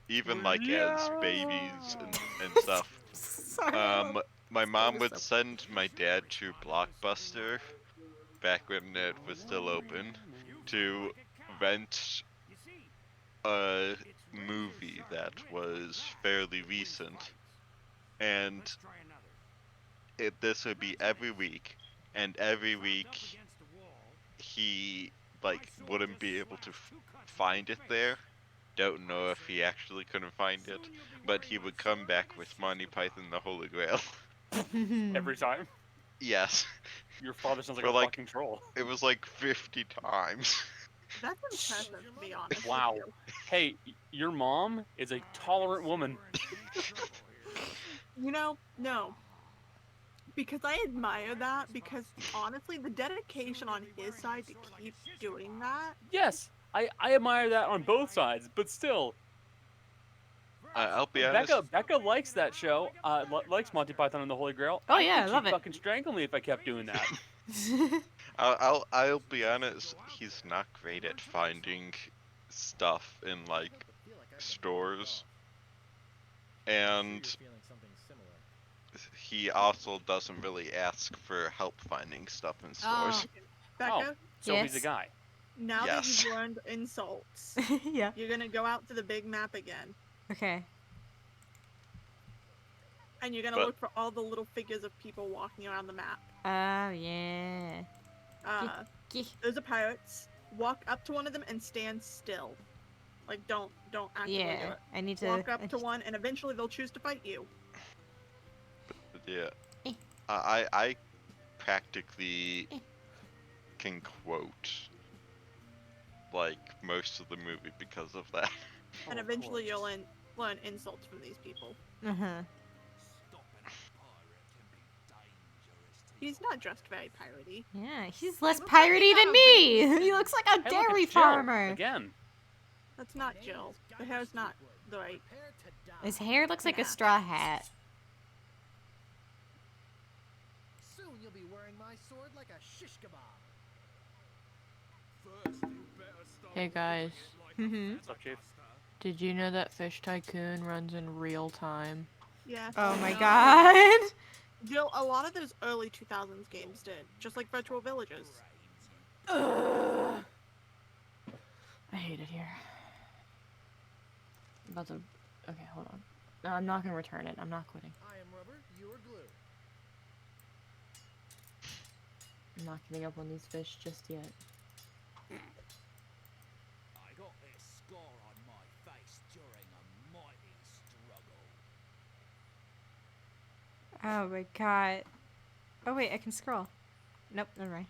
S4: even like as babies and stuff.
S6: Sorry.
S4: My mom would send my dad to Blockbuster back when it was still open to rent a movie that was fairly recent, and this would be every week, and every week he like wouldn't be able to find it there. Don't know if he actually couldn't find it, but he would come back with Monty Python and the Holy Grail.
S5: every time.
S4: Yes.
S5: Your father sounds like
S4: For
S5: a
S4: like-
S5: fucking troll.
S4: It was like 50 times.
S1: That's impressive, to be honest.
S5: Wow.
S1: With you.
S5: Hey, your mom is a tolerant woman.
S1: You know, no. Because I admire that, because honestly, the dedication on his side to keep doing that.
S5: Yes, I admire that on both sides, but still,
S4: I'll be honest.
S5: Becca likes that show. Likes Monty Python and the Holy Grail.
S6: Oh, yeah, I
S5: think
S6: love
S5: she'd
S6: it.
S5: fucking strangle me if I kept doing that.
S4: I'll be honest. He's not great at finding stuff in like stores, and he also doesn't really ask for help finding stuff in stores.
S1: Becca,
S5: So he's a
S6: Yes.
S5: guy.
S1: now that
S4: Yes.
S1: you've learned insults,
S6: Yeah.
S1: you're gonna go out to the big map again,
S6: Okay.
S1: and you're gonna
S4: But-
S1: look for all the little figures of people walking around the map.
S6: Oh, yeah.
S1: Those are pirates. Walk up to one of them and stand still. Like, don't actively do
S6: Yeah.
S1: it.
S6: I need to.
S1: Walk up to one, and eventually they'll choose to fight you.
S4: Yeah.
S6: Eh.
S4: I practically can quote like most of the movie because of that.
S1: And eventually you'll learn insults from these people.
S6: Uh huh.
S1: He's not dressed very piratey.
S6: Yeah, he's less
S2: looks like
S6: piratey
S2: he's
S6: than
S2: on a
S6: me. He looks like a
S5: Hey, look,
S6: dairy
S5: it's Jill,
S6: farmer.
S5: Again.
S1: That's not Jill. The hair's not the right.
S6: His hair looks like a
S1: Yeah.
S6: straw hat.
S7: Soon you'll be wearing my sword like a shish kebab.
S3: Hey guys,
S6: Mm-hmm.
S5: What's up, Chief?
S3: did you know that Fish Tycoon runs in real time?
S1: Yeah.
S6: Oh my god.
S1: Jill, a lot of those early 2000s games did, just like Virtual Villages.
S3: I hate it here. I'm about to. Okay, hold on. No, I'm not gonna return it. I'm not quitting.
S7: I am rubber, you are glue.
S3: I'm not giving up on these fish just yet.
S8: I got this scar on my face during a mighty struggle.
S6: Oh my god. Oh wait, I can scroll. Nope, never mind.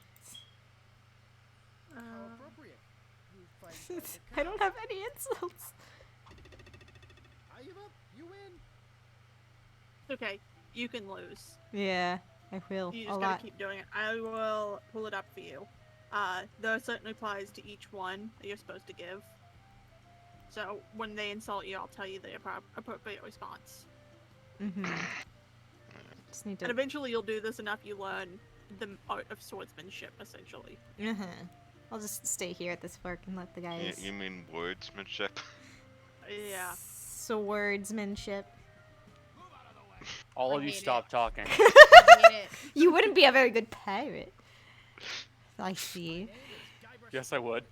S7: How appropriate.
S6: I don't have any insults.
S7: I give up. You win.
S1: It's okay. You can lose.
S6: Yeah, I will.
S1: You
S6: A
S1: just
S6: lot.
S1: gotta keep doing it. I will pull it up for you. There are certain replies to each one that you're supposed to give. So when they insult you, I'll tell you the appropriate response.
S6: Just need
S1: And
S6: to.
S1: eventually you'll do this enough you learn the art of swordsmanship, essentially.
S6: I'll just stay here at this fork and let the guys.
S4: You mean wordsmanship?
S1: Yeah.
S6: Swordsmanship.
S5: All
S2: I
S5: of you
S2: hate
S5: stop talking.
S2: I hate it.
S6: You wouldn't be a very good pirate. I see.
S5: Yes, I would.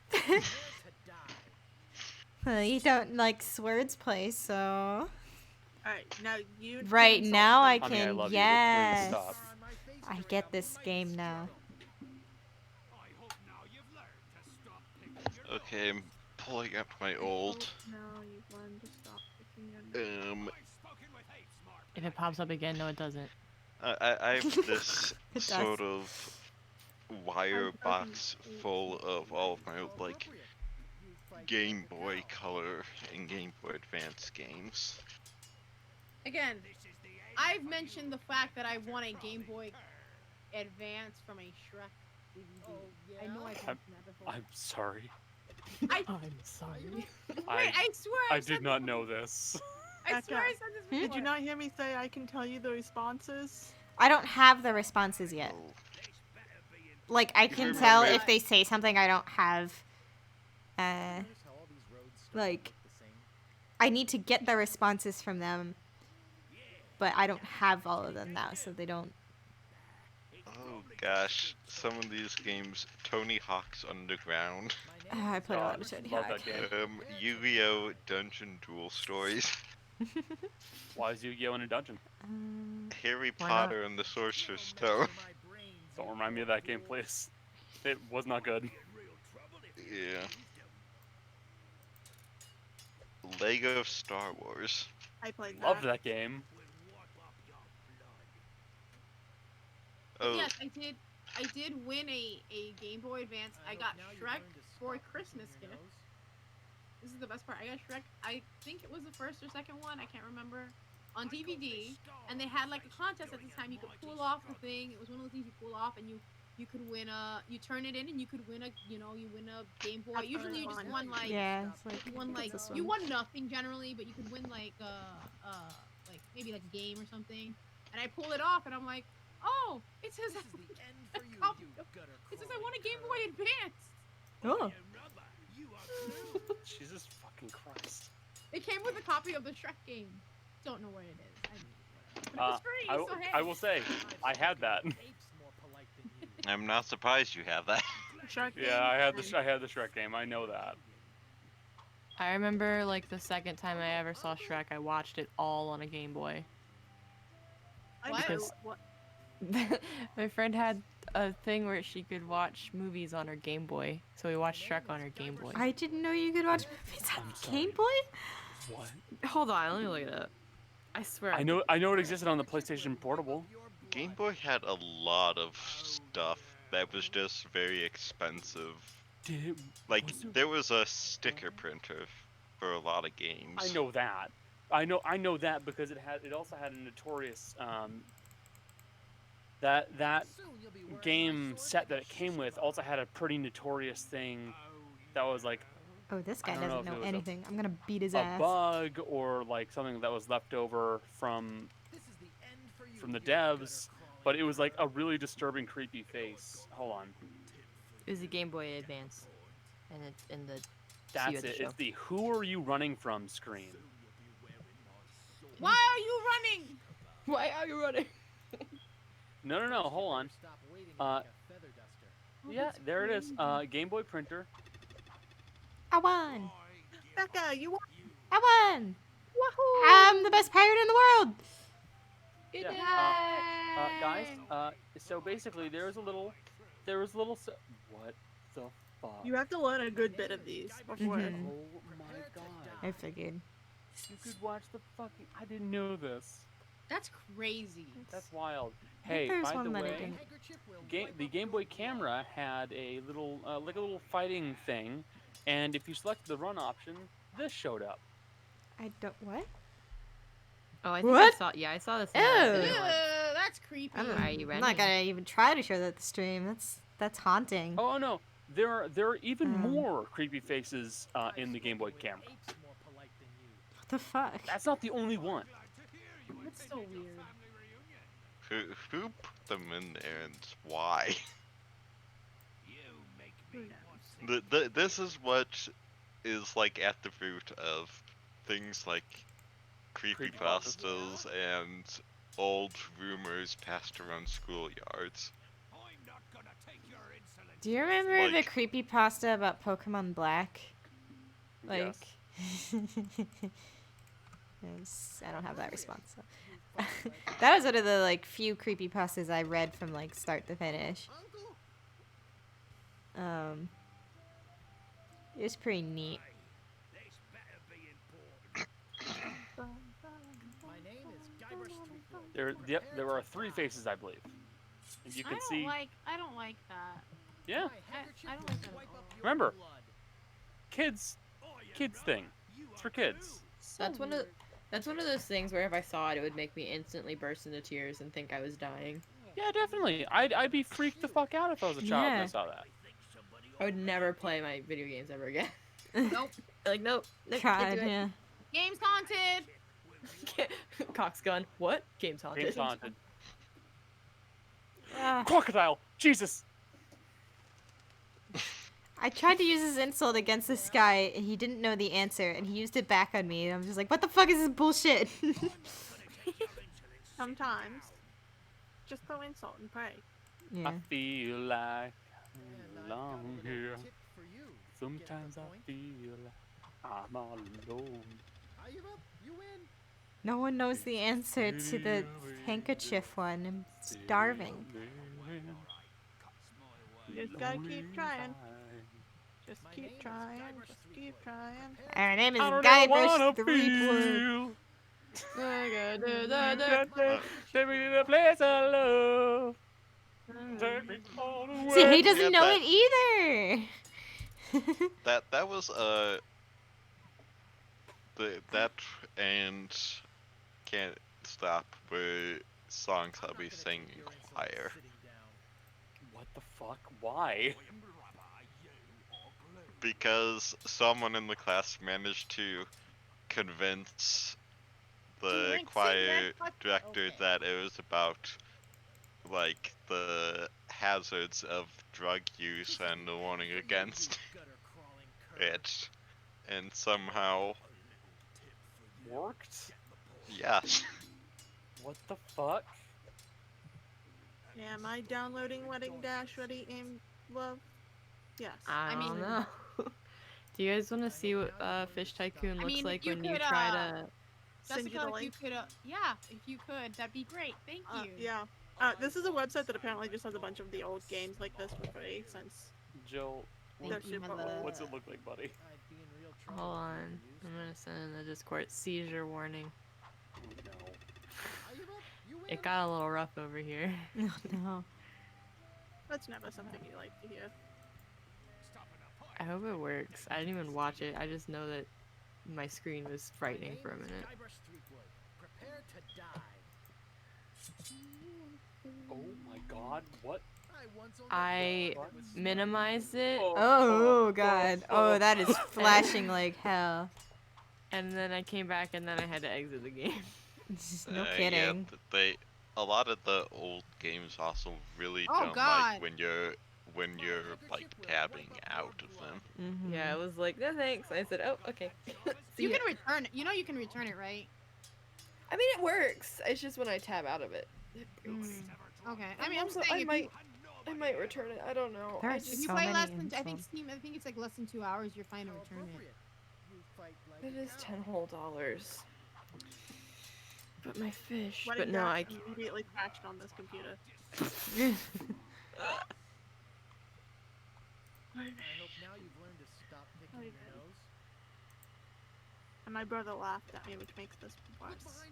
S6: You don't like swords play, so.
S1: Alright, now you.
S6: Right
S1: insult
S6: now I
S1: them.
S5: Honey, I
S6: can.
S5: love you, but please
S6: Yes.
S5: stop.
S6: I get this game now.
S7: I hope now you've learned to stop picking your
S4: Okay, I'm pulling up my old.
S1: No, you've learned to stop picking your nose.
S7: I've spoken with hate, smart.
S3: If it pops up again, no, it doesn't.
S4: I have this
S6: It does.
S4: sort of wire box full of all of my old, like, Game Boy Color and Game Boy Advance games.
S2: Again, I've mentioned the fact that I want a Game Boy Advance from a Shrek DVD. I know I've mentioned that before.
S5: I'm sorry.
S2: I
S3: sorry.
S2: Wait, I swear
S5: I
S2: I've said
S5: did not
S2: this
S5: know
S2: before.
S5: this.
S2: I swear I said this before.
S1: Did you not hear me say I can tell you the responses?
S6: I don't have the responses yet.
S4: Oh,
S6: Like, I
S4: You
S6: can
S4: remember
S6: tell
S4: it-
S6: if they say something I don't have. Like, I need to get the responses from them. But I don't have all of them now, so they don't.
S4: oh gosh, some of these games, Tony Hawk's Underground,
S6: I played a lot
S5: God,
S6: of Tony
S5: love
S6: Hawk.
S5: that game.
S4: Yu-Gi-Oh! Dungeon Duel Stories,
S5: Why is Yu-Gi-Oh in a dungeon?
S4: Harry
S3: Why not?
S4: Potter and the Sorcerer's Stone.
S5: Don't remind me of that game, please. It was not good.
S4: Yeah. Lego Star Wars.
S1: I played that.
S5: Loved that game.
S4: Oh,
S2: Yes, I did. I did win a Game Boy Advance. I got Shrek for a Christmas gift. This is the best part. I got Shrek. I think it was the first or second one. I can't remember. On DVD, and they had like a contest at the time. You could pull off the thing. It was one of those things you pull off, and you could win a. You turn it in, and you could win a. You win a Game Boy.
S1: That's
S2: Usually, you just
S1: fun.
S2: won like.
S6: Yeah, it's like.
S2: You won like
S6: this
S2: you
S6: one.
S2: won nothing generally, but you could win like like maybe like a game or something. And I pulled it off, and I'm like, oh, it says it says I won a Game Boy Advance.
S6: Oh.
S5: Jesus fucking Christ.
S2: It came with a copy of the Shrek game. Don't know what it is. I mean, but it was free, so hey.
S5: I will say, I had that.
S4: I'm not surprised you have that.
S1: Shark
S5: Yeah, I had the Shrek game. I know that.
S3: I remember like the second time I ever saw Shrek, I watched it all on a Game Boy.
S1: I
S2: What?
S1: know
S3: Because-
S1: what.
S3: My friend had a thing where she could watch movies on her Game Boy, so we watched Shrek on her Game Boy.
S6: I didn't know you could watch movies on
S5: I'm sorry.
S6: Game Boy?
S5: What?
S3: Hold on, let me look it up. I swear.
S5: I know it existed on the PlayStation Portable.
S4: Game Boy had a lot of stuff that was just very expensive.
S5: Did it?
S4: Like,
S5: Was there-
S4: there was a sticker printer for a lot of games.
S5: I know that. I know that because it also had a notorious that game set that it came with also had a pretty notorious thing that was like
S6: Oh, this
S5: I
S6: guy
S5: don't know
S6: doesn't
S5: if it
S6: know
S5: was
S6: anything. I'm gonna beat his
S5: a
S6: ass.
S5: bug or like something that was left over from the devs, but it was like a really disturbing, creepy face. Hold on,
S3: It was a Game Boy Advance, and it's in the.
S5: that's
S3: of the
S5: it.
S3: show.
S5: It's the "Who are you running from?" screen.
S2: Why are you running?
S3: Why are you running?
S5: No, hold on. Yeah, there it is. Game Boy printer.
S6: I won!
S1: Becca, you won.
S6: I won! I'm the best pirate in the world!
S5: Yeah. Guys. So basically, there was a little. What the fuck?
S1: You have to learn a good bit of these before.
S6: Mhm.
S5: Oh my god.
S6: I figured.
S5: You could watch the fucking. I didn't know this.
S2: That's crazy.
S5: That's wild.
S6: I think
S5: Hey,
S6: there's
S5: by the
S6: one that I
S5: way,
S6: didn't.
S5: the Game Boy camera had a little, like a little fighting thing, And if you selected the run option, this showed up.
S6: I don't. What?
S3: Oh, I think
S6: What?
S3: I saw this.
S6: Ew.
S2: That's creepy.
S6: I'm not gonna even try to show that the stream. That's haunting.
S5: Oh no, there are even more creepy faces in the Game Boy camera.
S6: What the fuck?
S5: That's not the only one.
S2: That's so weird.
S4: Who put them in there and why? This is what is like at the root of things like creepypastas and old rumors passed around schoolyards.
S6: Do you remember
S4: Like-
S6: the creepypasta about Pokemon Black? Like,
S5: Yes.
S6: I don't have that response. So. That was one of the like few creepypastas I read from like start to finish. It was pretty neat.
S5: There are 3 faces, I believe. And you can see.
S2: I don't like that.
S5: Yeah.
S2: I don't like that at all.
S5: Remember, kids thing. It's for kids.
S3: That's one of those things where if I saw it, it would make me instantly burst into tears and think I was dying.
S5: Yeah, definitely. I'd be freaked the fuck out if I was a child and I saw that.
S3: I would never play my video games ever again.
S2: Nope.
S3: Like, nope.
S6: God, yeah.
S2: Game's haunted.
S3: Cox gun. What? Game's haunted.
S5: Game's haunted.
S6: Ah.
S5: Crocodile! Jesus!
S6: I tried to use his insult against this guy, and he didn't know the answer, and he used it back on me, and I'm just like, what the fuck is this bullshit?
S1: Sometimes, just throw insult and pray.
S6: Yeah.
S5: I feel like I belong here. Sometimes I feel like I'm all alone.
S6: No one knows the answer to the handkerchief one. I'm starving.
S1: You just gotta keep trying. Just keep trying. Just keep trying.
S6: Our name is
S5: I don't
S6: Guybrush the
S5: wanna
S6: Reaper.
S5: Take me to the place I love. Take me all the
S6: See,
S5: way.
S6: he doesn't
S4: Yeah,
S6: know
S4: that-
S6: it either.
S4: That was that and Can't Stop were songs I'll be singing in choir.
S5: What the fuck? Why?
S4: Because someone in the class managed to convince the
S2: Link, sing
S4: choir
S2: that fuck-
S4: director
S2: okay.
S4: that it was about like the hazards of drug use and the warning against it, and somehow
S5: Worked?
S4: yes.
S5: What the fuck?
S1: Yeah, am I downloading Wedding Dash Ready Aim Love? Yes.
S3: I
S2: mean-
S3: don't know. Do you guys want to see what Fish Tycoon looks
S2: mean,
S3: like
S2: you
S3: when you
S2: could,
S3: try to...
S1: Send you
S2: Jessica,
S1: the
S2: if you
S1: link.
S2: could, if you could, that'd be great. Thank you.
S1: Yeah. This is a website that apparently just has a bunch of the old games like this for free since
S5: Jill,
S2: Thank
S1: they're
S2: you,
S1: super
S2: mother.
S1: old.
S5: what's it look like, buddy?
S3: Hold on. I'm gonna send in the Discord. Seizure warning.
S5: Oh, no.
S3: It got a little rough over here.
S6: Oh, no.
S1: That's never something you like to hear.
S3: I hope it works. I didn't even watch it. I just know that my screen was frightening for a minute.
S5: Oh my god, what?
S3: I minimized it,
S6: Oh, God. Oh, that is flashing like hell.
S3: and then I came back, and then I had to exit the game.
S6: No
S4: Yeah,
S6: kidding.
S4: a lot of the old games also really
S2: Oh,
S4: don't
S2: God.
S4: like when you're like tabbing out of them.
S6: Mhm.
S3: Yeah, it was like, no thanks. I said, oh, okay. See
S2: You
S3: ya.
S2: can return it. You know you can return it, right?
S3: I mean, it works. It's just when I tab out of it. It breaks.
S2: Okay. I mean, I'm
S3: Also,
S2: saying
S3: I might return it. I don't know.
S6: There
S3: I
S6: are
S3: just,
S2: if you
S6: so
S2: play
S6: many
S2: less than, I think
S6: insults.
S2: Steam, I think it's like less than 2 hours, you're fine to return it.
S3: it is $10 whole. But my fish.
S1: Wedding
S3: But no,
S1: Dash
S3: I.
S1: immediately crashed on this computer. And my brother laughed at me, which makes this worse.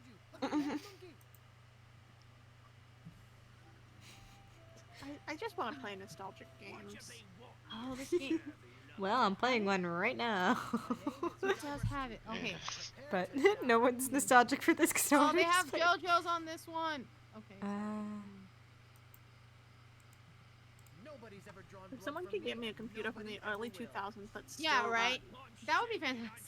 S1: I I just want to play nostalgic games.
S2: Oh, this game.
S6: Well, I'm playing one right now.
S2: It does have it. Okay.
S6: But no one's nostalgic for this because no
S2: Oh,
S6: one
S2: they
S6: has
S2: have
S6: played.
S2: JoJo's on this one. Okay.
S1: If someone could get me a computer from the early 2000s, that's still
S2: Yeah, right. That would be fantastic.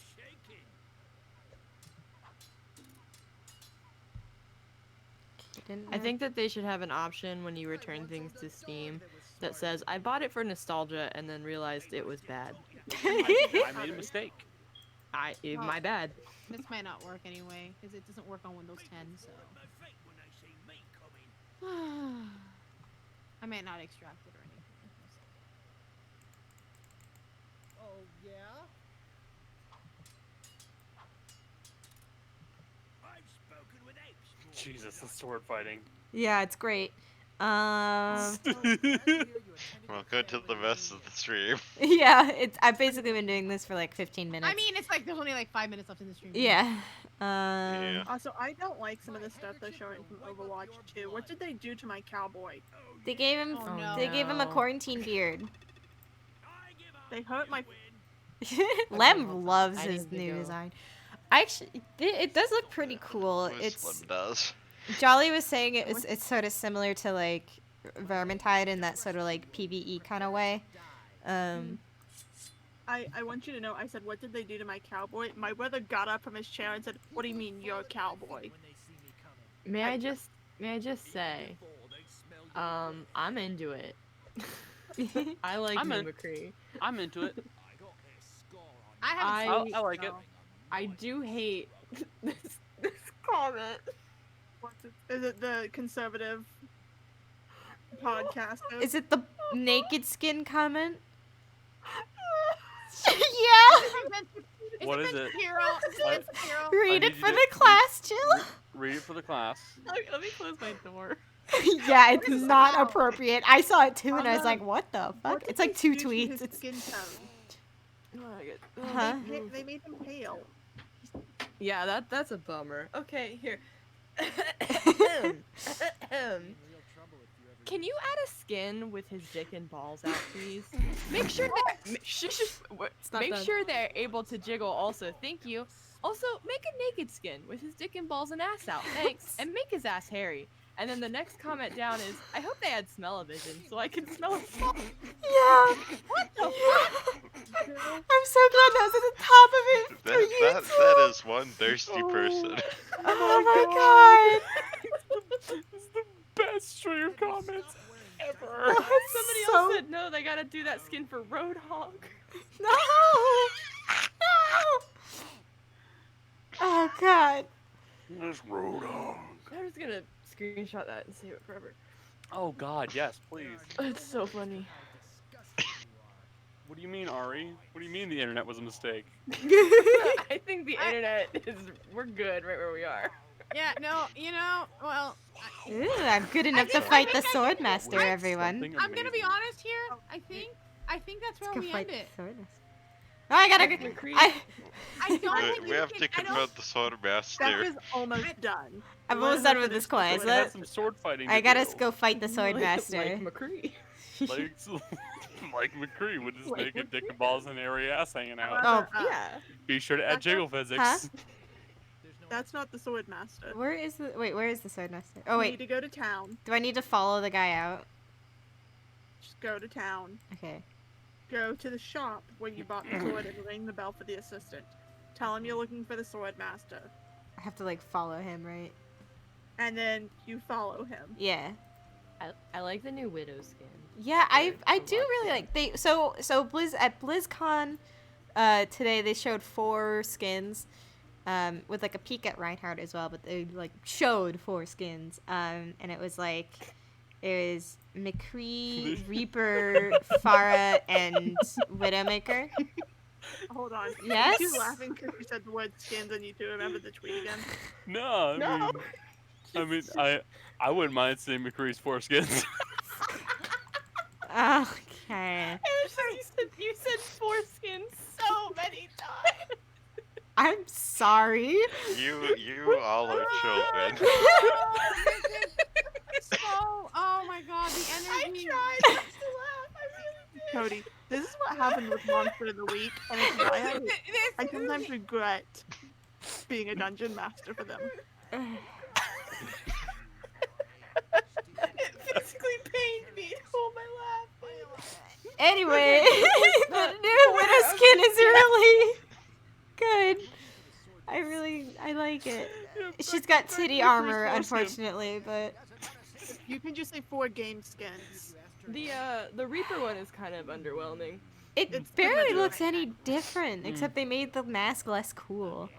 S3: I think that they should have an option when you return things to Steam that says, I bought it for nostalgia and then realized it was bad.
S5: I made a mistake.
S3: My bad.
S2: This might not work anyway, because it doesn't work on Windows 10, so. I might not extract it or anything.
S9: Oh, yeah?
S5: Jesus, the sword fighting.
S6: Yeah, it's great.
S4: Well, go to the rest of the stream.
S6: Yeah, I've basically been doing this for like 15 minutes.
S2: I mean, it's like there's only like 5 minutes left in the stream.
S6: Yeah.
S4: Yeah.
S1: Also, I don't like some of the stuff they're showing from Overwatch 2. What did they do to my cowboy?
S6: They gave him they gave him a quarantine beard.
S1: They hurt my.
S6: Lem loves
S3: I
S6: his
S3: need to
S6: new
S3: go.
S6: design. Actually, it does look pretty cool. It's
S4: Slim does.
S6: Jolly was saying it's sort of similar to like Vermintide in that sort of like PvE kind of way.
S1: I want you to know, I said, what did they do to my cowboy? My brother got up from his chair and said, what do you mean you're a cowboy?
S3: May I just say, I'm into it. I like McCree.
S5: I'm into it.
S2: I
S5: I like it.
S3: I do hate this comment.
S1: Is it the conservative podcast?
S6: Is it the naked skin comment? Yeah.
S5: What is it?
S2: Hero.
S6: Read
S5: I
S6: it
S5: need
S6: for
S5: you
S6: the
S5: to-
S6: class, Jill.
S5: Read it for the class.
S3: Let me close my door.
S6: Yeah, it's not appropriate. I saw it too, and I was like, "What the fuck?"
S1: What did
S6: It's like
S1: they
S6: 2
S1: do to
S6: tweets.
S1: his
S6: It's
S1: skin tone?
S6: huh?
S1: They made him pale.
S3: Yeah, that's a bummer. Okay, here. Can you add a skin with his dick and balls out, please? Make sure
S6: not
S3: make
S6: done.
S3: sure they're able to jiggle. Also, thank you. Also, make a naked skin with his dick and balls and ass out. Thanks, and make his ass hairy. And then the next comment down is, I hope they add smell-o-vision so I can smell it.
S6: Yeah. What the fuck? I'm so glad that was at the top of it for you
S4: That is one thirsty person.
S6: Oh my god.
S5: This is the best string of comments ever.
S3: Somebody else said no, they gotta do that skin for Roadhog.
S6: No. No. Oh god.
S5: This Roadhog.
S3: I'm just gonna screenshot that and save it forever.
S5: Oh God, yes, please.
S3: It's so funny.
S5: What do you mean, Ari? What do you mean the internet was a mistake?
S3: I think the internet is. We're good right where we are.
S2: Yeah, no, well.
S6: Ooh, I'm good enough to fight the Swordmaster, everyone.
S5: Something
S2: I'm gonna be
S5: amazing.
S2: honest here. I think that's where
S6: Let's go
S2: we
S6: fight
S2: end it.
S6: the Swordmaster. Oh, I gotta go.
S2: I don't think
S4: We have to confront the Swordmaster.
S1: That is almost done.
S6: I'm almost done with this quest.
S5: We had some sword fighting.
S6: I
S5: to
S6: gotta
S5: do.
S6: go fight the
S3: Like
S6: Swordmaster.
S3: McCree.
S5: Like McCree with his naked dick and balls and hairy ass hanging out.
S6: Oh,
S3: Yeah.
S5: Be sure to add
S1: That's
S5: jiggle
S1: not-
S5: physics.
S6: Huh?
S1: That's not the Swordmaster.
S6: Where is the where is the Swordmaster? Oh
S1: You
S6: wait,
S1: need to go to town.
S6: do I need to follow the guy out?
S1: Just go to town.
S6: Okay.
S1: Go to the shop where you bought the sword and ring the bell for the assistant. Tell him you're looking for the Swordmaster.
S6: I have to like follow him, right?
S1: And then you follow him.
S6: Yeah.
S3: I like the new Widow skin.
S6: Yeah, I
S3: Very
S6: do really like they so at BlizzCon today they showed 4 skins with like a peek at Reinhardt as well, but they like showed 4 skins and it was McCree, Reaper, Pharah, and Widowmaker.
S1: Hold on.
S6: Yes?
S1: You laughing because you said the word skins and you do remember the tweet again?
S5: No, I mean, I wouldn't mind seeing McCree's foreskins.
S6: Okay.
S3: You said foreskin so many times.
S6: I'm sorry.
S4: You all are children.
S2: So, Oh my god, the energy.
S3: I tried not to laugh. I really did.
S1: Cody, this is what happened with Monster of the Week, and it's why I sometimes regret being a dungeon master for them.
S3: It physically pained me to hold my laugh.
S6: Anyway, the new Widow skin is really good. I like it. She's got titty armor, unfortunately, but
S1: You can just say 4 game skins.
S3: The Reaper one is kind of underwhelming.
S6: it barely looks any different, except they made the mask less cool.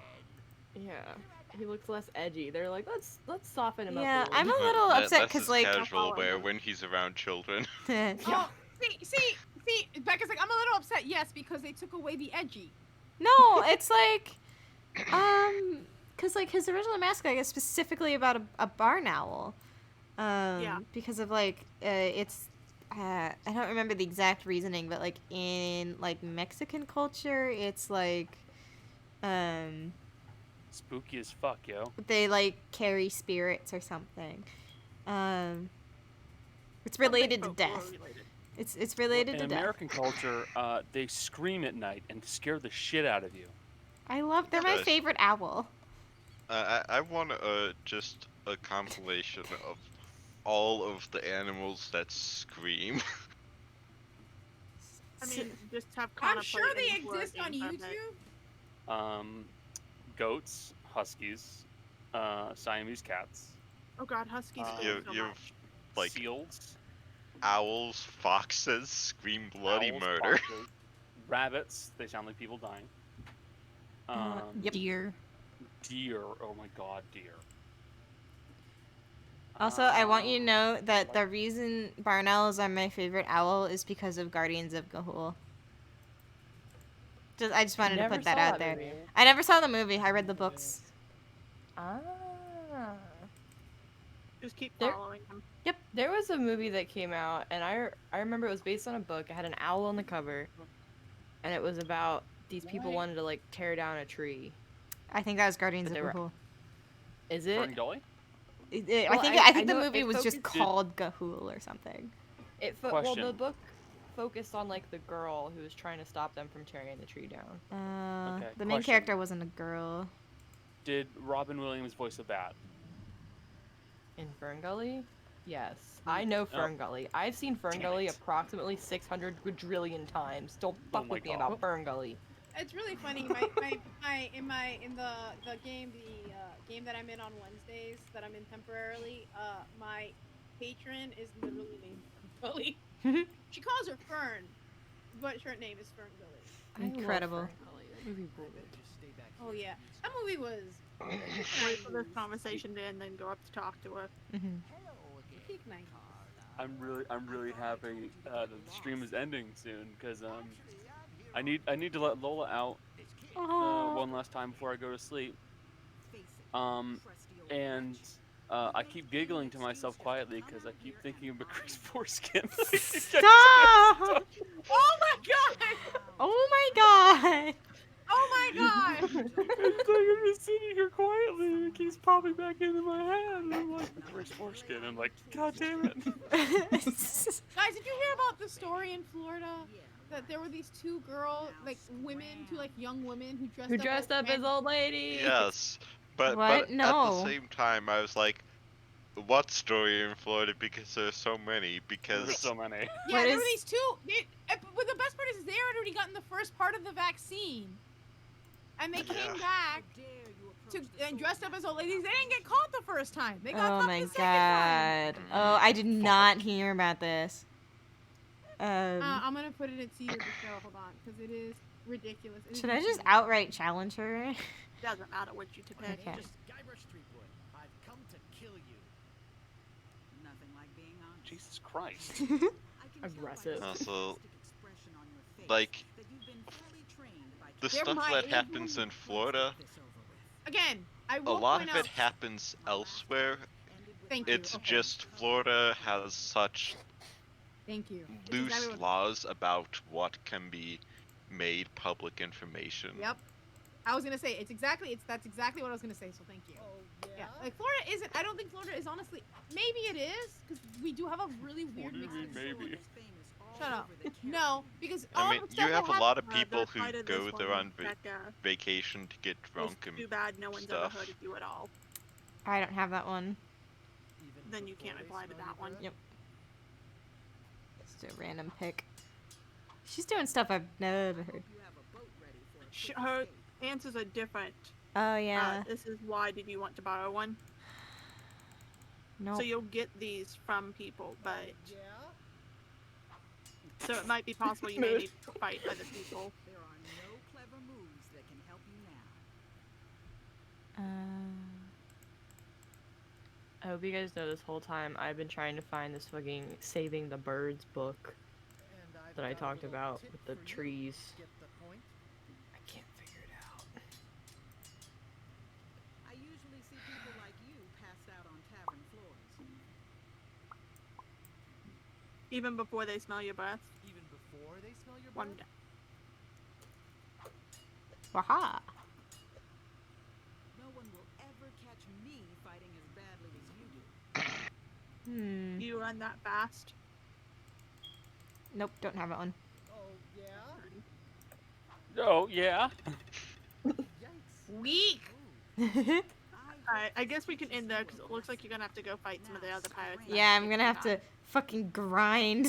S3: Yeah, he looks less edgy. They're like, let's soften him up.
S6: Yeah,
S3: A
S6: I'm
S3: little.
S6: a little upset because like
S4: casual wear when he's around children.
S2: Oh, see, Becca's like, I'm a little upset, yes, because they took away the edgy.
S6: No, it's like, because like his original mask, I guess, specifically about a barn owl. Because of like, it's, I don't remember the exact reasoning, but like in like Mexican culture, it's like,
S5: Spooky as fuck, yo.
S6: they like carry spirits or something. It's related to death. It's related to
S5: in
S6: death.
S5: American culture, they scream at night and scare the shit out of you.
S6: They're my favorite owl.
S4: I want just a compilation of all of the animals that scream.
S1: I mean, just have
S2: I'm sure they exist on YouTube.
S5: Goats, huskies, Siamese cats.
S1: Oh god, huskies.
S4: You've like
S5: seals,
S4: owls, foxes scream bloody
S5: owls,
S4: murder.
S5: foxes, rabbits, they sound like people dying.
S6: Deer.
S5: Deer, oh my god, deer.
S6: Also, I want you to know that the reason barn owls are my favorite owl is because of Guardians of Gahul. I just wanted to put that out there.
S3: Movie.
S6: I never saw the movie. I read the books.
S1: Just keep following him.
S3: Yep. There was a movie that came out, and I remember it was based on a book. It had an owl on the cover, and it was about these people wanted to like tear down a tree.
S6: I think that was Guardians of Gahul.
S3: Is it?
S5: Ferngully?
S6: I think the movie was just called Gahul or something.
S3: Well, the book focused on like the girl who was trying to stop them from tearing the tree down.
S6: The main character wasn't a girl.
S5: Did Robin Williams voice a bat?
S3: In Ferngully? Yes. I know Ferngully. I've seen Ferngully approximately 600 quadrillion times. Don't fuck with me about Ferngully.
S2: It's really funny. In the game that I'm in on Wednesdays, that I'm in temporarily, my patron is literally named Ferngully. She calls her Fern, but her name is Ferngully.
S6: Incredible.
S2: Oh yeah, that movie was.
S1: Wait for this conversation to end, then go up to talk to her.
S2: Peak night.
S5: I'm really happy that the stream is ending soon because I need to let Lola out one last time before I go to sleep. And I keep giggling to myself quietly because I keep thinking of Chris foreskin.
S6: Stop!
S2: Oh my god!
S6: Oh my god!
S2: Oh my god!
S5: It's like I'm just sitting here quietly and it keeps popping back into my head. And I'm like, Chris foreskin. I'm like, god damn it.
S2: Guys, did you hear about the story in Florida? That there were these two young women who dressed
S3: up as old ladies.
S4: Yes, but
S6: What?
S4: at
S6: No.
S4: the same time, I was like, what story in Florida? Because there's so many. Because
S5: There's so many.
S2: Yeah, there were these two. But the best part is they had already gotten the first part of the vaccine, and they came back and dressed up as old ladies. They didn't get caught the first time. They got caught the second time.
S6: Oh, I did not hear about this.
S2: I'm gonna put it in Caesar to show. Hold on, because it is ridiculous.
S6: Should I just outright challenge her?
S1: Doesn't matter what you pick.
S6: Okay.
S8: Just Guybrush Threepwood. I've come to kill you. Nothing like being honest.
S5: Jesus Christ.
S3: Aggressive.
S4: also, like, the stuff that happens in Florida,
S2: Again, I
S4: a
S2: will
S4: lot
S2: point
S4: of
S2: out.
S4: it happens elsewhere.
S2: Thank you.
S4: It's
S2: Okay.
S4: just Florida has such
S2: Thank you. This is
S4: loose
S2: everyone-
S4: laws about what can be made public information.
S2: Yep. I was gonna say that's exactly what I was gonna say. So thank you.
S8: Oh,
S2: Yeah, like Florida isn't. I don't think Florida is honestly. Maybe it is because we do have a really weird mix.
S5: Maybe.
S2: Shut up. No, because
S4: I mean, you have a lot of people
S1: the
S4: who
S1: fight of this
S4: go there
S1: one,
S4: on
S1: Becca,
S4: vacation to get drunk
S1: it's
S4: and
S1: too bad no one's
S4: stuff.
S1: ever heard of you at all.
S6: I don't have that one.
S1: Then you can't apply to that one.
S6: Yep. Just a random pick. She's doing stuff I've never heard.
S1: Her answers are different.
S6: Oh yeah.
S1: This is why did you want to borrow one?
S6: No.
S1: So you'll get these from people, but so it might be possible you may need to fight other people.
S8: There are no clever moves that can help you now.
S3: I hope you guys know this whole time I've been trying to find this fucking Saving the Birds book that I talked about with the trees. I can't figure it out.
S8: I usually see people like you passed out on tavern floors.
S1: Even before they smell your breath.
S7: Even before they smell your
S1: One
S7: breath?
S1: day.
S6: Waha.
S8: No one will ever catch me fighting as badly as you do.
S1: You run that fast.
S6: Nope, don't have that one.
S5: Oh yeah.
S2: weak.
S1: Alright, I guess we can end there because it looks like you're gonna have to go fight some of the other pirates. now.
S6: Yeah, I'm gonna have to fucking grind.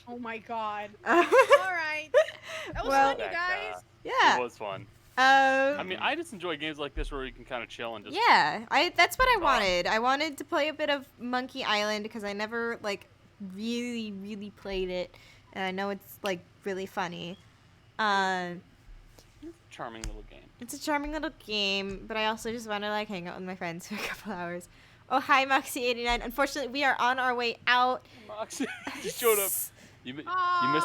S2: Oh my god. All right. That was
S6: Well,
S2: fun, you guys.
S6: yeah.
S5: It was fun.
S6: I
S5: I mean, I just enjoy games like this where you can kind of chill and just.
S6: yeah, that's what I wanted. I wanted to play a bit of Monkey Island because I never like really played it, and I know it's like really funny.
S5: Charming little game.
S6: It's a charming little game, but I also just want to like hang out with my friends for a couple hours. Oh hi Moxie89. Unfortunately, we are on our way out.
S5: Moxie just showed up. You missed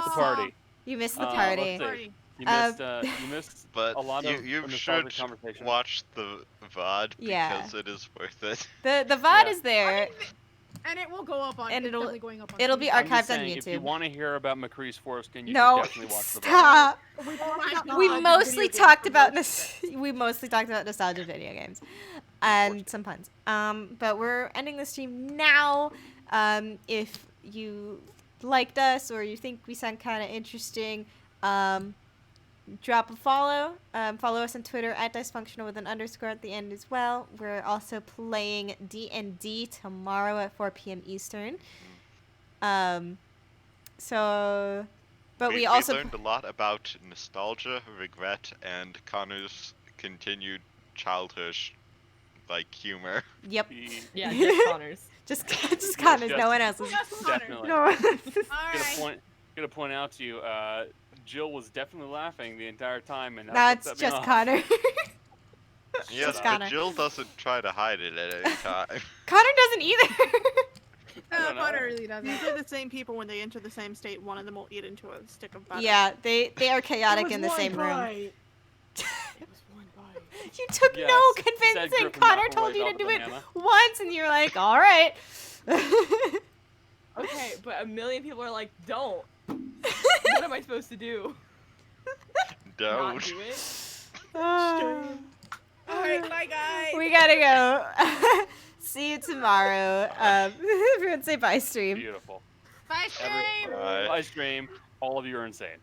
S5: the party.
S6: You missed the
S5: Let's
S6: party.
S5: see. You missed
S4: But
S5: a lot of
S4: you
S5: nostalgic
S4: should
S5: conversation.
S4: watch the VOD
S6: Yeah.
S4: because it is worth it.
S6: The VOD
S5: Yeah.
S6: is there.
S2: And it will go up on.
S6: And
S2: it's
S6: it'll-
S2: definitely going up on.
S6: it'll be
S2: YouTube.
S5: I'm just
S6: archived on
S5: saying, if you
S6: YouTube.
S5: want to hear about McCree's foreskin, you
S6: No,
S5: should definitely watch the VOD.
S6: stop.
S1: Oh
S6: We
S1: my God,
S6: mostly
S1: video
S6: talked
S1: game
S6: about
S1: promotion.
S6: we mostly talked about nostalgia video games, and some puns. But we're ending the stream now. If you liked us or you think we sound kind of interesting, drop a follow. Follow us on Twitter at Dicefunctional with an underscore at the end as well. We're also playing D&D tomorrow at 4 p.m. Eastern. So, but we also
S4: learned a lot about nostalgia, regret, and Connor's continued childish, like, humor.
S6: Yep.
S3: Yeah, just Connors.
S6: Just Connors. No one else.
S5: Definitely.
S6: No one else.
S2: All right.
S5: Gonna point out to you, Jill was definitely laughing the entire time, and
S6: That's
S5: upset me
S6: just
S5: off.
S6: Connor.
S4: Yes,
S6: just
S4: but
S6: Connor.
S4: Jill doesn't try to hide it at any time.
S6: Connor doesn't either.
S5: I don't know.
S2: Connor really doesn't.
S1: These are the same people when they enter the same state. One of them will eat into a stick of butter.
S6: Yeah, they are chaotic in the same room.
S1: It was one bite.
S6: You took
S5: Yes,
S6: no
S5: said
S6: convincing.
S5: Griffin
S6: Connor
S5: McElroy
S6: told you to
S5: about the
S6: do it
S5: banana.
S6: once, and you're like, all right.
S3: Okay, but a million people are like, don't. What am I supposed to do? Not
S4: Don't.
S3: do it?
S2: All right, bye guys.
S6: We gotta go. See you tomorrow. Everyone say bye, stream.
S5: Beautiful.
S2: Bye stream.
S4: Bye.
S5: Bye, stream. All of you are insane.